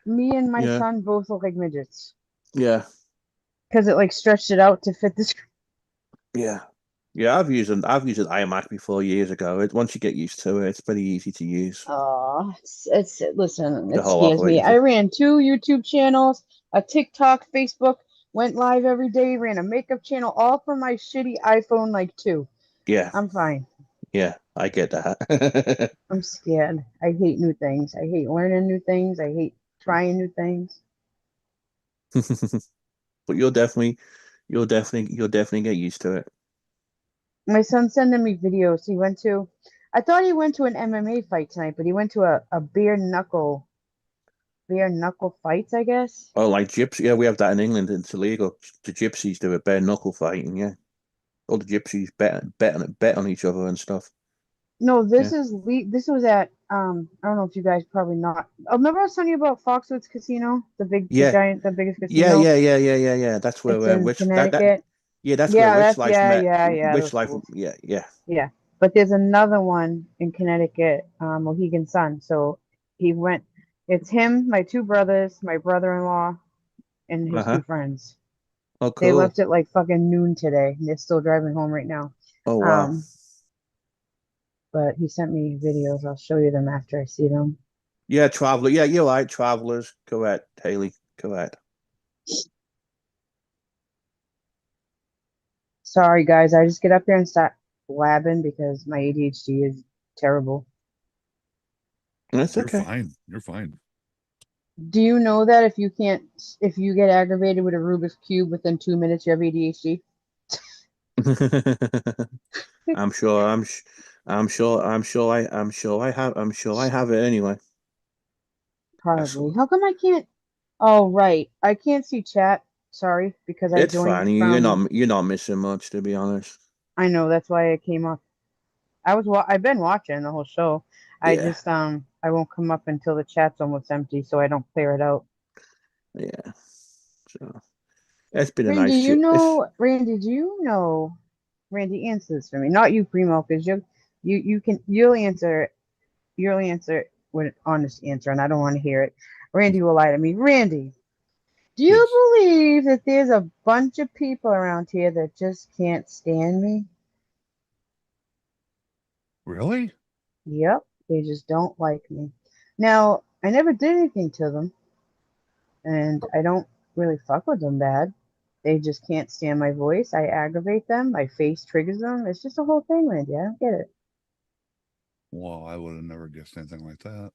G: me and my
B: Yeah.
G: son both look like midgets
B: Yeah.
G: because it like stretched it out to fit the screen.
B: Yeah. Yeah. I've used an iMac before years ago. Once you get used to it, it's pretty easy to use.
G: Listen,
B: The
G: it
B: whole
G: scares me.
B: operating
G: I
B: system.
G: ran 2 YouTube channels, a TikTok, Facebook, went live every day, ran a makeup channel, all from my shitty iPhone like 2.
B: Yeah.
G: I'm fine.
B: Yeah. I get that.
G: I'm scared. I hate new things. I hate learning new things. I hate trying new things.
B: But you'll definitely get used to it.
G: My son's sending me videos. I thought he went to an MMA fight tonight, but he went to a bare knuckle fights, I guess.
B: Oh, like gypsy. Yeah, we have that in England. It's illegal. The gypsies do a bare knuckle fighting. Yeah, all the gypsies bet on each other and stuff.
G: No,
B: Yeah.
G: this was at I don't know if you guys probably not. Oh, remember I was telling you about Foxwoods Casino, the
B: Yeah.
G: biggest
B: Yeah,
G: casino.
B: yeah, yeah, yeah, yeah, yeah. That's where
G: It's in
B: Rich that
G: Connecticut.
B: yeah, that's where
G: Yeah,
B: Rich Life met.
G: yeah,
B: Rich
G: those
B: Life,
G: fools.
B: yeah, yeah.
G: Yeah, but there's another one in Connecticut, Mohegan Sun. So he went. It's him, my 2 brothers, my brother-in-law, and his
B: Uh-huh.
G: 2 friends.
B: Oh,
G: They
B: cool.
G: left at like fucking noon today, and they're still driving home right now.
B: Oh, wow.
G: But he sent me videos. I'll show you them after I see them.
B: Yeah, Traveler. Yeah, you're right. Travelers. Correct, Haley. Correct.
G: Sorry, guys. I just get up here and start blabbing because my ADHD is terrible.
B: That's
F: You're
B: okay.
F: fine. You're fine.
G: Do you know that if you get aggravated with a Rubik's Cube within 2 minutes, you have ADHD?
B: I'm sure. I'm sure I have it anyway.
G: Probably. How come I can't? Oh, right. I can't see chat. Sorry, because I
B: It's
G: joined
B: fine. You're not missing much, to be honest.
G: I know that's why I came up. I've been watching the whole show. I
B: Yeah.
G: just I won't come up until the chat's almost empty, so I don't clear it out.
B: Yeah. So it's been a
G: Randy,
B: nice
G: you
B: few.
G: know, Randy, do you know? Randy, answer this for me. Not you, Primo, because you'll answer it with an honest answer, and I don't want to hear it. Randy will lie to me. Randy, do
F: Yes.
G: you believe that there's a bunch of people around here that just can't stand me?
F: Really?
G: Yep, they just don't like me. Now, I never did anything to them, and I don't really fuck with them bad. They just can't stand my voice. I aggravate them. My face triggers them. It's just a whole thing, Randy. I don't get it.
F: Well, I would have never guessed anything like that.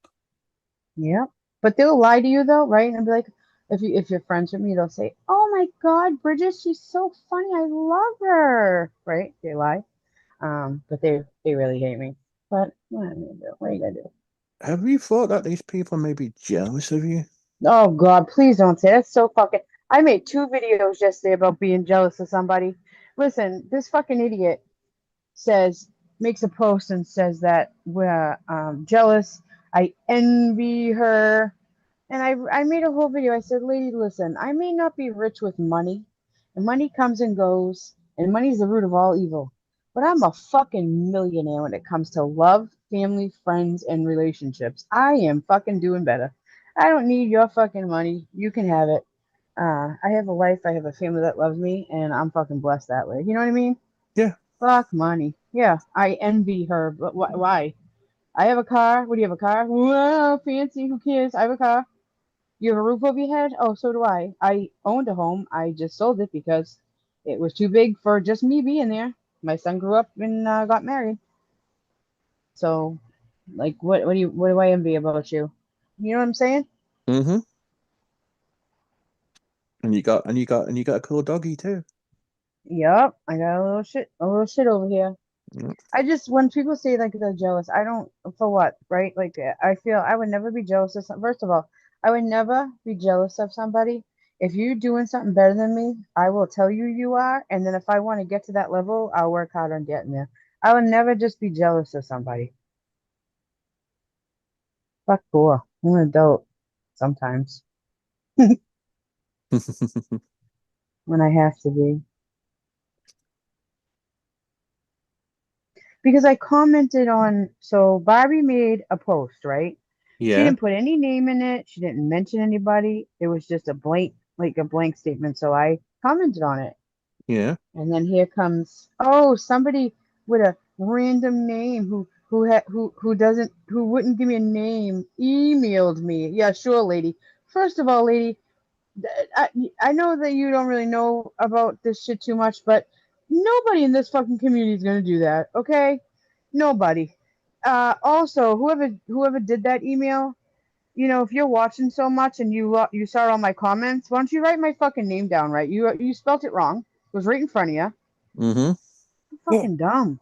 G: Yep. But they'll lie to you though, right? And be like, if you're friends with me, they'll say, "Oh my God, Bridget, she's so funny. I love her." Right? They lie. But they really hate me. But what am I gonna do? What are you gonna do?
B: Have you thought that these people may be jealous of you?
G: Oh God, please don't say that's so fucking. I made 2 videos yesterday about being jealous of somebody. Listen, this fucking idiot makes a post and says that we're jealous. I envy her. And I made a whole video. I said, lady, listen, I may not be rich with money, and money comes and goes, and money's the root of all evil. But I'm a fucking millionaire when it comes to love, family, friends, and relationships. I am fucking doing better. I don't need your fucking money. You can have it. I have a life, I have a family that loves me, and I'm fucking blessed that way. You know what I mean?
B: Yeah.
G: Fuck money. Yeah, I envy her, but why? I have a car. What do you have, a car? Well, fancy. Who cares? I have a car. You have a roof over your head? Oh, so do I. I owned a home. I just sold it because it was too big for just me being there. My son grew up and got married. So, like, what do I envy about you? You know what I'm saying?
B: Mm-hmm. And you got a cool doggy too.
G: Yup. I got a little shit over here.
B: Mm.
G: I just when people say like they're jealous, I don't for what, right? Like I feel I would never be jealous of some. First of all, I would never be jealous of somebody. If you're doing something better than me, I will tell you you are, and then if I want to get to that level, I'll work hard on getting there. I would never just be jealous of somebody. Fuck cool. I'm an adult sometimes when I have to be. Because I commented on, so Barbie made a post, right? She
B: Yeah.
G: didn't put any name in it. She didn't mention anybody. It was just a blank, like a blank statement. So I commented on it.
B: Yeah.
G: And then here comes, oh, somebody with a random name who wouldn't give me a name emailed me. Yeah, sure, lady. First of all, lady, I, I know that you don't really know about this shit too much, but nobody in this fucking community is gonna do that, okay? Nobody. Also, whoever did that email, if you're watching so much and you saw all my comments, why don't you write my fucking name down right? You spelt it wrong. It was right in front of you.
B: Mm-hmm.
G: You're fucking dumb.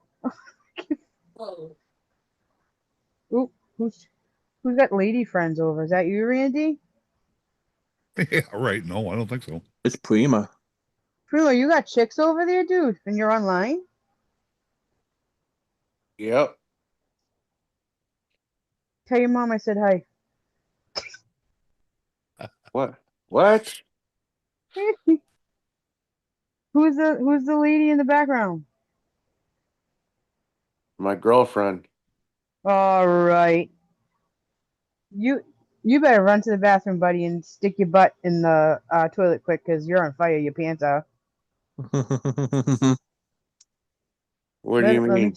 G: Oop, who's got lady friends over? Is that you, Randy?
F: Yeah, right. No, I don't think so.
B: It's Prima.
G: Primo, you got chicks over there, dude, and you're online?
C: Yep.
G: Tell your mom I said hi.
C: What? What?
G: Who's the lady in the background?
C: My girlfriend.
G: All right. You you better run to the bathroom, buddy, and stick your butt in the toilet quick, cause you're on fire. Your pants are.
C: What do you mean?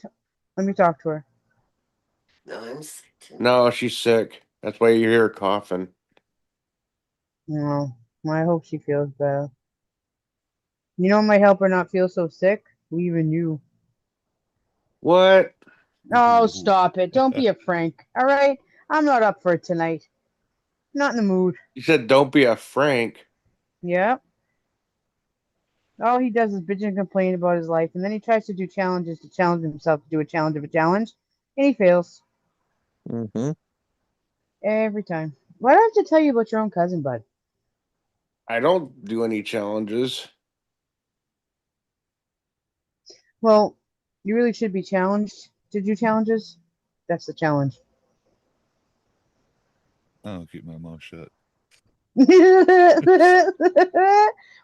G: Let me talk to her.
E: No, I'm sick too.
C: No, she's sick. That's why you hear her coughing.
G: No, I hope she feels better. You know what might help her not feel so sick? Leaving you.
C: What?
G: Oh, stop it. Don't be a Frank. All right? I'm not up for it tonight. Not in the mood.
C: You said don't be a Frank.
G: Yep. All he does is bitch and complain about his life, and then he tries to do challenges to challenge himself to do a challenge of a challenge, and he fails
B: Mm-hmm.
G: every time. Why do I have to tell you about your own cousin, bud?
C: I don't do any challenges.
G: Well, you really should be challenged to do challenges. That's the challenge.
F: I'll keep my mouth shut.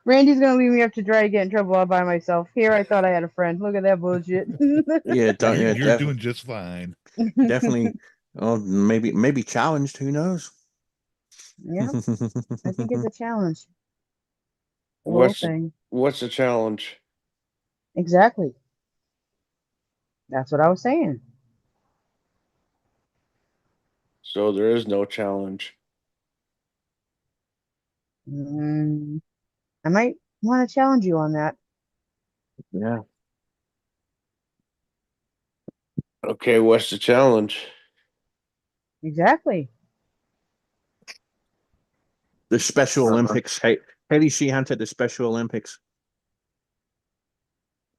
G: Randy's gonna leave me up to dry to get in trouble all by myself. Here, I thought I had a friend. Look at that bullshit.
B: Yeah, don't, yeah,
F: You're doing just fine.
B: definitely. Oh, maybe challenged. Who knows?
G: Yeah, I think it's a challenge. The whole
C: What's
G: thing.
C: what's the challenge?
G: Exactly. That's what I was saying.
C: So there is no challenge.
G: I might want to challenge you on that.
B: Yeah.
C: Okay, what's the challenge?
G: Exactly.
B: The Special Olympics. Hey, Haley Sheehan said the Special Olympics.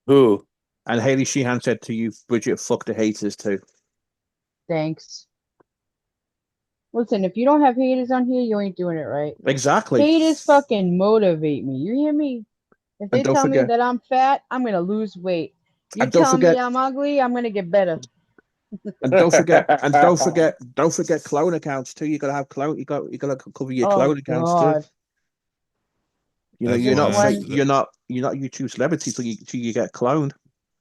C: Who?
B: And Haley Sheehan said to you, Bridget, fuck the haters too.
G: Thanks. Listen, if you don't have haters on here, you ain't doing it right.
B: Exactly.
G: Haters fucking motivate me. You hear me? If they
B: And don't
G: tell me
B: forget,
G: that I'm fat, I'm gonna lose weight. You
B: and don't
G: tell me
B: forget,
G: I'm ugly, I'm gonna get better.
B: and don't forget clone accounts too. You gotta have clone. You gotta cover your
G: Oh
B: clone accounts too.
G: God.
B: You know,
F: That's
B: you're not
F: why
B: fake. You're not YouTube celebrity till you get cloned.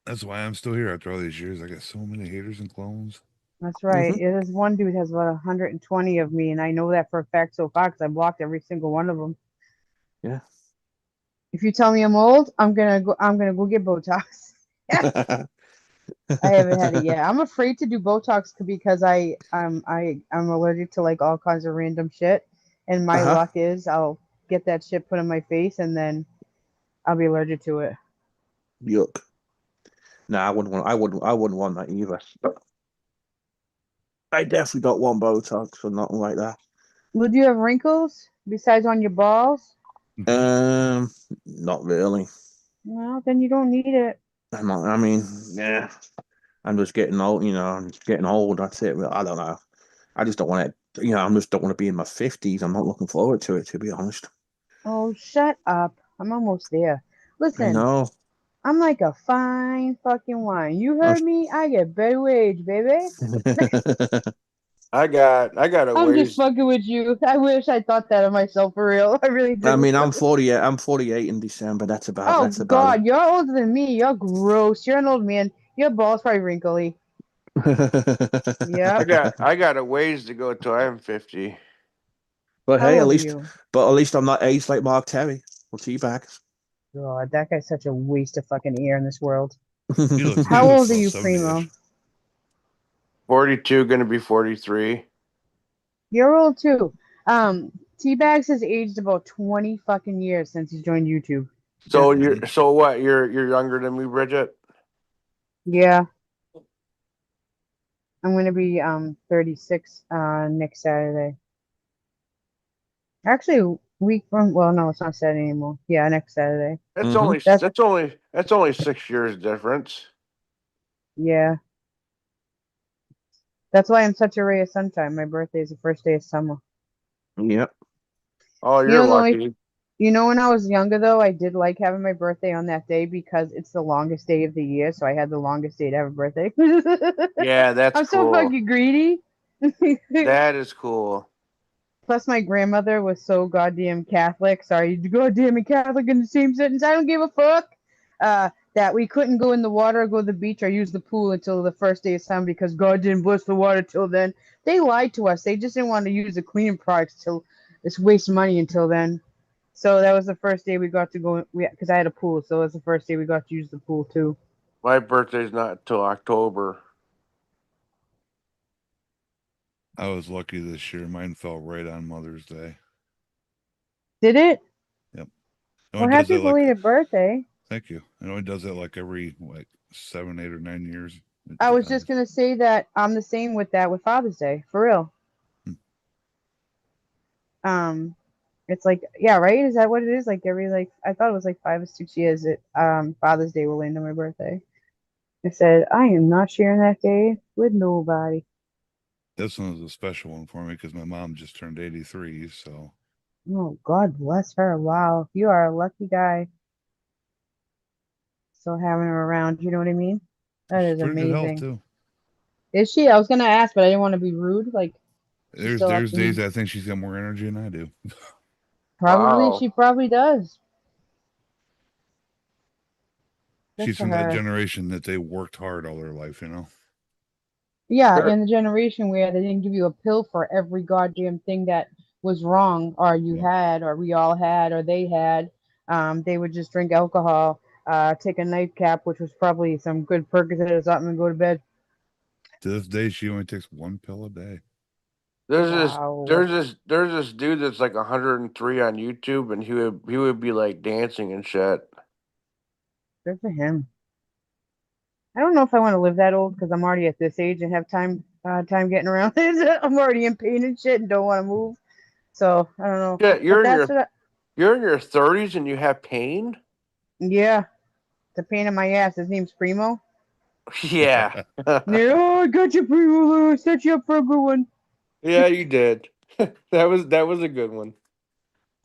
F: That's why I'm still here after all these years. I got so many haters and clones.
G: That's right.
B: Mhm.
G: This one dude has about 120 of me, and I know that for a fact so far because I blocked every single one of them.
B: Yeah.
G: If you tell me I'm old, I'm gonna go get Botox. I haven't had it yet. I'm afraid to do Botox because I'm allergic to like all kinds of random shit, and my
B: Uh-huh.
G: luck is I'll get that shit put in my face and then I'll be allergic to it.
B: Yuck. No, I wouldn't want that either. I definitely don't want Botox or nothing like that.
G: Would you have wrinkles besides on your balls?
B: Not really.
G: Well, then you don't need it.
B: I mean, yeah. I'm just getting old, I'm getting old. That's it. I don't know. I just don't want it. I just don't want to be in my 50s. I'm not looking forward to it, to be honest.
G: Oh, shut up. I'm almost there.
B: I
G: Listen,
B: know.
G: I'm like a fine fucking wine. You
B: I'm,
G: heard me? I get better age, baby.
C: I got a
G: I'm just
C: ways.
G: fucking with you. I wish I thought that of myself for real. I really do.
B: I mean, I'm 48. I'm 48 in December. That's
G: Oh
B: about
G: God, you're older than me. You're gross. You're an old man. Your balls probably wrinkly.
B: it.
G: Yep.
C: I got a ways to go till I'm 50.
B: But
G: How
B: hey,
G: old are you?
B: at least I'm not aged like Mark Terry. We'll see you back.
G: God, that guy's such a waste of fucking air in this world.
F: He looks
G: How old are
F: about
G: you,
F: 70-ish.
G: Primo?
C: 42, gonna be 43.
G: You're old too. Teabags has aged about 20 fucking years since he's joined YouTube.
C: So
F: Definitely.
C: so what? You're younger than me, Bridget.
G: Yeah. I'm gonna be 36 next Saturday. Actually, week from no, it's not Saturday anymore. Yeah, next Saturday.
C: That's
B: Mhm.
C: only
G: That's
C: that's only 6 years difference.
G: yeah. That's why I'm such a ray of sunshine. My birthday is the first day of summer.
B: Yep.
C: Oh,
G: You
C: you're
G: know the
C: lucky.
G: when I was younger though, I did like having my birthday on that day because it's the longest day of the year, so I had the longest day to have a birthday.
C: Yeah, that's
G: I'm so
C: cool.
G: fucking greedy.
C: That is cool.
G: Plus, my grandmother was so goddamn Catholic. Sorry, goddamn Catholic in the same sentence. I don't give a fuck. That we couldn't go in the water or go to the beach or use the pool until the first day of summer because God didn't bless the water till then. They lied to us. They just didn't want to use the cleaning products till it's waste money until then. So that was the first day we got to go. Because I had a pool, so it was the first day we got to use the pool too.
C: My birthday's not till October.
F: I was lucky this year. Mine fell right on Mother's Day.
G: Did it?
F: Yep.
G: Well, happy belated birthday.
F: Thank you. It only does it like every 7, 8, or 9 years.
G: I was just gonna say that I'm the same with that with Father's Day, for real. It's like, yeah, right? Is that what it is? Like every I thought it was like 5 or 6 years that Father's Day will end on my birthday. I said I am not sharing that day with nobody.
F: This one was a special one for me because my mom just turned 83. So
G: Oh, God bless her. Wow, you are a lucky guy. Still having her around. You know what I mean? That
F: she's
G: is
F: pretty good health
G: amazing.
F: too.
G: Is she? I was gonna ask, but I didn't want to be rude. Like,
F: There's
G: still
F: there's
G: up to me.
F: days I think she's got more energy than I do.
G: Probably,
C: Wow.
G: she probably does. Good
F: She's
G: for
F: from that
G: her.
F: generation that they worked hard all their life, you know.
G: Yeah,
C: Sure.
G: in the generation where they didn't give you a pill for every goddamn thing that was wrong, or you
F: Yep.
G: had, or we all had, or they had. They would just drink alcohol, take a nightcap, which was probably some good Percocet or something, and go to bed.
F: To this day, she only takes one pill a day.
G: Wow.
C: There's this dude that's like 103 on YouTube, and he would be like dancing and shit.
G: Good for him. I don't know if I want to live that old because I'm already at this age and have time getting around. I'm already in pain and shit and don't want to move. So I don't know.
C: Yeah,
G: But that's what.
C: you're in your 30s and you have pain.
G: Yeah, it's a pain in my ass. His name's Primo.
C: Yeah.
G: Yeah, oh, I got you, Primo. Set you up for a good one.
C: Yeah, you did. that was a good one.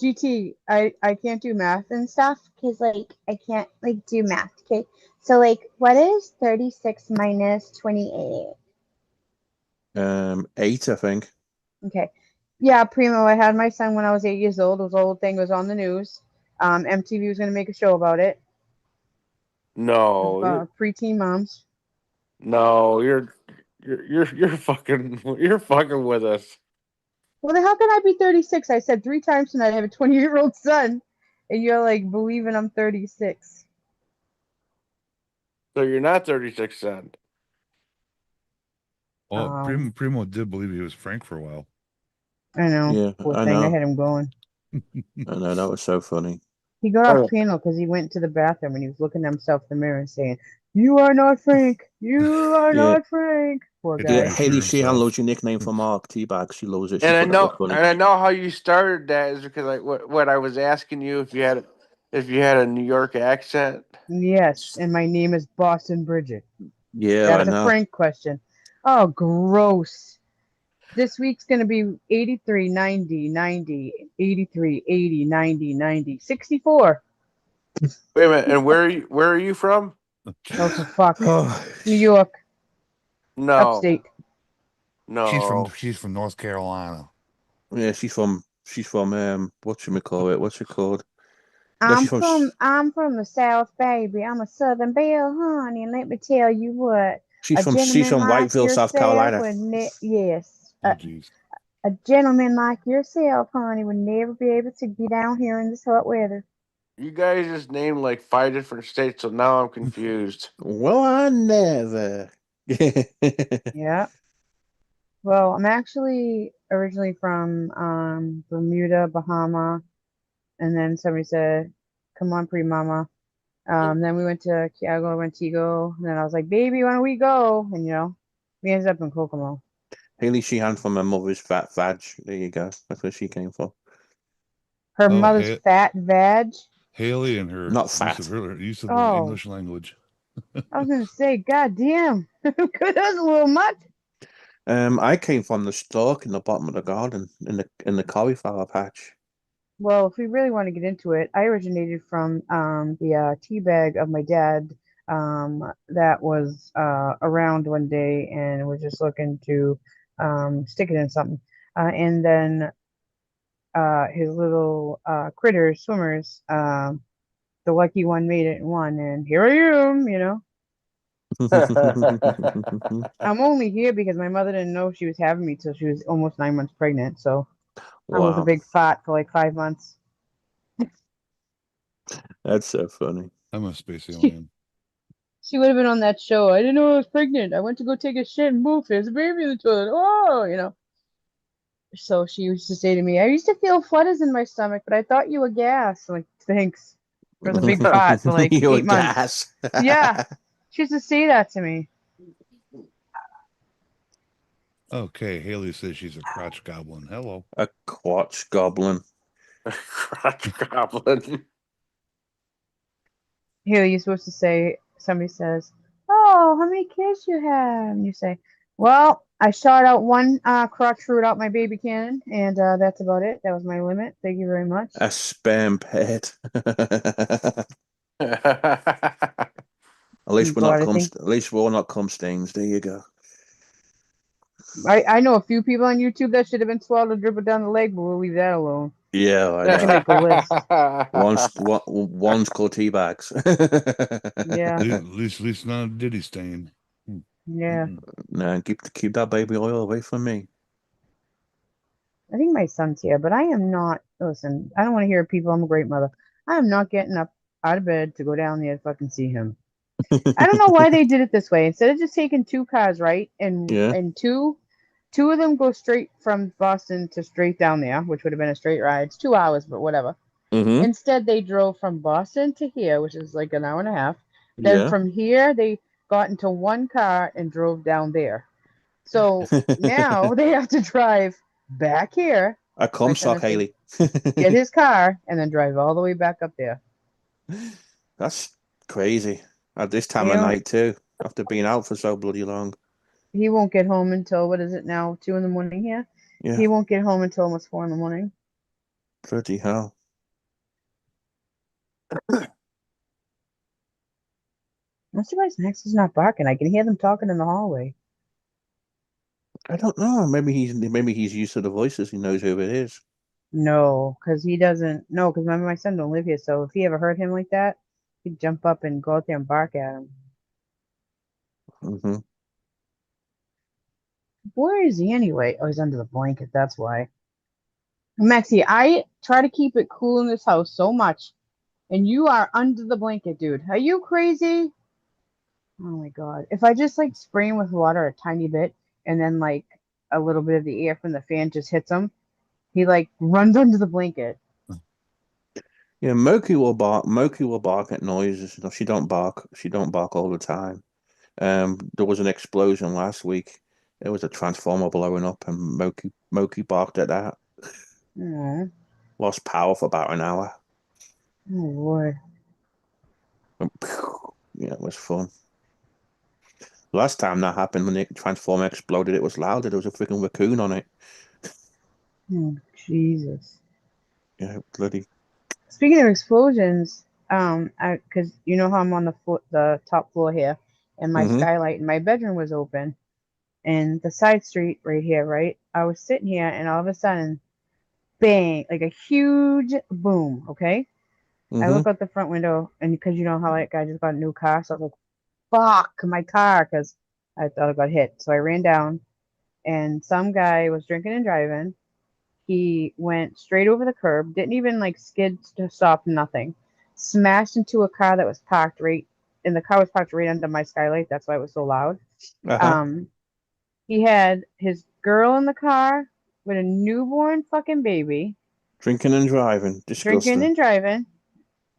G: GT, I can't do math and stuff because like I can't like do math. Okay, so like what is 36 minus 28?
B: 8, I think.
G: Okay, yeah, Primo. I had my son when I was 8 years old. It was the whole thing was on the news. MTV was gonna make a show about it.
C: No,
G: Preteen moms.
C: you're fucking with us.
G: Well, then how can I be 36? I said 3 times tonight I have a 20-year-old son, and you're like believing I'm 36.
C: So you're not 36 cent.
F: Well, Primo
G: Um,
F: did believe he was Frank for a while.
G: I know.
B: Yeah,
G: Poor
B: I
G: thing. I
B: know.
G: had him going.
B: I know, that was so funny.
G: He got
C: Oh.
G: off panel because he went to the bathroom and he was looking at himself in the mirror and saying, "You are not Frank. You are
B: Yeah.
G: not Frank." Poor
F: Had to
B: Yeah,
G: guy.
F: reassure
B: Haley Sheehan
F: himself.
B: loves your nickname for Mark Teabag. She loves it. She
C: And I
B: thought that was
C: know,
B: funny.
C: and I know how you started that is because what I was asking you if you had a New York accent.
G: Yes, and my name is Boston Bridget.
B: Yeah,
G: That
B: I
G: is a
B: know.
G: Frank question. Oh, gross. This week's going to be 83, 90, 90, 83, 80, 90, 90, 64.
C: Wait a minute, and where are you from?
G: Oh, for fuck.
B: Oh,
G: New York,
C: No,
G: upstate.
C: no.
F: She's from North Carolina.
B: yeah, she's from whatchamacallit, what's it called? No,
G: I'm
B: she's from
G: from the South, baby. I'm a Southern belle, honey, and let me tell you what.
B: she's
G: A
B: from
G: gentleman like
B: Whiteville, South
G: yourself
B: Carolina.
G: would yes.
F: Oh, jeez.
G: A gentleman like yourself, honey, would never be able to be down here in this hot weather.
C: You guys just named like 5 different states, so now I'm confused.
B: Well, I never.
G: Yeah. Well, I'm actually originally from Bermuda, Bahama, and then somebody said, "Come on, pre mama." Then we went to Chicago, Montego, and then I was like, "Baby, why don't we go?" And we ended up in Kokomo.
B: Haley Sheehan from her mother's fat vag. There you go. That's where she came from.
G: Her
F: Oh,
G: mother's fat vag.
F: Haley and her
B: Not
F: use
B: fat.
F: of her use of the
G: Oh.
F: English language.
G: I was gonna say, God damn, that was a little much.
B: I came from the stalk in the bottom of the garden in the cauliflower patch.
G: Well, if we really want to get into it, I originated from the tea bag of my dad that was around one day and was just looking to stick it in something. And then his little critters, swimmers, the lucky one made it and won, and here I am. I'm only here because my mother didn't know she was having me till she was almost 9 months pregnant. So I was a
B: Wow,
G: big fart for like 5 months.
B: that's so funny.
F: I'm a space alien.
G: She would have been on that show. I didn't know I was pregnant. I went to go take a shit and poof, there's a baby in the toilet. Oh. So she used to say to me, I used to feel flutters in my stomach, but I thought you were gas. I'm like, thanks. It was a big fart for like
B: You're
G: 8 months.
B: gas.
G: Yeah. She used to say that to me.
F: Okay, Haley says she's a crotch goblin. Hello.
B: A quatch goblin.
C: Crotch goblin.
G: Here, you're supposed to say, somebody says, oh, how many kids you have? And you say, well, I shot out one crotch fruit out my baby cannon, and that's about it. That was my limit. Thank you very much.
B: A spam pet. At least we're not
G: God, I think
B: at least we're not cum stains. There you go.
G: I know a few people on YouTube that should have been swallowed, dribbled down the leg, but we'll leave that alone.
B: Yeah, I
G: I can
B: know.
G: make a list.
B: One's called tea bags.
G: Yeah.
F: At least not a Diddy stain.
G: Yeah.
F: Mm-mm.
B: No, keep that baby oil away from me.
G: I think my son's here, but I am not. Listen, I don't want to hear people. I'm a great mother. I am not getting up out of bed to go down there to fucking see him. I don't know why they did it this way. Instead of just taking two cars, right,
B: Yeah.
G: and two of them go straight from Boston to straight down there, which would have been a straight ride. It's 2 hours, but whatever.
B: Mm-hmm.
G: Instead, they drove from Boston to here, which is like an hour and a half. Then
B: Yeah.
G: from here, they got into one car and drove down there. So now they have to drive back here,
B: A Comstock,
G: son
B: Haley.
G: get his car, and then drive all the way back up there.
B: That's crazy. At this time
G: You
B: of
G: know,
B: night too. After being out for so bloody long.
G: he won't get home until, what is it now, 2 in the morning here?
B: Yeah.
G: He won't get home until almost 4 in the morning.
B: Bloody hell.
G: I'm surprised Max is not barking. I can hear them talking in the hallway.
B: I don't know. Maybe he's used to the voices. He knows who it is.
G: No, because he doesn't. No, because remember, my son don't live here, so if he ever heard him like that, he'd jump up and go out there and bark at him.
B: Mm-hmm.
G: Where is he anyway? Oh, he's under the blanket. That's why. Maxie, I try to keep it cool in this house so much, and you are under the blanket, dude. Are you crazy? Oh my God. If I just like spray him with water a tiny bit, and then like a little bit of the air from the fan just hits him, he like runs under the blanket.
B: Yeah, Moki will bark. Moki will bark at noises. No, she don't bark. She don't bark all the time. There was an explosion last week. There was a transformer blowing up, and Moki barked at that.
G: Oh,
B: Lost power for about an hour.
G: oh Lord.
B: Yeah, it was fun. Last time that happened, when the transformer exploded, it was louder. There was a freaking raccoon on it.
G: Oh, Jesus.
B: Yeah, bloody.
G: Speaking of explosions, because you know how I'm on the top floor here, and my
B: Mm-hmm.
G: skylight in my bedroom was open, and the side street right here, right? I was sitting here, and all of a sudden, bang, like a huge boom. Okay, I
B: Mm-hmm.
G: look out the front window, and because you know how like I just got a new car, so I was like, "Fuck my car," because I thought I got hit. So I ran down, and some guy was drinking and driving. He went straight over the curb, didn't even like skid to stop, nothing. Smashed into a car that was parked right, and the car was parked right under my skylight. That's why it was so loud.
B: Uh-huh.
G: He had his girl in the car with a newborn fucking baby,
B: Drinking and driving.
G: drinking
B: Disgusting.
G: and driving.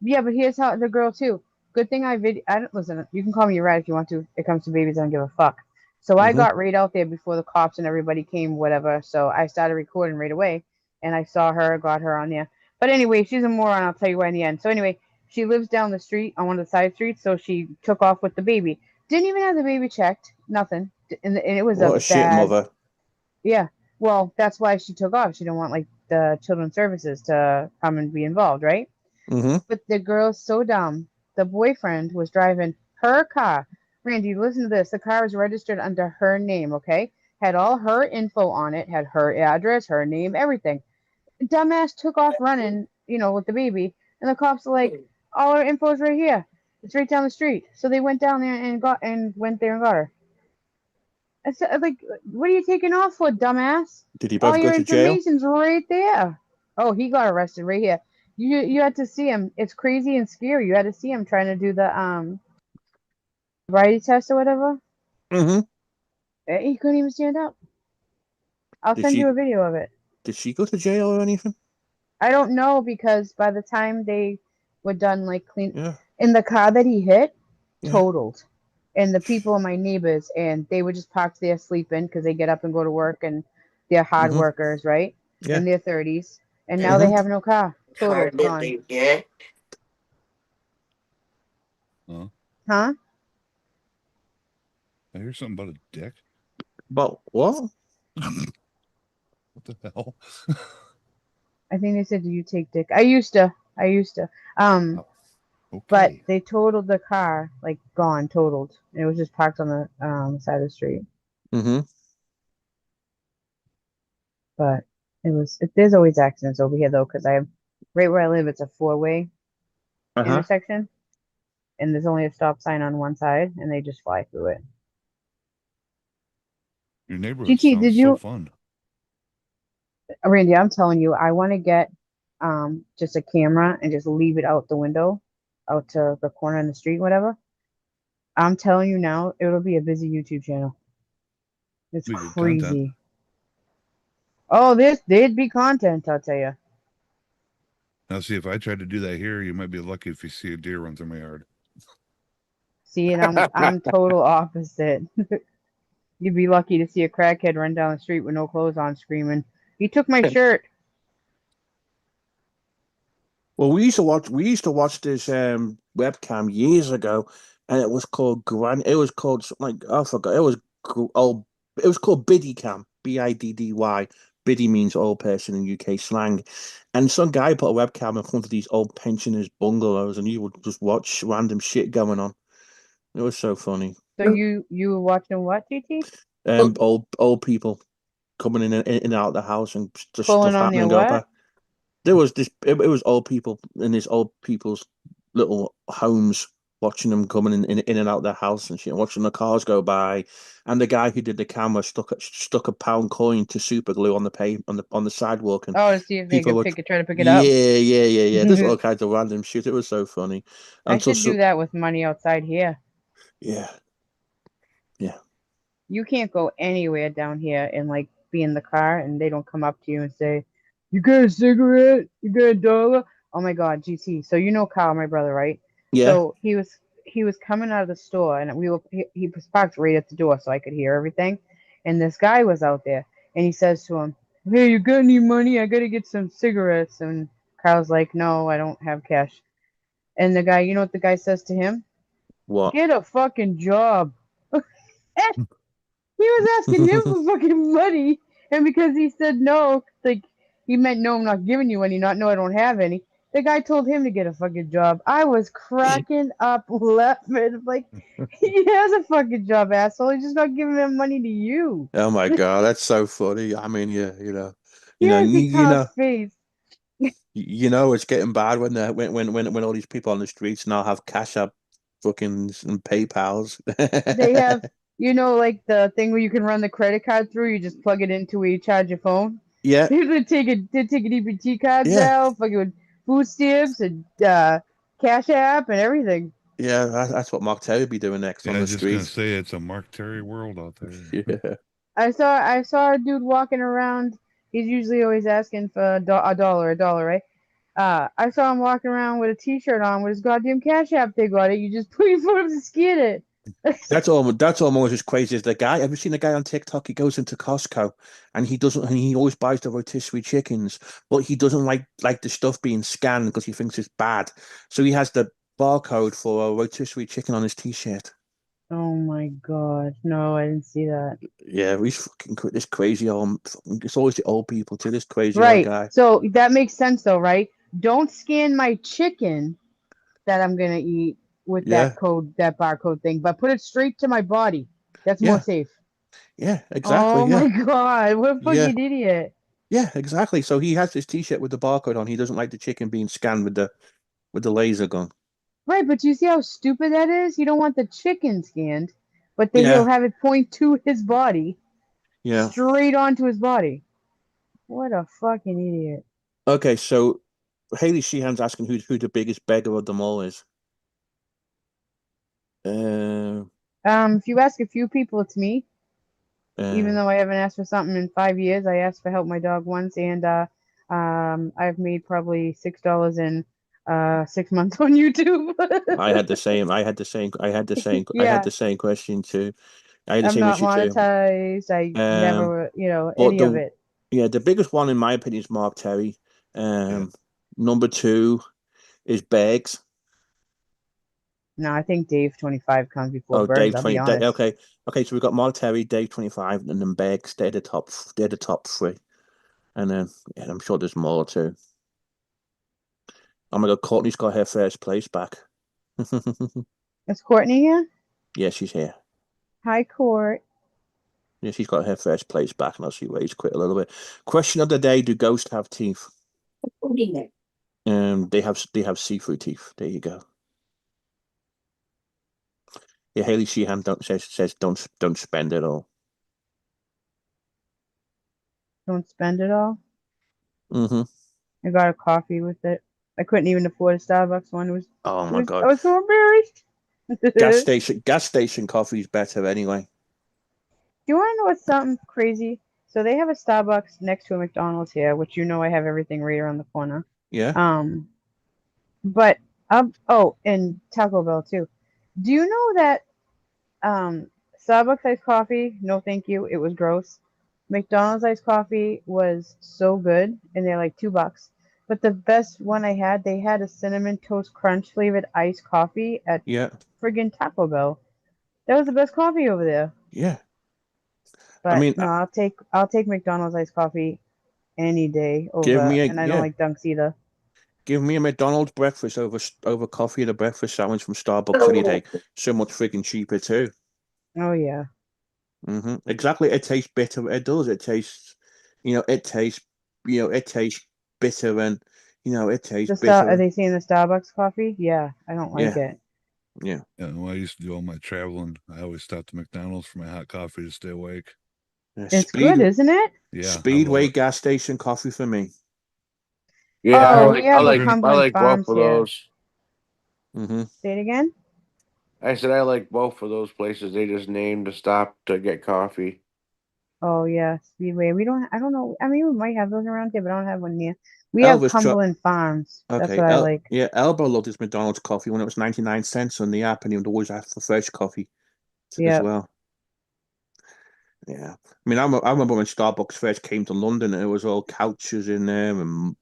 G: Yeah, but here's how the girl too. Good thing I don't listen. You can call me Red if you want to. It comes to babies, I don't give a fuck. So I
B: Mm-hmm.
G: got right out there before the cops and everybody came, whatever. So I started recording right away, and I saw her, got her on there. But anyway, she's a moron. I'll tell you why in the end. So anyway, she lives down the street on one of the side streets, so she took off with the baby. Didn't even have the baby checked. Nothing, and it was
B: What
G: a
B: a shit
G: bad.
B: mother.
G: Yeah. Well, that's why she took off. She didn't want like the children's services to come and be involved, right?
B: Mm-hmm.
G: But the girl's so dumb. The boyfriend was driving her car. Randy, listen to this. The car was registered under her name, okay? Had all her info on it, had her address, her name, everything. Dumbass took off running, with the baby. And the cops are like, all her info's right here. It's right down the street. So they went down there and went there and got her. It's like, what are you taking off for, dumbass?
B: Did he
G: All
B: both go
G: your
B: to jail?
G: information's right there. Oh, he got arrested right here. You had to see him. It's crazy and scary. You had to see him trying to do the variety test or whatever.
B: Mm-hmm.
G: He couldn't even stand up. I'll
B: Did
G: send
B: she
G: you a video of it.
B: did she go to jail or anything?
G: I don't know because by the time they were done like clean
B: Yeah.
G: in the car that he hit,
B: Yeah.
G: totaled. And the people are my neighbors, and they were just parked there sleeping because they get up and go to work, and they're hard
B: Mhm.
G: workers, right?
B: Yeah.
G: In their 30s, and now they
B: Mhm.
G: have no car.
E: Car
G: Total
E: that
G: gone.
E: they get.
G: Huh?
F: I hear something about a dick.
B: But what?
F: What the hell?
G: I think they said, "Do you take dick?" I used to.
F: Okay.
G: But they totaled the car, like gone, totaled. And it was just parked on the side of the street.
B: Mm-hmm.
G: But there's always accidents over here though, because I have right where I live, it's a four-way
B: Uh-huh.
G: intersection, and there's only a stop sign on one side, and they just fly through it.
F: Your neighborhood
G: GT, did
F: sounds so
G: you,
F: fun.
G: Randy? I'm telling you, I want to get just a camera and just leave it out the window, out to the corner in the street, whatever. I'm telling you now, it'll be a busy YouTube channel. It's
F: Be good content.
G: crazy. Oh, there'd be content, I'll tell you.
F: Now, see, if I tried to do that here, you might be lucky if you see a deer run through my yard.
G: See, and I'm total opposite. You'd be lucky to see a crackhead run down the street with no clothes on, screaming, "He took my shirt!"
B: Well, we used to watch this webcam years ago, and it was called it was called something like, I forgot. It was called Biddy Cam, Biddy. Biddy means old person in UK slang. And some guy put a webcam in front of these old pensioners' bungalows, and you would just watch random shit going on. It was so funny.
G: So you were watching what, GT?
B: Old people coming in and out of the house and just
G: Pulling
B: stuff
G: on their
B: happening
G: what?
B: over. There was this. It was old people in this old people's little homes, watching them coming in and out of their house and shit, watching the cars go by, and the guy who did the camera stuck a £1 coin to super glue on the sidewalk, and
G: Oh, to see if they
B: people
G: could
B: were
G: try to pick it up.
B: yeah. There's all kinds of random shit. It was so funny.
G: I
B: Until
G: should do that with money outside here.
B: yeah.
G: You can't go anywhere down here and like be in the car and they don't come up to you and say, "You got a cigarette? You got $1?" Oh my God, GT. So you know Kyle, my brother, right?
B: Yeah.
G: So he was coming out of the store and he was parked right at the door so I could hear everything. And this guy was out there and he says to him, "Hey, you got any money? I gotta get some cigarettes." And Kyle's like, "No, I don't have cash." And the guy, you know what the guy says to him?
B: What?
G: "Get a fucking job." He was asking him for fucking money, and because he said no, like he meant no, I'm not giving you any, not no, I don't have any. The guy told him to get a fucking job. I was cracking up laughing. Like, he has a fucking job, asshole. He's just not giving him money to you.
B: Oh my God, that's so funny. I mean, yeah,
G: Yes, Kyle's face.
B: it's getting bad when all these people on the streets now have Cash App, fucking and PayPal's.
G: They have, like the thing where you can run the credit card through. You just plug it into where you charge your phone.
B: Yeah,
G: They're taking EBT cards
B: Yeah.
G: now, fucking food stamps and Cash App and everything.
B: yeah. That's what Mark Terry be doing next
F: Yeah,
B: on
F: I
B: the
F: was just gonna
B: streets.
F: say it's a Mark Terry world out there.
B: Yeah.
G: I saw a dude walking around. He's usually always asking for a dollar, right? I saw him walking around with a T-shirt on with his goddamn Cash App thing on it. You just put your phone up to scan it.
B: That's almost as crazy as the guy. Have you seen the guy on TikTok? He goes into Costco and he always buys the rotisserie chickens, but he doesn't like the stuff being scanned because he thinks it's bad. So he has the barcode for a rotisserie chicken on his T-shirt.
G: Oh my God! No, I didn't see that.
B: Yeah, he's fucking this crazy old. It's always the old people too. This crazy old
G: Right.
B: guy.
G: So that makes sense though, right? Don't scan my chicken that I'm gonna eat with
B: Yeah.
G: that barcode thing, but put it straight to my body. That's
B: Yeah.
G: more safe.
B: Yeah, exactly.
G: Oh
B: Yeah.
G: my God, what a
B: Yeah.
G: fucking idiot.
B: Yeah, exactly. So he has his T-shirt with the barcode on. He doesn't like the chicken being scanned with the laser gun.
G: Right, but you see how stupid that is? You don't want the chicken scanned, but then
B: Yeah.
G: he'll have it point to his body,
B: Yeah.
G: straight onto his body. What a fucking idiot.
B: Okay, so Haley Sheehan's asking who the biggest beggar of them all is.
G: If you ask a few people, it's me. Even
B: Uh,
G: though I haven't asked for something in 5 years, I asked for help my dog once, and I've made probably $6 in 6 months on YouTube.
B: I had the same. I had the same. I had the same. I had
G: Yeah,
B: the same question too. I had the
G: I'm
B: same
G: not
B: issue too.
G: monetized. I
B: Um,
G: never,
B: but
G: any of it.
B: the biggest one in my opinion is Mark Terry.
F: Yeah.
B: Number 2 is Beggs.
G: No, I think Dave 25 comes before
B: Oh,
G: Bergs,
B: Dave
G: I'll be
B: 20.
G: honest.
B: Okay. So we've got Mark Terry, Dave 25, and then Beggs. They're the top. They're the top 3, and then I'm sure there's more too. Oh my God, Courtney's got her first place back.
G: Is Courtney here?
B: Yeah, she's here.
G: Hi, Court.
B: Yeah, she's got her first place back, and I'll see Ray's quit a little bit. Question of the day: do ghosts have teeth? They have see-through teeth. There you go. Yeah, Haley Sheehan says don't spend it all.
G: Don't spend it all.
B: Mm-hmm.
G: I got a coffee with it. I couldn't even afford a Starbucks one.
B: Oh my
G: I
B: god.
G: was so embarrassed.
B: Gas station coffee is better anyway.
G: Do you want to know what's something crazy? So they have a Starbucks next to a McDonald's here, which you know I have everything right around the corner.
B: Yeah.
G: But oh, and Taco Bell too. Do you know that Starbucks iced coffee? No, thank you. It was gross. McDonald's iced coffee was so good, and they're like $2. But the best one I had, they had a cinnamon toast crunch flavored iced coffee at
B: Yeah.
G: friggin' Taco Bell. That was the best coffee over there.
B: Yeah.
G: But
B: mean,
G: no, I'll take McDonald's iced coffee any day
B: give
G: over,
B: me a
G: and I don't like Dunks either.
B: give me a McDonald's breakfast over coffee and a breakfast sandwich from Starbucks any day. So much freaking cheaper too.
G: Oh yeah.
B: Exactly. It tastes bitter. It does. It tastes, it tastes, it tastes bitter, and it tastes bitter.
G: Are they seeing the Starbucks coffee? Yeah, I don't like
B: Yeah.
G: it.
B: Yeah.
F: Yeah, when I used to do all my traveling, I always stopped at McDonald's for my hot coffee to stay awake.
B: Yeah,
G: It's good, isn't it?
F: Yeah, I love
B: Speedway
F: it.
B: gas station coffee for me.
C: Yeah,
G: Oh, we have a Cumberland
C: I like both
G: Farms
C: of
G: here.
C: those.
G: Say it again.
C: I said I like both of those places. They just named to stop to get coffee.
G: Oh yeah, Speedway. I don't know. I mean, we might have those around here, but I don't have one near. We have
B: Elvis truck.
G: Cumberland Farms. That's
B: Okay.
G: what I like.
B: Yeah, Elbow loved his McDonald's coffee when it was 99 cents on the app, and he would always ask for fresh coffee as
G: Yeah.
B: well. Yeah. I mean, I remember when Starbucks first came to London, it was all couches in there, and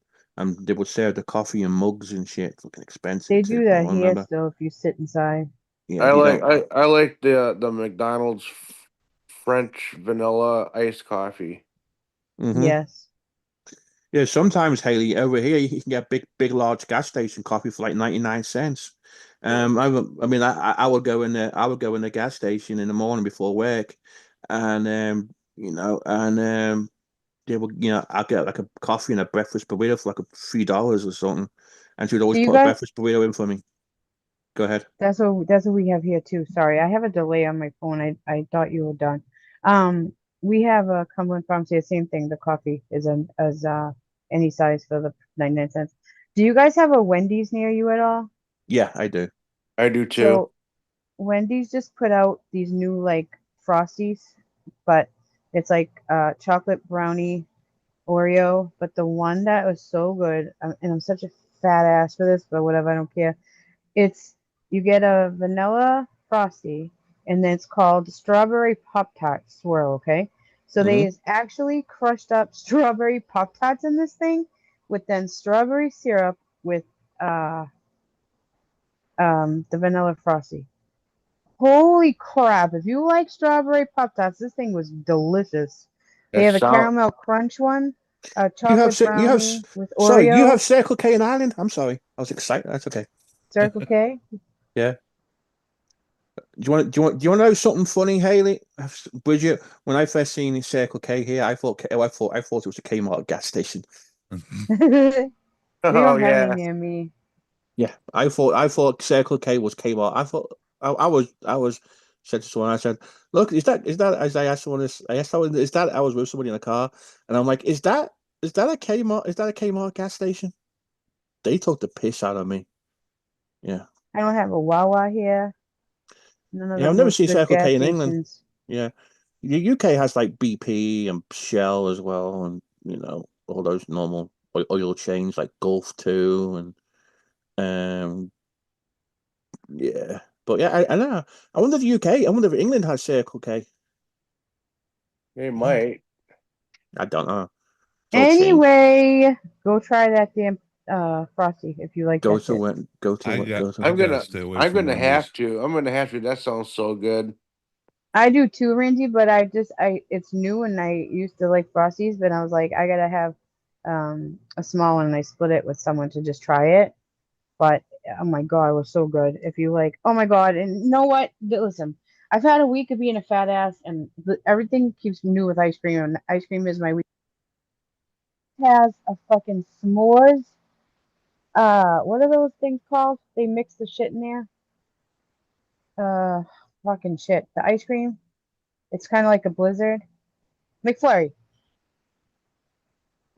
B: they would serve the coffee in mugs and shit. Fucking expensive
G: They
B: too.
G: do
B: I
G: that here
B: remember.
G: still if you sit inside.
B: Yeah, you don't.
C: I like the McDonald's French vanilla iced coffee.
G: Yes.
B: Yeah, sometimes Haley over here you can get big, large gas station coffee for like 99 cents. I would go in there. I would go in the gas station in the morning before work, and they would, I'd get like a coffee and a breakfast burrito for like $3 or something, and she would always
G: Do you
B: put a
G: guys?
B: breakfast burrito in for me. Go ahead.
G: That's what we have here too. Sorry, I have a delay on my phone. I thought you were done. We have a Cumberland Farms here. Same thing. The coffee is as any size for the 99 cents. Do you guys have a Wendy's near you at all?
B: Yeah, I do.
C: I do too.
G: So Wendy's just put out these new like Frosties, but it's like chocolate brownie Oreo. But the one that was so good, and I'm such a fat ass for this, but whatever, I don't care. You get a vanilla frosty, and then it's called strawberry pop tart swirl. Okay, so they is actually crushed up strawberry pop tarts in this thing, with then strawberry syrup with the vanilla frosty. Holy crap! If you like strawberry pop tarts, this thing was delicious. They have a caramel crunch one, a chocolate brownie with
B: Sorry, you
G: Oreo.
B: have Circle K in Ireland? I'm sorry. I was excited. That's okay.
G: Circle K.
B: Yeah. Do you want to know something funny, Haley? Bridget, when I first seen Circle K here, I thought it was a Kmart gas station.
G: We don't have any near me.
B: Yeah, I thought Circle K was Kmart. I was said to someone, I said, "Look, is that?" As I asked someone, is that? I was with somebody in a car, and I'm like, "Is that a Kmart? Is that a Kmart gas station?" They took the piss out of me. Yeah.
G: I don't have a Wawa here. None of
B: Yeah, I've
G: those
B: never
G: little
B: seen
G: strip
B: Circle
G: gas
B: K in England.
G: stations.
B: Yeah. The UK has like BP and Shell as well, and all those normal oil chains like Gulf too, and yeah. But yeah, I know. I wonder if UK. I wonder if England has Circle K.
C: They might.
B: I don't know. It's all changed.
G: Anyway, go try that damn Frosty if you like
B: Go
G: that
B: to
G: shit.
B: when go to
F: I
B: what
F: got.
B: go to.
F: I gotta stay away
C: I'm
F: from
C: gonna
F: Wendy's.
C: have to. I'm gonna have to. That sounds so good.
G: I do too, Randy, but it's new and I used to like Frosties, but I was like, I gotta have a small one and I split it with someone to just try it. But oh my god, it was so good. If you like, oh my god, and you know what? Listen, I've had a week of being a fat ass, and everything keeps me new with ice cream. And ice cream is my week. Has a fucking s'mores. What are those things called? They mix the shit in there. Fucking shit. The ice cream. It's kind of like a blizzard. McFlurry.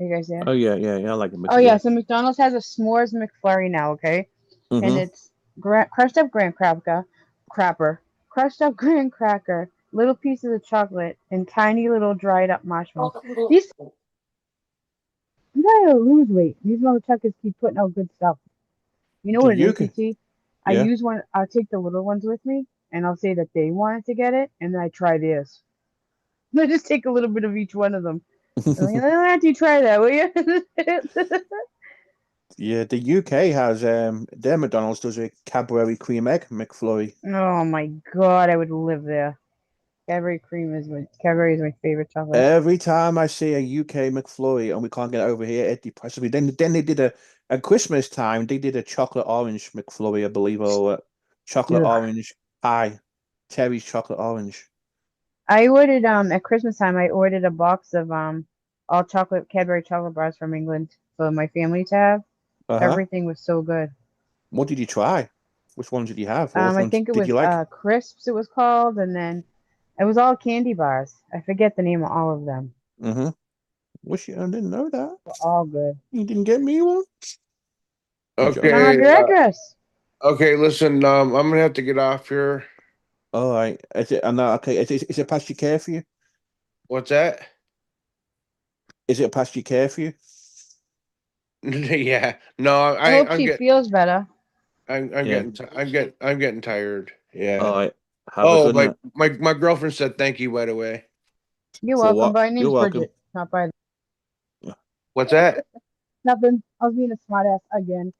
G: Are you guys there?
B: Oh yeah, yeah, yeah. I like a mix.
G: Oh yeah. So McDonald's has a s'mores McFlurry now. Okay, and
B: Mm-hmm.
G: it's crushed up graham crushed up graham cracker, little pieces of chocolate, and tiny little dried up marshmallows. These I'm trying to lose weight. These motherfuckers keep putting out good stuff. You know
B: Do
G: what it
B: you
G: is,
B: can-
G: TT? I
B: Yeah.
G: use one. I'll take the little ones with me, and I'll say that they wanted to get it, and then I try theirs. I just take a little bit of each one of them. I'm like, "Oh, after you try that, will you?"
B: Yeah, the UK has their McDonald's does a Cadbury cream egg McFlurry.
G: Oh my god, I would live there. Cadbury is my favorite chocolate.
B: Every time I see a UK McFlurry and we can't get it over here, it depresses me. Then they did at Christmas time, they did a chocolate orange McFlurry, I believe, or chocolate
G: Ugh.
B: orange pie. Terry's chocolate orange.
G: I ordered at Christmas time. I ordered a box of all chocolate Cadbury chocolate bars from England for my family to have.
B: Uh-huh.
G: Everything was so good.
B: What did you try? Which ones did you have? Or which
G: I
B: ones
G: think it
B: did
G: was
B: you like?
G: crisps. It was called, and then it was all candy bars. I forget the name of all of them.
B: Mm-hmm. Wish you I didn't know that.
G: They're all good.
B: You didn't get me one?
C: Okay.
G: Mama address.
C: Okay, listen, I'm gonna have to get off here.
B: All right. Is it okay? Is it past your care for you?
C: What's that?
B: Is it past your care for you?
C: Yeah. No,
G: I hope
C: I'm
G: she
C: getting
G: feels better.
C: I'm
B: Yeah.
C: getting tired. Yeah.
B: All right. Have a
C: Oh,
B: good night.
C: my girlfriend said thank you, by the way.
G: You're
B: For
G: welcome.
B: what?
G: My
B: You're
G: name's
B: welcome.
G: Bridget. Not by
C: What's that?
G: nothing. I was being a smartass again.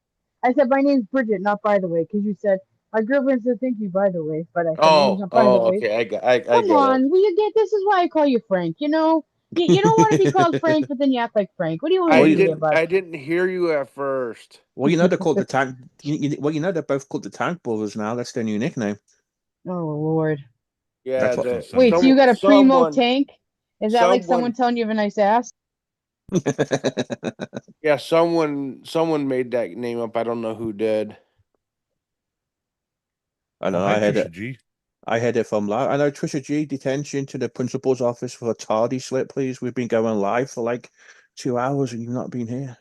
G: I said my name's Bridget, not by the way, because you said my girlfriend said thank you, by the way, but I said my name's not by the way.
C: Okay. I
G: Come
C: get
G: on, will you get? This is why I call you Frank. You know, you don't want to be called Frank, but then you act like Frank. What do you want
C: it.
G: me to do there, bud?
C: I didn't hear you at first.
B: Well, you know they're called the Tank. Well, you know they're both called the Tank Brothers now. That's their new nickname.
G: Oh Lord.
C: Yeah,
B: That's what-
C: the,
G: Wait, so you got a primo
C: someone-
G: tank? Is that like someone
C: someone-
G: telling you have a nice ass?
C: Yeah, someone made that name up. I don't know who did.
B: I know.
F: Hi,
B: I had
F: Trisha
B: it.
F: G.
B: I had it from live. I know Trisha G. Detention to the principal's office for a tardy slip, please. We've been going live for like 2 hours and you've not been here.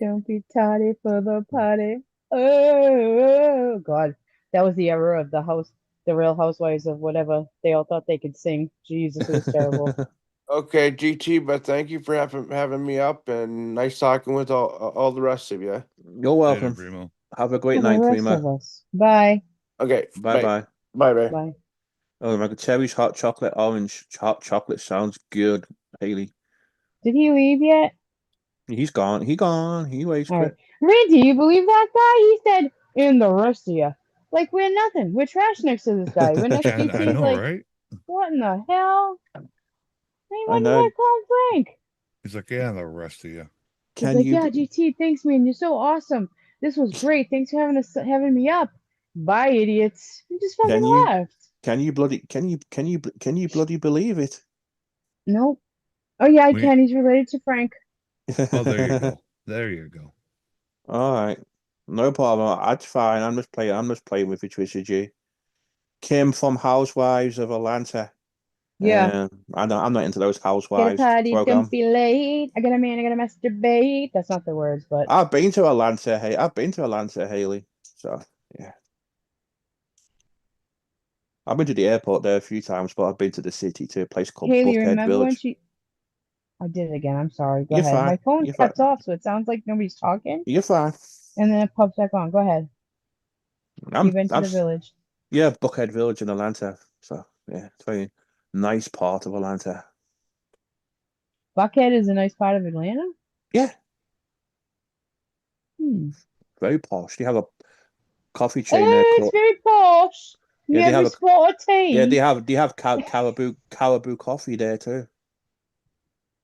G: Don't be tardy for the party. Oh God, that was the era of the Real Housewives of whatever they all thought they could sing. Jesus, it was terrible.
C: Okay, GT, but thank you for having me up and nice talking with all the rest of you.
B: You're
F: Later,
B: welcome.
F: Primo.
B: Have a great
G: For the
B: night,
G: rest
B: Primo.
G: of us. Bye.
C: Okay,
B: Bye bye.
C: bye.
G: Bye.
B: Oh my god, Terry's hot chocolate orange hot chocolate sounds good, Haley.
G: Did he leave yet?
B: He's gone. He gone. He waits
G: All
B: for
G: right.
B: it.
G: Randy, you believe that guy? He said, "In the rest of you." Like we're nothing. We're trash next to this guy. We're next to
F: I
G: GT.
F: know,
G: Like,
F: right?
G: what in the hell? Hey,
B: I
G: why you
B: know.
G: gotta call him Frank?
F: He's like, yeah, the rest of you.
G: He's
B: Can
G: like,
B: you
G: yeah, GT, thanks, man. You're so awesome. This was great. Thanks for having me up. Bye, idiots. You just fucking
B: Can you-
G: left.
B: can you bloody believe it?
G: Nope. Oh yeah, I
F: We-
G: can. He's related to Frank.
F: Oh, there you go. There you go.
B: All right. No problem. That's fine. I'm just playing with you, Trisha G. Kim from Housewives of Atlanta.
G: Yeah.
B: I'm not into those
G: Get a
B: housewives
G: party,
B: program.
G: don't be late. I got a man, I got to masturbate. That's not the words, but
B: I've been to Atlanta. Hey, I've been to Atlanta, Haley. So yeah. I've been to the airport there a few times, but I've been to the city to a place called
G: Haley,
B: Buckhead
G: remember when
B: Village.
G: I did it again. I'm sorry. Go
B: You're
G: ahead.
B: fine.
G: My phone
B: You're
G: cuts
B: fine.
G: off, so it sounds like nobody's talking,
B: You're fine.
G: and then it pops back on. Go ahead. You went to the
B: I'm
G: village.
B: yeah, Buckhead Village in Atlanta. So yeah, it's a very nice part of Atlanta.
G: Buckhead is a nice part of Atlanta.
B: Yeah,
G: Hmm.
B: very posh. They have a coffee chain there
G: It's
B: called
G: very posh.
B: Yeah,
G: You
B: they
G: have
B: have
G: a
B: a-
G: spot of tea.
B: yeah, they have caribou coffee there too.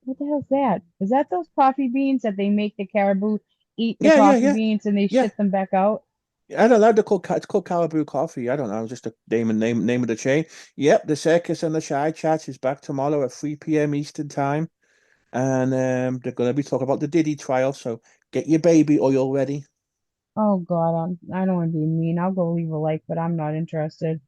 G: What the hell's that? Is that those coffee beans that they make the caribou eat the
B: Yeah, yeah,
G: coffee
B: yeah.
G: beans and they
B: Yeah.
G: shit them back out?
B: I don't know. It's called Caribou Coffee. I don't know. Just a name of the chain. Yep, the Circus and the Shy Chat is back tomorrow at 3 p.m. Eastern time, and they're going to be talking about the Diddy trial. So get your baby oil ready.
G: Oh God, I don't want to be mean. I'll go leave a like, but I'm not interested.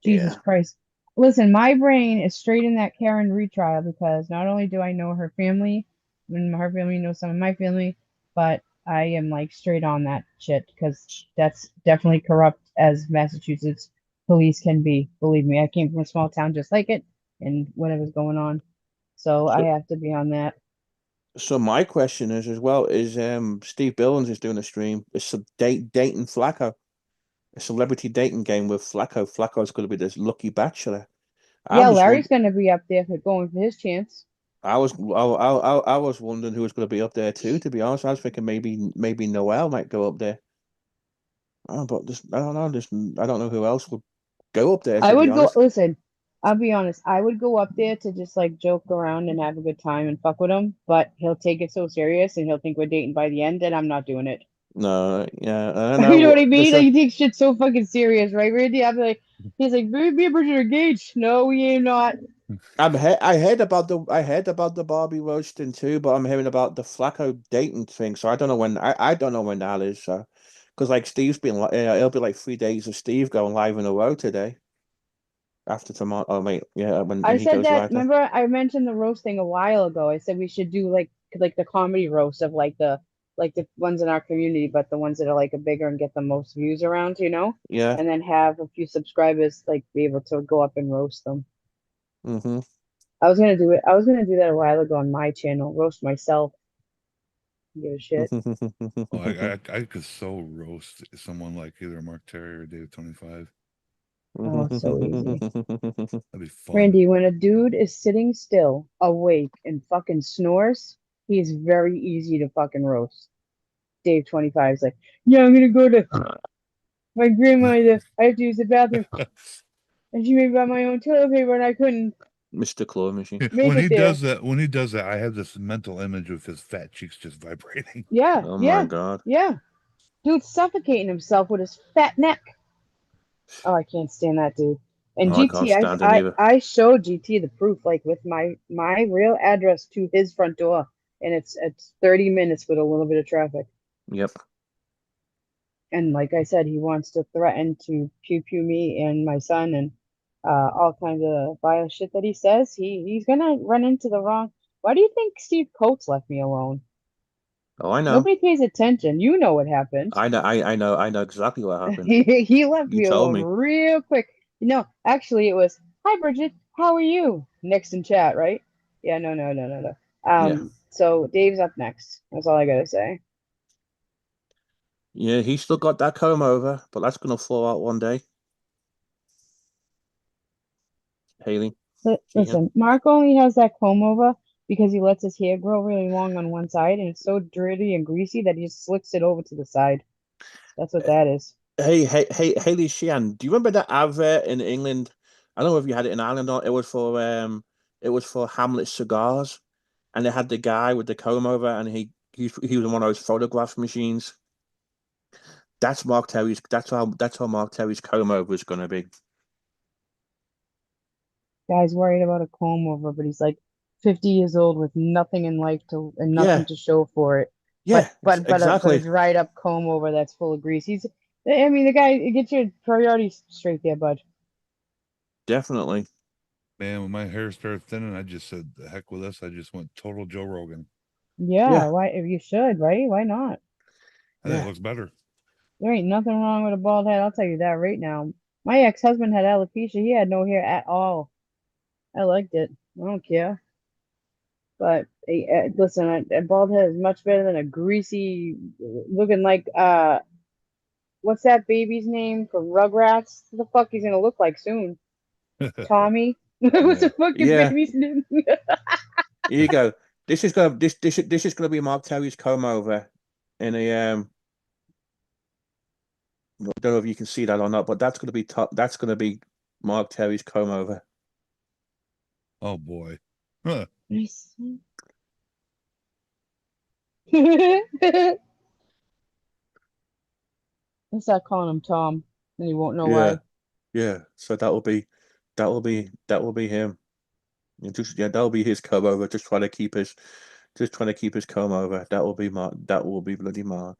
G: Jesus
B: Yeah.
G: Christ. Listen, my brain is straight in that Karen retrial because not only do I know her family, and her family knows some of my family, but I am like straight on that shit because that's definitely corrupt as Massachusetts police can be. Believe me, I came from a small town just like it, and whatever's going on. So I
B: So,
G: have to be on that.
B: so my question is as well is Steve Billings is doing a stream. It's a dating Flacco, a celebrity dating game with Flacco. Flacco's going to be this lucky bachelor. I
G: Yeah,
B: was
G: Larry's
B: wondering,
G: gonna be up there for going for his chance.
B: I was wondering who was going to be up there too. To be honest, I was thinking maybe Noel might go up there. Oh, but this, I don't know. This, I don't know who else would go up there.
G: I
B: To be
G: would go,
B: honest,
G: listen, I'll be honest, I would go up there to just like joke around and have a good time and fuck with him, but he'll take it so serious and he'll think we're dating by the end, and I'm not doing it.
B: no, yeah, I
G: You know what I
B: know.
G: mean? Like, he takes shit so fucking serious, right, Randy? I'm like, he's like, me and Bridget are engaged. No, we ain't not.
B: I heard about the Barbie roasting too, but I'm hearing about the Flacco dating thing. So I don't know when that is. So, because like Steve's been like, it'll be like 3 days of Steve going live in a row today after tomorrow. Oh wait, yeah, when
G: I
B: he
G: said
B: goes
G: that,
B: live. Then.
G: remember I mentioned the roast thing a while ago. I said we should do like the comedy roast of like the ones in our community, but the ones that are like a bigger and get the most views around, you know?
B: Yeah.
G: And then have a few subscribers like be able to go up and roast them.
B: Mm-hmm.
G: I was gonna do it. I was gonna do that a while ago on my channel, roast myself. Give a shit.
F: Oh, I could so roast someone like either Mark Terry or Dave 25.
G: Oh, so easy.
F: That'd be fun.
G: Randy, when a dude is sitting still, awake, and fucking snores, he is very easy to fucking roast. Dave 25 is like, yeah, I'm gonna go to my grandma. I have to use the bathroom, and she made me buy my own toilet paper, and I couldn't
B: Mr. Claw Machine.
G: make it there.
F: When he does that, I have this mental image of his fat cheeks just vibrating.
G: Yeah,
B: Oh my
G: yeah,
B: God.
G: yeah. Dude's suffocating himself with his fat neck. Oh, I can't stand that dude. And
B: No, I can't
G: GT,
B: stand him either.
G: I showed GT the proof, like with my real address to his front door, and it's 30 minutes with a little bit of traffic.
B: Yep.
G: And like I said, he wants to threaten to pew pew me and my son and all kinds of vile shit that he says. He's gonna run into the wrong. Why do you think Steve Coates left me alone?
B: Oh, I know.
G: Nobody pays attention. You know what happened.
B: I know exactly what happened.
G: He left
B: You
G: me
B: told
G: alone
B: me.
G: real quick. No, actually, it was, "Hi, Bridget. How are you?" Next in chat, right? Yeah, no.
B: Yeah.
G: So Dave's up next. That's all I gotta say.
B: Yeah, he's still got that comb over, but that's gonna fall out one day. Haley. Cheating.
G: Listen, Mark only has that comb over because he lets his hair grow really long on one side, and it's so dirty and greasy that he just slicks it over to the side. That's what that is.
B: Hey, Haley Sheehan, do you remember that advert in England? I don't know if you had it in Ireland or not. It was for Hamlet cigars, and they had the guy with the comb over, and he was one of those photograph machines. That's Mark Terry's. That's how Mark Terry's comb over is gonna be.
G: Guy's worried about a comb over, but he's like 50 years old with nothing in life to and nothing
B: Yeah,
G: to show for it.
B: yeah,
G: But a
B: exactly,
G: dried up comb over that's full of grease. I mean, the guy, get your priorities straight there, bud.
B: definitely.
F: Man, when my hair started thinning, I just said, the heck with this. I just went total Joe Rogan.
G: Yeah,
B: Yeah,
G: why? If you should, right? Why not?
F: I think it
B: yeah.
F: looks better.
G: There ain't nothing wrong with a bald head. I'll tell you that right now. My ex-husband had alopecia. He had no hair at all. I liked it. I don't care. But listen, a bald head is much better than a greasy, looking like what's that baby's name from Rugrats? What the fuck he's gonna look like soon? Tommy? What's the fuck his
B: Yeah,
G: baby's name?
B: here you go. This is gonna be Mark Terry's comb over in a I don't know if you can see that or not, but that's gonna be top. That's gonna be Mark Terry's comb over.
F: Oh boy. Huh.
G: Nice. I start calling him Tom, and he won't know
B: Yeah,
G: why.
B: yeah. So that will be him. That'll be his come over. Just trying to keep his comb over. That will be Mark. That will be bloody Mark.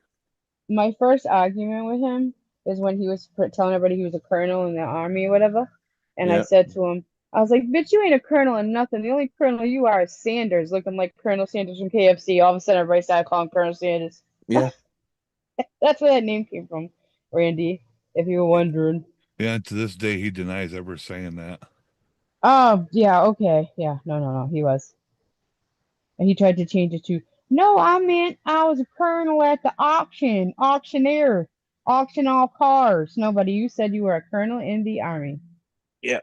G: My first argument with him is when he was telling everybody he was a colonel in the army or whatever. And I
B: Yeah,
G: said to him, I was like, bitch, you ain't a colonel in nothing. The only colonel you are is Sanders, looking like Colonel Sanders from KFC. All of a sudden, everybody started calling him Colonel Sanders.
B: yeah.
G: That's where that name came from, Randy, if you were wondering.
F: Yeah, to this day, he denies ever saying that.
G: Oh, yeah, okay. Yeah, no, he was. And he tried to change it to, no, I meant I was a colonel at the auction, auctioneer, auction all cars. Nobody, you said you were a colonel in the army.
B: Yeah.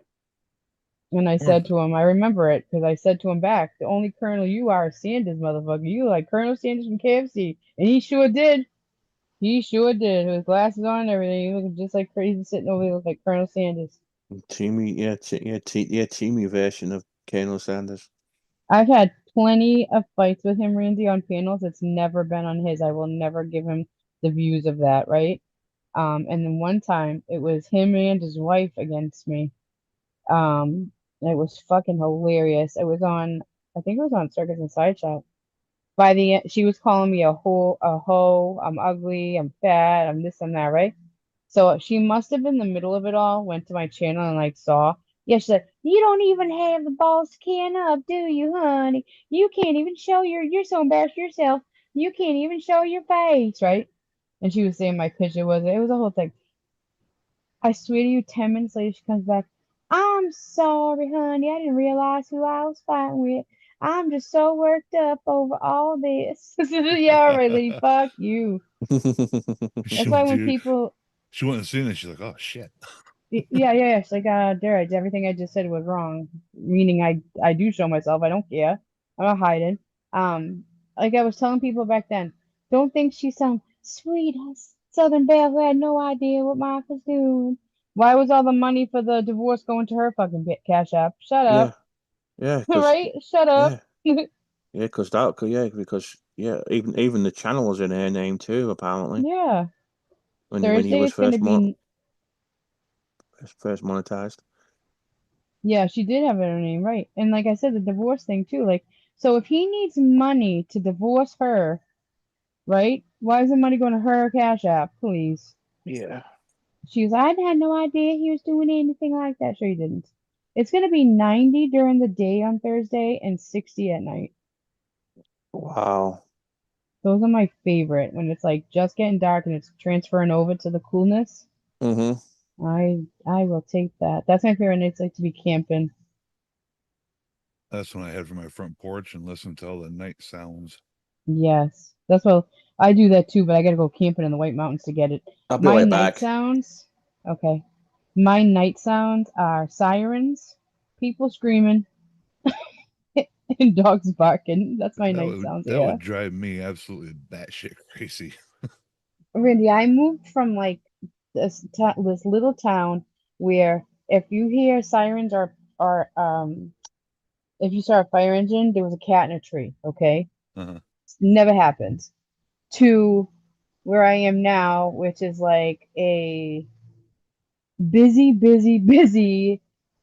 G: And I
F: Or
G: said to him, I remember it because I said to him back, the only colonel you are is Sanders, motherfucker. You like Colonel Sanders from KFC. And he sure did. He sure did. With glasses on and everything. He looked just like crazy sitting over there, looked like Colonel Sanders.
B: Teamy, teamy version of Colonel Sanders.
G: I've had plenty of fights with him, Randy, on panels. It's never been on his. I will never give him the views of that, right? And then one time it was him and his wife against me. It was fucking hilarious. It was on, I think it was on Circus and Sideshop. By the end, she was calling me a hoe, I'm ugly, I'm fat, I'm this and that, right? So she must have in the middle of it all went to my channel and like saw. Yeah, she said, "You don't even have the balls to can up, do you, honey? You can't even show you're so embarrassed yourself. You can't even show your face, right?" And she was saying my picture it was a whole thing. I swear to you, 10 minutes later, she comes back. I'm sorry, honey. I didn't realize who I was fighting with. I'm just so worked up over all this. Yeah, all right, lady. Fuck you.
F: She
G: That's why
F: went
G: when
F: to,
G: people,
F: she went and seen it. She's like, oh shit.
G: yeah. She's like, Derek, everything I just said was wrong. Meaning I do show myself. I don't care. I'm not hiding. Like I was telling people back then, don't think she's some sweet Southern belle who had no idea what Mark was doing. Why was all the money for the divorce going to her fucking cash app? Shut
B: Yeah,
G: up.
B: yeah, because
G: Right? Shut up.
B: yeah, yeah, because even the channel was in her name too. Apparently,
G: Yeah.
B: when he
G: Thursday
B: was
G: it's gonna be
B: first monetized.
G: yeah, she did have her name, right. And like I said, the divorce thing too, like so if he needs money to divorce her, right? Why is the money going to her cash app, please?
B: Yeah.
G: She's I had no idea he was doing anything like that. Sure he didn't. It's gonna be 90 during the day on Thursday and 60 at night.
B: Wow.
G: Those are my favorite when it's like just getting dark and it's transferring over to the coolness.
B: Mm-hmm.
G: I will take that. That's my favorite nights like to be camping.
F: That's when I head for my front porch and listen to all the night sounds.
G: Yes. That's what I do that too, but I gotta go camping in the White Mountains to get it.
B: I'll be
G: My
B: right
G: night
B: back.
G: sounds, okay. My night sounds are sirens, people screaming, and dogs barking. That's my night sounds,
F: That
G: yeah.
F: would drive me absolutely batshit crazy.
G: Randy, I moved from like this little town where if you hear sirens or if you saw a fire engine, there was a cat in a tree, okay?
F: Uh-huh.
G: Never happens. To where I am now, which is like a busy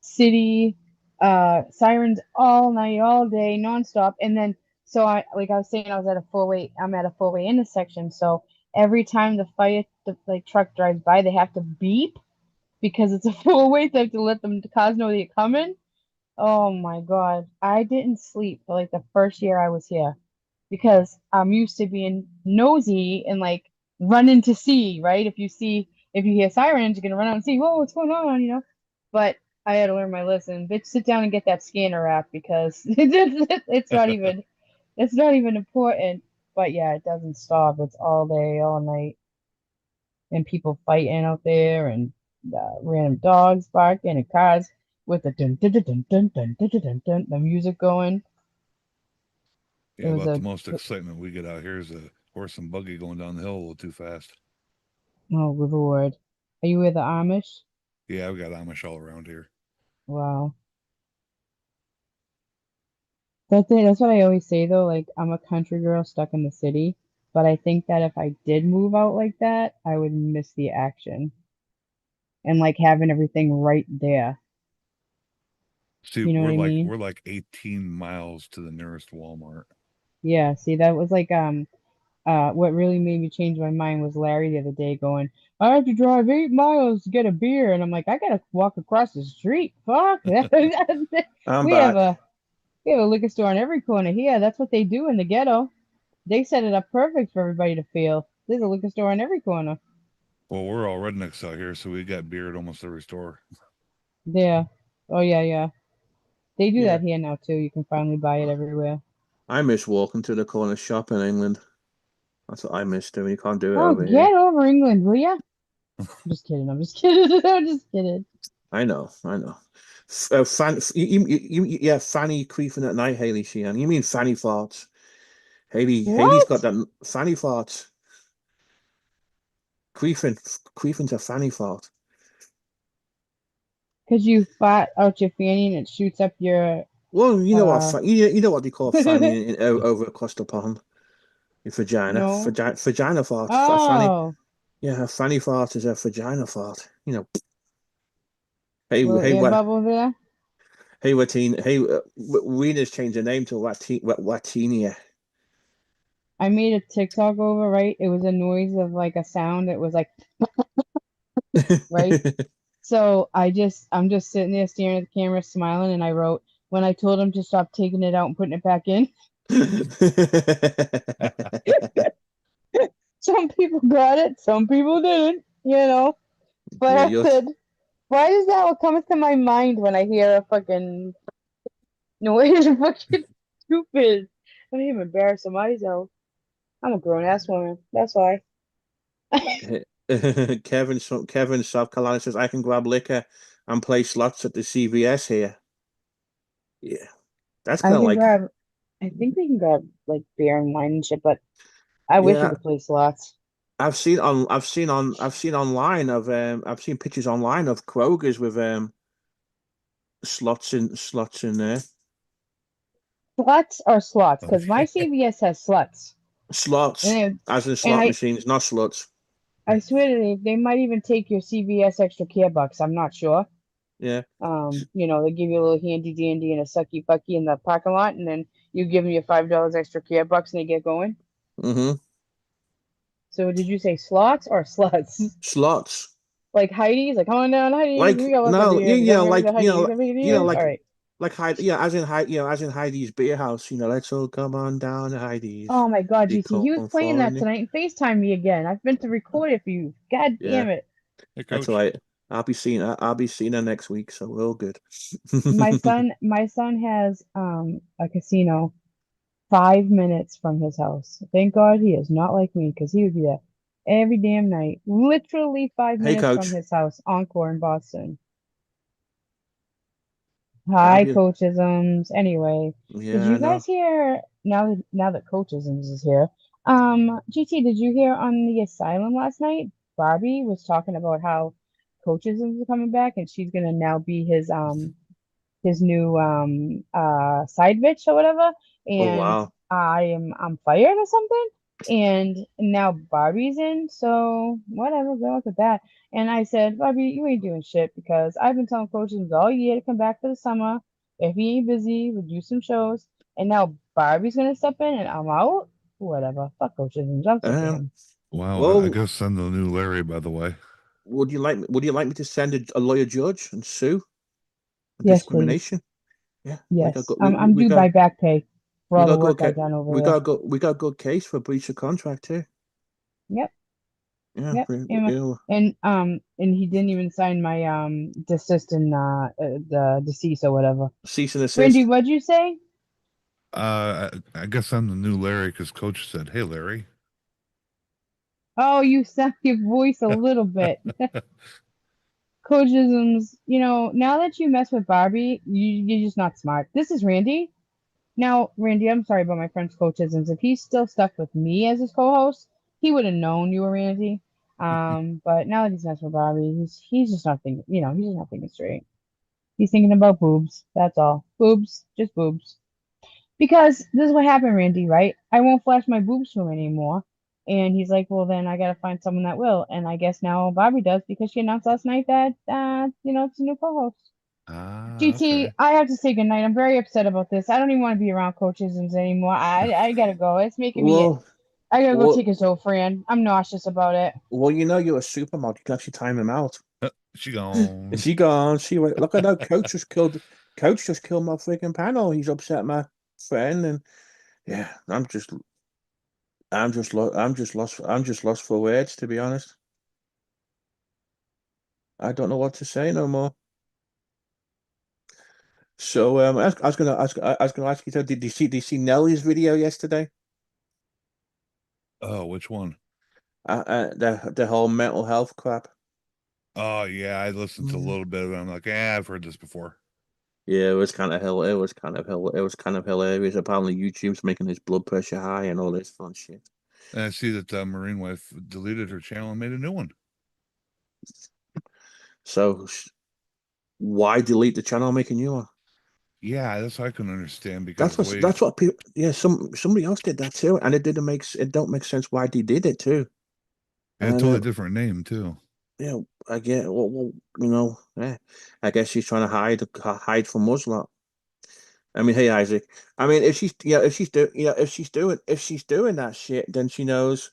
G: city, sirens all night, all day, nonstop. And then, so like I was saying, I'm at a four-way intersection. So every time the like truck drives by, they have to beep because it's a four-way. They have to let the cars know they're coming. Oh my God. I didn't sleep for like the first year I was here because I'm used to being nosy and like running to see, right? If you hear sirens, you're gonna run out and see, whoa, what's going on? But I had to learn my lesson. Bitch, sit down and get that scanner app because it's not even important. But yeah, it doesn't stop. It's all day, all night, and people fighting out there, and random dogs barking, and cars with the dun dun dun dun dun dun dun dun dun, dun, the music going. It
F: Yeah,
G: was
F: about the
G: a
F: most excitement we get out here is a horse and buggy going down the hill a little too fast.
G: oh good Lord. Are you with the Amish?
F: Yeah, I've got Amish all around here.
G: Wow. That's it. That's what I always say though. Like I'm a country girl stuck in the city. But I think that if I did move out like that, I would miss the action and like having everything right there.
F: See,
G: You know what I mean?
F: we're like 18 miles to the nearest Walmart.
G: Yeah, see, that was like what really made me change my mind was Larry the other day going, I have to drive 8 miles to get a beer, and I'm like, I gotta walk across the street. Fuck.
B: I'm
G: We have
B: back.
G: a liquor store on every corner here. That's what they do in the ghetto. They set it up perfect for everybody to feel. There's a liquor store on every corner.
F: Well, we're all rednecks out here, so we got beer at almost every store.
G: Yeah. Oh yeah, yeah. They do
B: Yeah.
G: that here now too. You can finally buy it everywhere.
B: I miss walking to the corner shop in England. That's what I miss doing. You can't do it
G: Oh,
B: over
G: get
B: here.
G: over England, will ya? I'm just kidding. I'm just kidding. I'm just kidding.
B: I know. Yeah, Fanny queefing at night, Haley Sheehan. You mean Fanny farts? Haley's got
G: What?
B: that Fanny farts. Queefing to Fanny fart.
G: Because you fought out your fanny and it shoots up your
B: Well, you know what
G: uh
B: you know what they call Fanny over across the pond. Your
G: no.
B: vagina fart. A Fanny,
G: Oh,
B: yeah, a Fanny fart is a vagina fart. You know. Hey,
G: little
B: hey,
G: air
B: what?
G: bubble there.
B: Hey, Watine. Hey, Wiener's changed the name to Watinia.
G: I made a TikTok over, right? It was a noise of like a sound. It was like, right? So I'm just sitting there staring at the camera, smiling, and I wrote, when I told him to stop taking it out and putting it back in. Some people got it, some people didn't, you know. But
B: Yeah,
G: I said, why does that what comes to my mind when I hear a fucking noise? Fucking stupid. I don't even embarrass somebody else. I'm a grown ass woman. That's why.
B: Kevin, South Carolina says I can grab liquor and play slots at the CVS here. Yeah, that's
G: I
B: kind of
G: can
B: like
G: grab. I think we can grab like beer and wine and shit, but I wish we
B: yeah.
G: could play slots.
B: I've seen online of I've seen pictures online of Kroger's with slots in there.
G: Sluts or slots? Because my
F: Okay.
G: CVS has sluts,
B: Slots,
G: and
B: as in
G: and
B: slot machines, not sluts.
G: I swear they might even take your CVS extra care bucks. I'm not sure.
B: Yeah.
G: They give you a little handy dandy and a sucky fucky in the parking lot, and then you give them your $5 extra care bucks, and they get going.
B: Mm-hmm.
G: So did you say slots or sluts?
B: Slots.
G: Like Heidi's, like come on down, Heidi's. We
B: Like
G: got liquor
B: no,
G: deals. We got liquor
B: like
G: Heidi's. We got liquor deals. All right.
B: like Heidi, as in Heidi's beer house. Let's all come on down to Heidi's.
G: Oh my God,
B: Be
G: GT, he was
B: calm
G: playing
B: for
G: that
B: you.
G: tonight and FaceTime me again. I've been to record it for you. God
B: Yeah,
G: damn it.
F: Hey,
B: that's
F: coach.
B: all right. I'll be seeing her next week, so we're all good.
G: My son has a casino 5 minutes from his house. Thank God he is not like me because he would be there every damn night. Literally five
B: Hey,
G: minutes from
B: coach.
G: his house, Encore in Boston.
B: That'll
G: Hi,
B: be
G: Coachisms. Anyway, did
B: yeah,
G: you
B: no.
G: guys hear now that Coachisms is here? GT, did you hear on the asylum last night? Barbie was talking about how Coachisms are coming back and she's gonna now be his new side bitch or whatever,
B: Oh
G: and
B: wow.
G: I'm fired or something, and now Barbie's in, so whatever, go with that. And I said, Barbie, you ain't doing shit because I've been telling coaches all year to come back for the summer. If he ain't busy, we'll do some shows. And now Barbie's gonna step in and I'm out. Whatever. Fuck coaches and I'm sick of
B: Um.
G: him.
F: Wow, I
B: Well,
F: guess I'm the new Larry, by the way.
B: would you like me to send a lawyer judge and sue for
G: Yes, please.
B: discrimination? Yeah,
G: Yes. I'm due by back pay for
B: we
G: all
B: got
G: the
B: a good
G: work I've done over
B: we
G: there.
B: got a good case for breach of contract too.
G: Yep.
B: Yeah,
G: Yep. And he didn't even sign my desist and the decease or whatever.
B: cease and
G: Randy,
B: assist.
G: what'd you say?
F: I guess I'm the new Larry because coach said, "Hey, Larry."
G: Oh, you sound your voice a little bit. Coachisms, now that you mess with Barbie, you're just not smart. This is Randy. Now, Randy, I'm sorry about my friend's coachisms. If he's still stuck with me as his co-host, he would have known you were Randy. But now that he's messing with Barbie, he's just not thinking, he's just not thinking straight. He's thinking about boobs. That's all. Boobs, just boobs. Because this is what happened, Randy, right? I won't flash my boobs to him anymore And he's like, well, then I gotta find someone that will. And I guess now Bobby does because she announced last night that it's a new co-host.
F: Ah,
G: GT,
F: okay.
G: I have to say goodnight. I'm very upset about this. I don't even want to be around coaches anymore. I gotta go. It's making me.
B: Well,
G: I gotta go
B: well,
G: take a Zofran. I'm nauseous about it.
B: well, you're a supermodel. You can actually time him out.
F: She
B: Is
F: gone.
B: she gone? She went. Look, I know. Coach just killed my freaking panel. He's upset my friend, and yeah, I'm just lost for words, to be honest. I don't know what to say no more. So I was gonna ask you. So did you see Nelly's video yesterday?
F: Oh, which one?
B: The whole mental health crap.
F: Oh yeah, I listened to a
B: Mhm.
F: little bit of it. I'm like, I've heard this before.
B: Yeah, it was kind of hell. It was kind of hilarious. Apparently, YouTube's making his blood pressure high and all this fun shit.
F: And I see that Marine Wife deleted her channel and made a new one.
B: So why delete the channel, and make a new one?
F: Yeah, that's what I couldn't understand because the way
B: That's what people. Yeah, somebody else did that too, and it don't make sense why they did it too.
F: a
B: And
F: totally different name too.
B: yeah, I get yeah, I guess she's trying to hide from us lot. I mean, hey Isaac. I mean, if she's doing that shit, then she knows.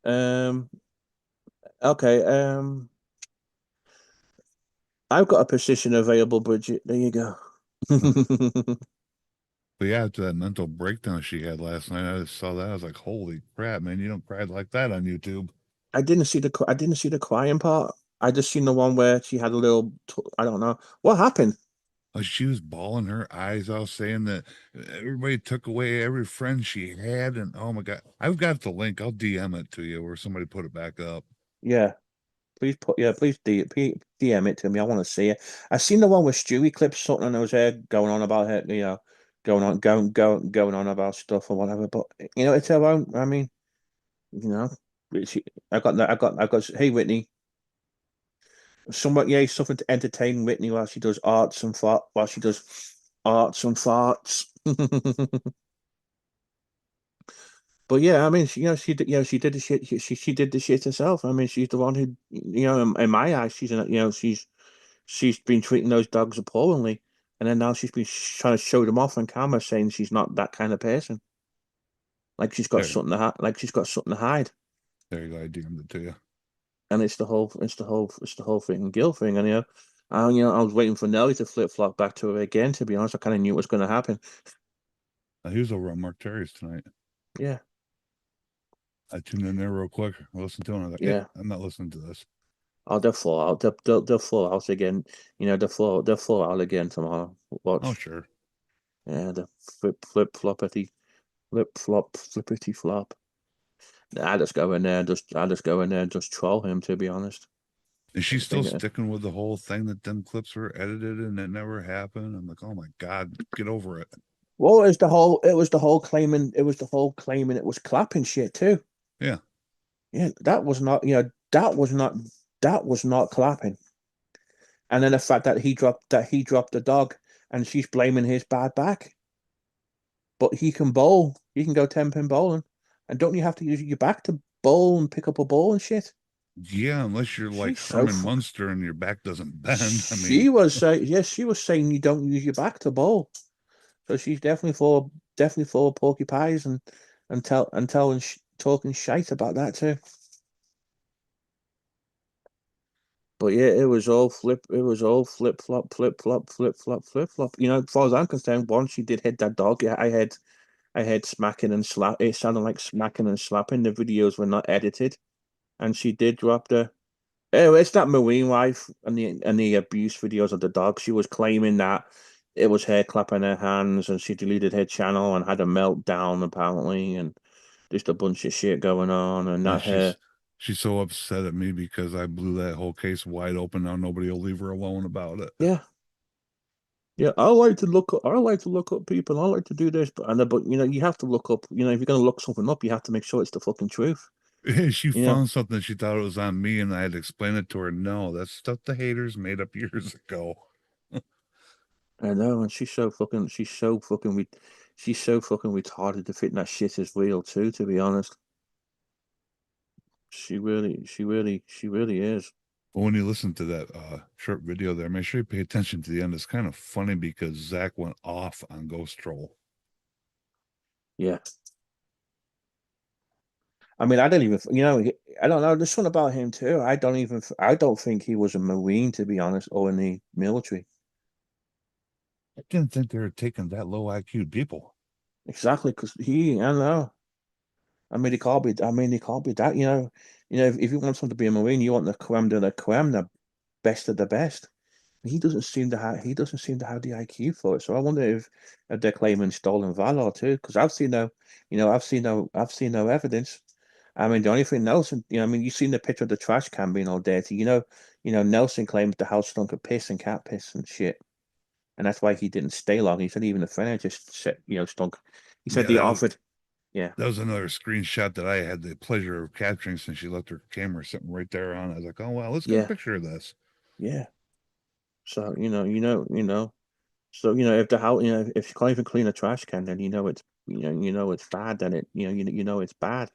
B: Um. Okay. I've got a position available, Bridget. There you go.
F: But yeah, after that mental breakdown she had last night, I just saw that. I was like, holy crap, man, you don't cry like that on YouTube.
B: I didn't see the crying part. I just seen the one where she had a little. I don't know what happened.
F: She was bawling her eyes out, saying that everybody took away every friend she had, and oh my god, I've got the link. I'll DM it to you, where somebody put it back up.
B: Yeah, please DM it to me. I want to see it. I seen the one with Stewie clips something on his head going on about her, going on about stuff or whatever. But it's her own. I mean, you know, she, I got. Hey Whitney, something to entertain Whitney while she does arts and farts. But yeah, I mean, she did the shit. She did the shit herself. I mean, she's the one who, in my eyes, she's been treating those dogs appallingly, and then now she's been trying to show them off on camera, saying she's not that kind of person. Like she's got
F: There,
B: something to like she's got something to hide,
F: there you go. I DM'd it to you.
B: and it's the whole freaking guilt thing. And I was waiting for Nelly to flip flop back to her again. To be honest, I kind of knew it was going to happen.
F: He was over on Mark Terry's tonight.
B: Yeah,
F: I tuned in there real quick. I listened to it. And I was like,
B: yeah.
F: I'm not listening to this.
B: Oh, they'll fall out. They'll fall out again. They'll fall out again tomorrow. Watch.
F: Oh, sure.
B: Yeah, the floppity, flippity flop. I just go in there and just troll him. To be honest,
F: Is she
B: I
F: still
B: think,
F: sticking with the whole thing that them clips were edited and it never happened? I'm like, oh my god, get over it.
B: well, it was the whole claiming it was clapping shit too.
F: Yeah.
B: Yeah, that was not clapping. And then the fact that he dropped the dog, and she's blaming his bad back. But he can bowl. He can go 10-pin bowling. And don't you have to use your back to bowl and pick up a ball and shit?
F: Yeah, unless you're like
B: She's so
F: Herman
B: fu-
F: Munster and your back doesn't bend. I
B: She
F: mean,
B: was saying, yes, she was saying you don't use your back to bowl. So she's definitely full of porky pies and talking shite about that too. But yeah, it was all flip flop, flip flop, flip flop, flip flop. As far as I'm concerned, once she did hit that dog, yeah, I had smacking and slap. It sounded like smacking and slapping. The videos were not edited, and she did drop the. Oh, it's that Marine wife and the abuse videos of the dog. She was claiming that it was her clapping her hands, and she deleted her channel and had a meltdown apparently, and just a bunch of shit going on, and
F: and
B: not her.
F: she's so upset at me because I blew that whole case wide open. Now nobody will leave her alone about it.
B: Yeah. Yeah, I like to look up people. I like to do this, but you have to look up. If you're gonna look something up, you have to make sure it's the fucking truth.
F: She
B: You know,
F: found something, she thought it was on me, and I had to explain it to her. No, that's stuff the haters made up years ago.
B: I know, and she's so fucking retarded to think that shit is real too. To be honest, She really is.
F: But when you listen to that short video there, make sure you pay attention to the end. It's kind of funny because Zach went off on Ghost Troll.
B: Yeah. I mean, I don't even, I don't know. There's something about him too. I don't think he was a Marine, to be honest, or in the military.
F: I didn't think they were taking that low IQ people.
B: Exactly, because I don't know. I mean, he can't be that, if you want someone to be a Marine, you want the creme de la creme, the best of the best. He doesn't seem to have the IQ for it. So I wonder if they're claiming stolen valor too, because I've seen no evidence. I mean, the only thing Nelson, I mean, you've seen the picture of the trash can being all dirty. Nelson claims the house stunk of piss and cat piss and shit, and that's why he didn't stay long. He said even the furniture stunk. He said
F: Yeah,
B: they offered. Yeah,
F: That was another screenshot that I had the pleasure of capturing since she left her camera sitting right there on. I was like, oh wow, let's get
B: Yeah.
F: a picture of this.
B: yeah. So So if the house, if you can't even clean a trash can, then it's bad. Then it's bad.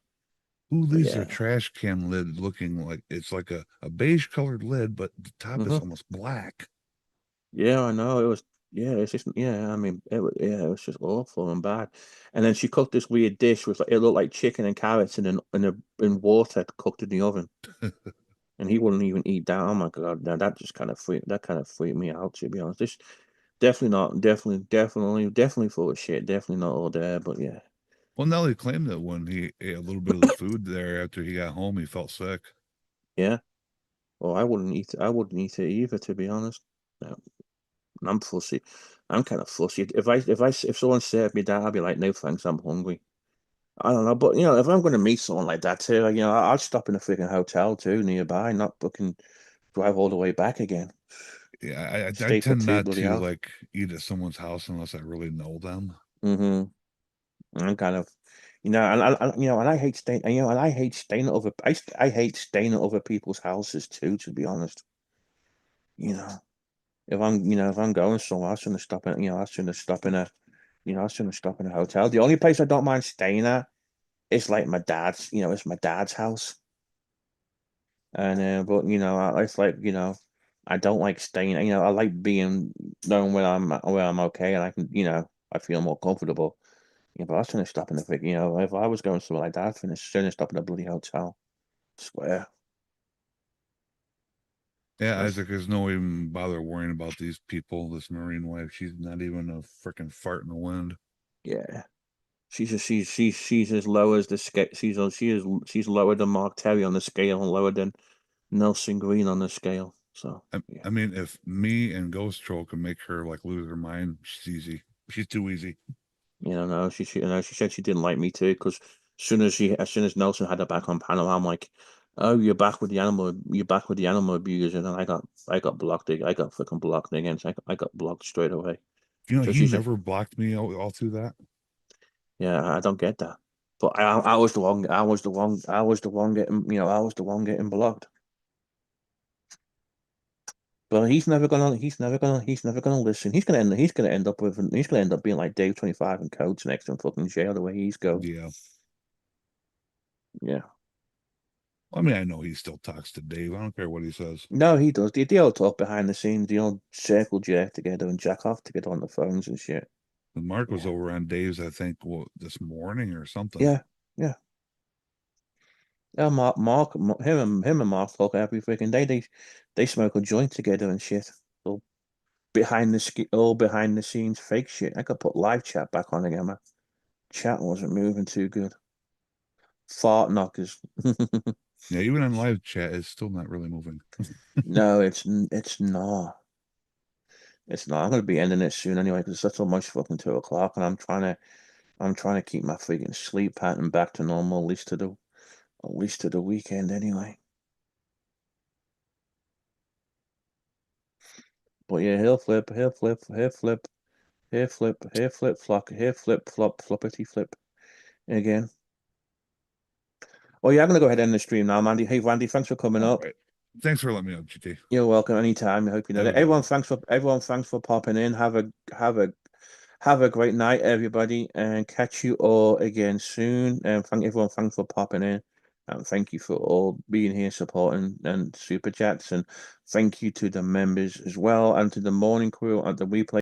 F: Who
B: But
F: leaves their
B: yeah,
F: trash can lid looking like it's like a beige colored lid, but the top is
B: Mhm.
F: almost black?
B: yeah, I know it was. Yeah, it's just I mean, it was just awful and bad. And then she cooked this weird dish with it looked like chicken and carrots in water cooked in the oven, and he wouldn't even eat that. Oh my god, now that just kind of freaked me out, to be honest. This definitely full of shit. Definitely not all there, but yeah.
F: Well, Nelly claimed that when he ate a little bit of the food there after he got home, he felt sick.
B: Yeah. Well, I wouldn't eat. I wouldn't eat it either, to be honest. No, I'm fussy. I'm kind of fussy. If someone served me that, I'd be like, no thanks, I'm hungry. I don't know, but if I'm going to meet someone like that too, I'd stop in a freaking hotel too nearby, not fucking drive all the way back again.
F: Yeah, I
B: Stay for
F: tend
B: two
F: not
B: bloody
F: to
B: hours.
F: like eat at someone's house unless I really know them.
B: Mm-hmm. I'm kind of, and I hate staying. And I hate staying at other. I hate staying at other people's houses too. To be honest, you know. If I'm going somewhere, I shouldn't stop in, I shouldn't stop in I shouldn't stop in a hotel. The only place I don't mind staying at is like my dad's, it's my dad's house. And but it's like, I don't like staying, I like being knowing where I'm okay and I can, I feel more comfortable. Yeah, but I shouldn't stop in the thing, if I was going somewhere like that, I shouldn't stop in a bloody hotel. Swear.
F: Yeah,
B: That's,
F: Isaac, there's no even bother worrying about these people. This Marine wife, she's not even a freaking fart in the wind.
B: yeah. She's as low as the scale. She's lower than Mark Terry on the scale and lower than Nelson Green on the scale. So yeah,
F: I mean, if me and Ghost Troll can make her like lose her mind, she's easy. She's too easy.
B: no, she said she didn't like me too because as soon as Nelson had her back on panel, I'm like, oh, you're back with the animal abuse, and then I got blocked. I got freaking blocked again. So I got blocked straight away.
F: You know,
B: So
F: he
B: she said,
F: never blocked me all through that.
B: yeah, I don't get that. But I was the one. I was the one getting. I was the one getting blocked. But he's never gonna listen. He's gonna end up being like Dave 25 and Coates next in fucking jail the way he's going.
F: Yeah.
B: Yeah.
F: I mean, I know he still talks to Dave. I don't care what he says.
B: No, he does. The old talk behind the scenes, the old circle jerk together and jack off together on the phones and shit.
F: Mark was
B: Yeah.
F: over on Dave's, I think, this morning or something.
B: Yeah, yeah. Yeah, him and Mark talk every freaking day. They smoke a joint together and shit. All behind the scenes fake shit. I could put live chat back on again, man. Chat wasn't moving too good. Fart knockers.
F: Yeah, even on live chat, it's still not really moving.
B: No, it's not. It's not. I'm gonna be ending it soon anyway because it's almost fucking 2 o'clock, and I'm trying to keep my freaking sleep pattern back to normal, at least to the weekend anyway. But yeah, floppity flip again. Oh yeah, I'm gonna go ahead and end the stream now, Mandy. Hey, Randy, thanks for coming
F: All
B: up.
F: right. Thanks for letting me know, GT.
B: You're welcome anytime. I hope you know
F: Have a
B: that.
F: good one.
B: Everyone, thanks for popping in. Have a great night, everybody, and catch you all again soon. And thanks for popping in. And thank you for all being here, supporting and super chats. And thank you to the members as well, and to the morning crew and the replay